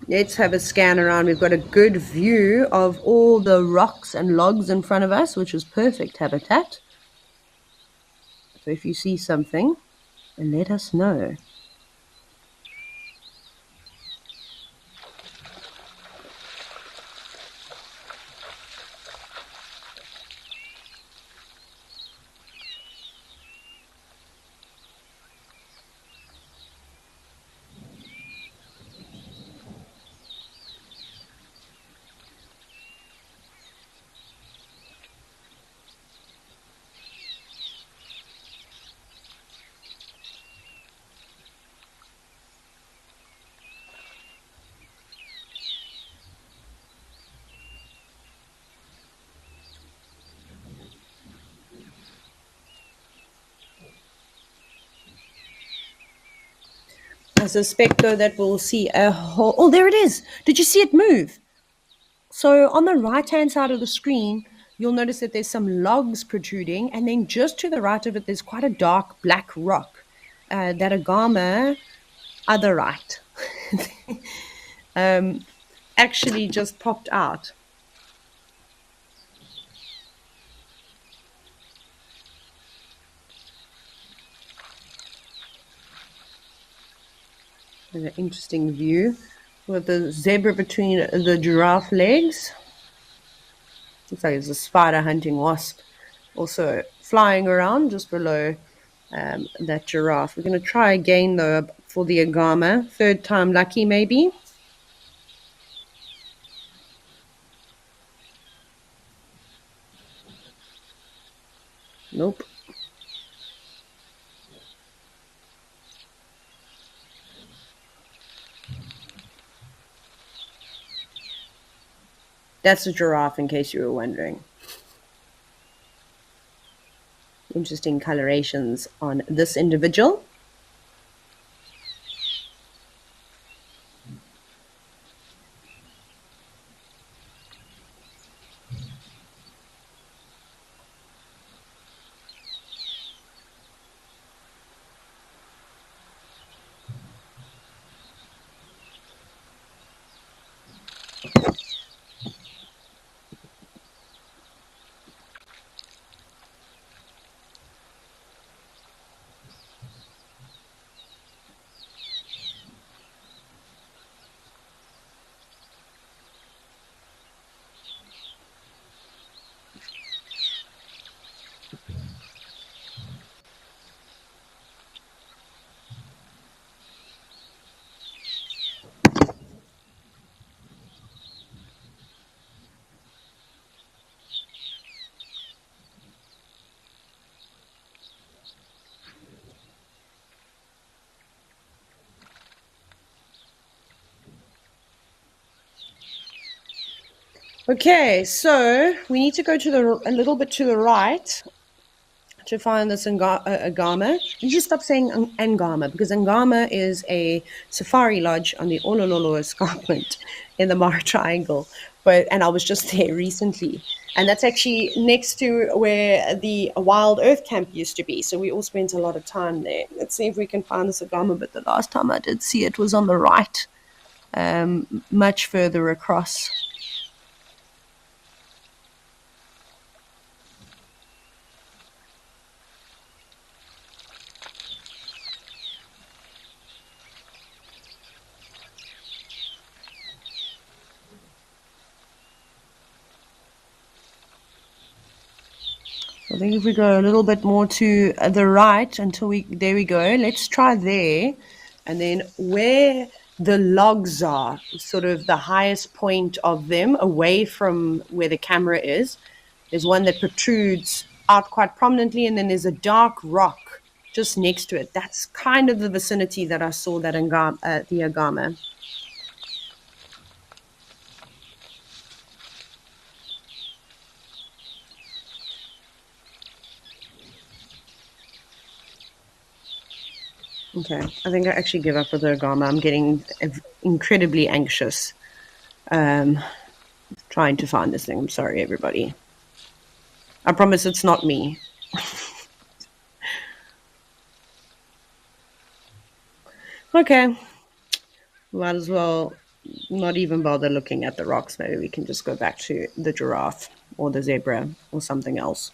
Let's have a scan around. We've got a good view of all the rocks and logs in front of us, which is perfect habitat. So if you see something, let us know. I suspect, though, that we'll see a whole... Oh, there it is. Did you see it move? So on the right-hand side of the screen, you'll notice that there's some logs protruding, and then just to the right of it, there's quite a dark black rock. That agama, other right, actually just popped out. An interesting view with the zebra between the giraffe legs. Looks like it's a spider hunting wasp also flying around just below that giraffe. We're going to try again, though, for the agama. Third time lucky, maybe. Nope. That's a giraffe, in case you were wondering. Interesting colorations on this individual. Okay, so we need to go to a little bit to the right to find this Ngama. You just stop saying Ngama, because Ngama is a safari lodge on the Olololo escarpment in the Mara Triangle. And I was just there recently. And that's actually next to where the WildEarth camp used to be. So we all spent a lot of time there. Let's see if we can find this Ngama. But the last time I did see it was on the right, much further across. I think if we go a little bit more to the right there we go. Let's try there. And then where the logs are, sort of the highest point of them, away from where the camera is, there's one that protrudes out quite prominently, and then there's a dark rock just next to it. That's kind of the vicinity that I saw that the agama. Okay, I think I actually give up with the agama. I'm getting incredibly anxious trying to find this thing. I'm sorry, everybody. I promise it's not me. Okay, might as well not even bother looking at the rocks. Maybe we can just go back to the giraffe or the zebra or something else.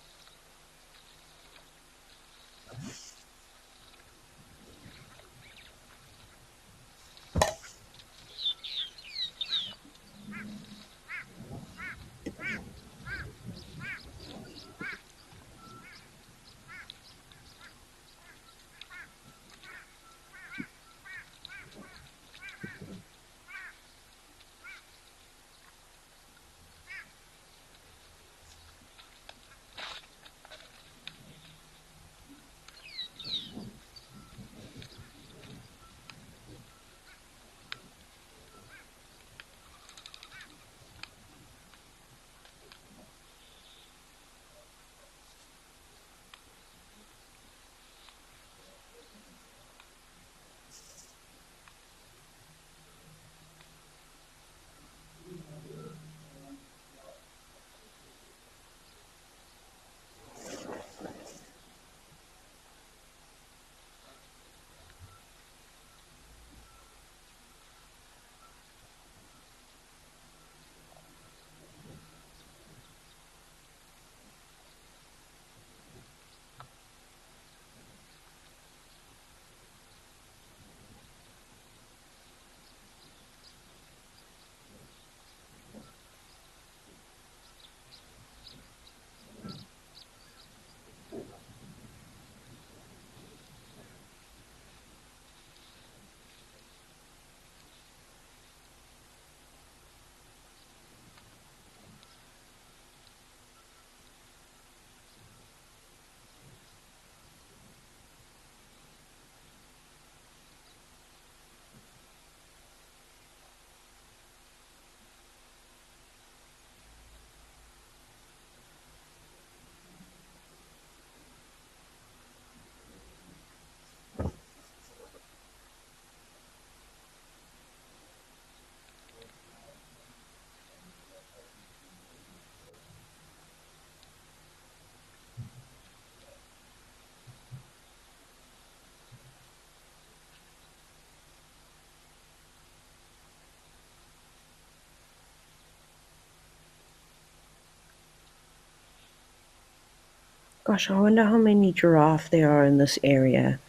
Gosh, I wonder how many giraffe there are in this area.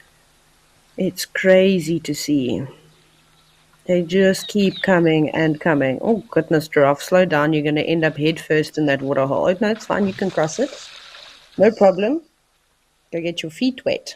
It's crazy to see. They just keep coming and coming. Oh, goodness, giraffe, slow down. You're going to end up head first in that water hole. No, it's fine. You can cross it. No problem. Go get your feet wet.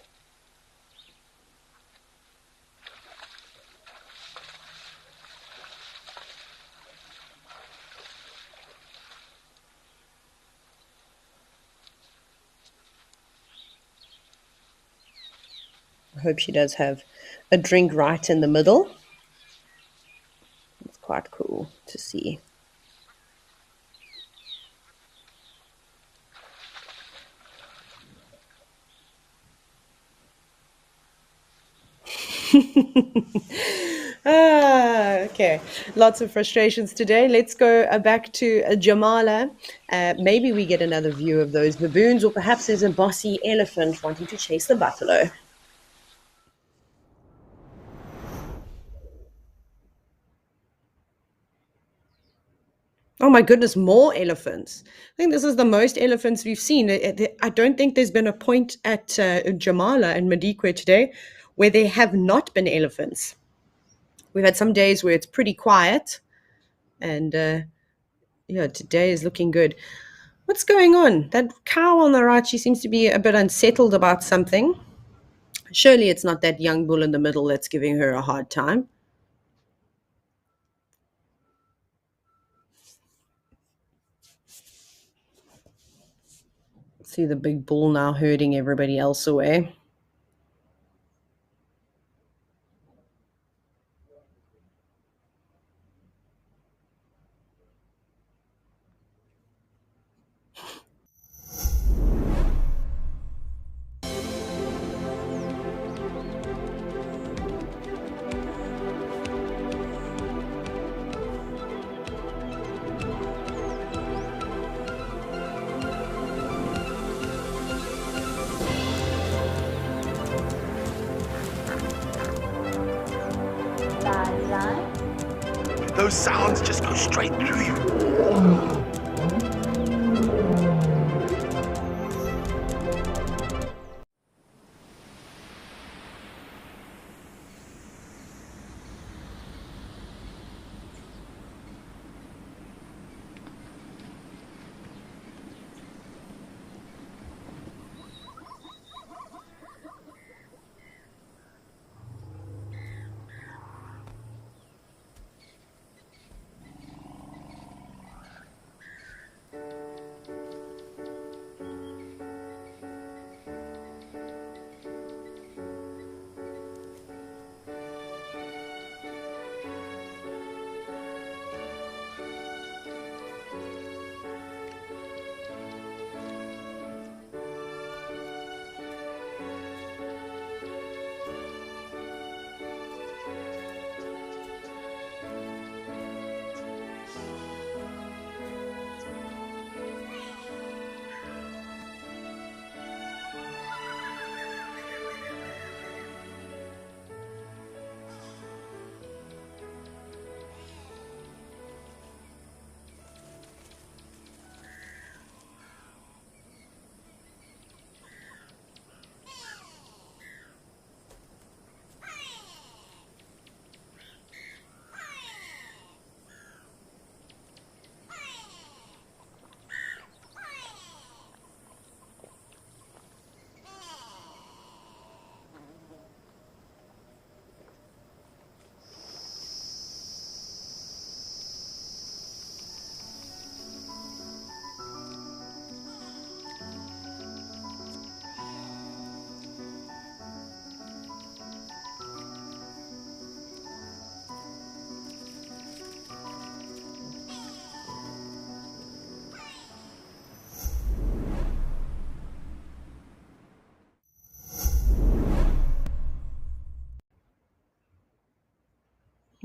I hope she does have a drink right in the middle. It's quite cool to see. Okay. Lots of frustrations today. Let's go back to Jamala. Maybe we get another view of those baboons, or perhaps there's a bossy elephant wanting to chase the buffalo. Oh my goodness, more elephants. I think this is the most elephants we've seen. I don't think there's been a point at Jamala and Madikwe today where there have not been elephants. We've had some days where it's pretty quiet, and yeah, today is looking good. What's going on? That cow on the right, she seems to be a bit unsettled about something. Surely it's not that young bull in the middle that's giving her a hard time. See the big bull now herding everybody else away. Those sounds just go straight through you.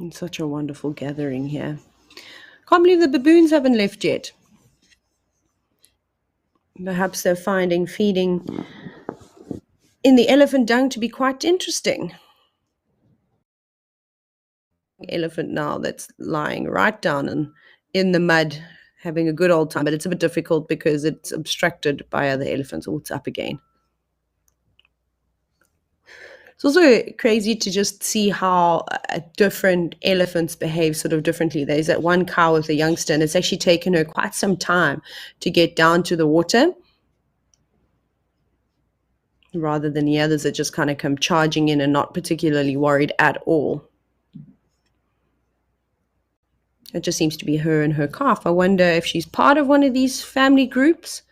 It's such a wonderful gathering here. Can't believe the baboons haven't left yet. Perhaps they're finding feeding in the elephant dung to be quite interesting. Elephant now that's lying right down in the mud, having a good old time, but it's a bit difficult because it's obstructed by other elephants. Oh, it's up again. It's also crazy to just see how different elephants behave sort of differently. There's that one cow with a youngster, and it's actually taken her quite some time to get down to the water, rather than the others that just kind of come charging in and not particularly worried at all. It just seems to be her and her calf. I wonder if she's part of one of these family groups,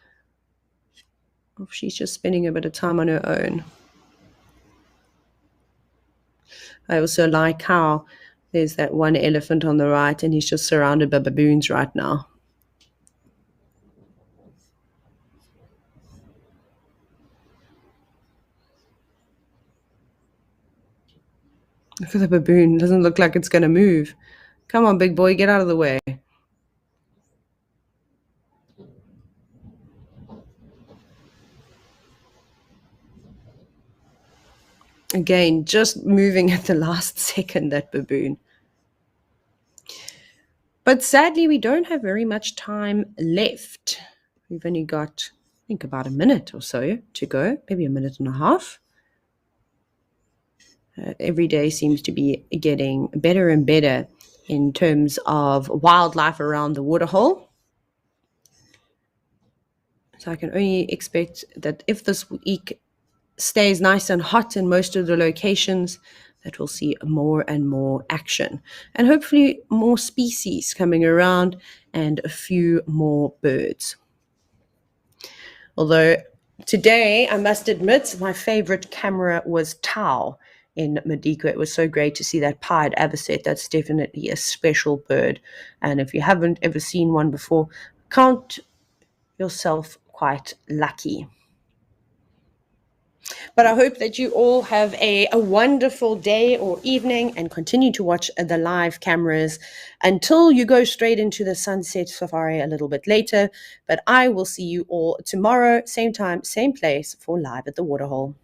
or if she's just spending a bit of time on her own. I also like how there's that one elephant on the right, and he's just surrounded by baboons right now. Look at the baboon. It doesn't look like it's going to move. Come on, big boy, get out of the way. Again, just moving at the last second, that baboon. But sadly, we don't have very much time left. We've only got, I think, about a minute or so to go, maybe a minute and a half. Every day seems to be getting better and better in terms of wildlife around the Waterhole. So I can only expect that if this week stays nice and hot in most of the locations, that we'll see more and more action, and hopefully more species coming around and a few more birds. Although today, I must admit, my favorite camera was Tau in Madika. It was so great to see that pied avocet. That's definitely a special bird, and if you haven't ever seen one before, count yourself quite lucky. But I hope that you all have a wonderful day or evening, and continue to watch the live cameras until you go straight into the sunset safari a little bit later. But I will see you all tomorrow, same time, same place, for Live at the Waterhole.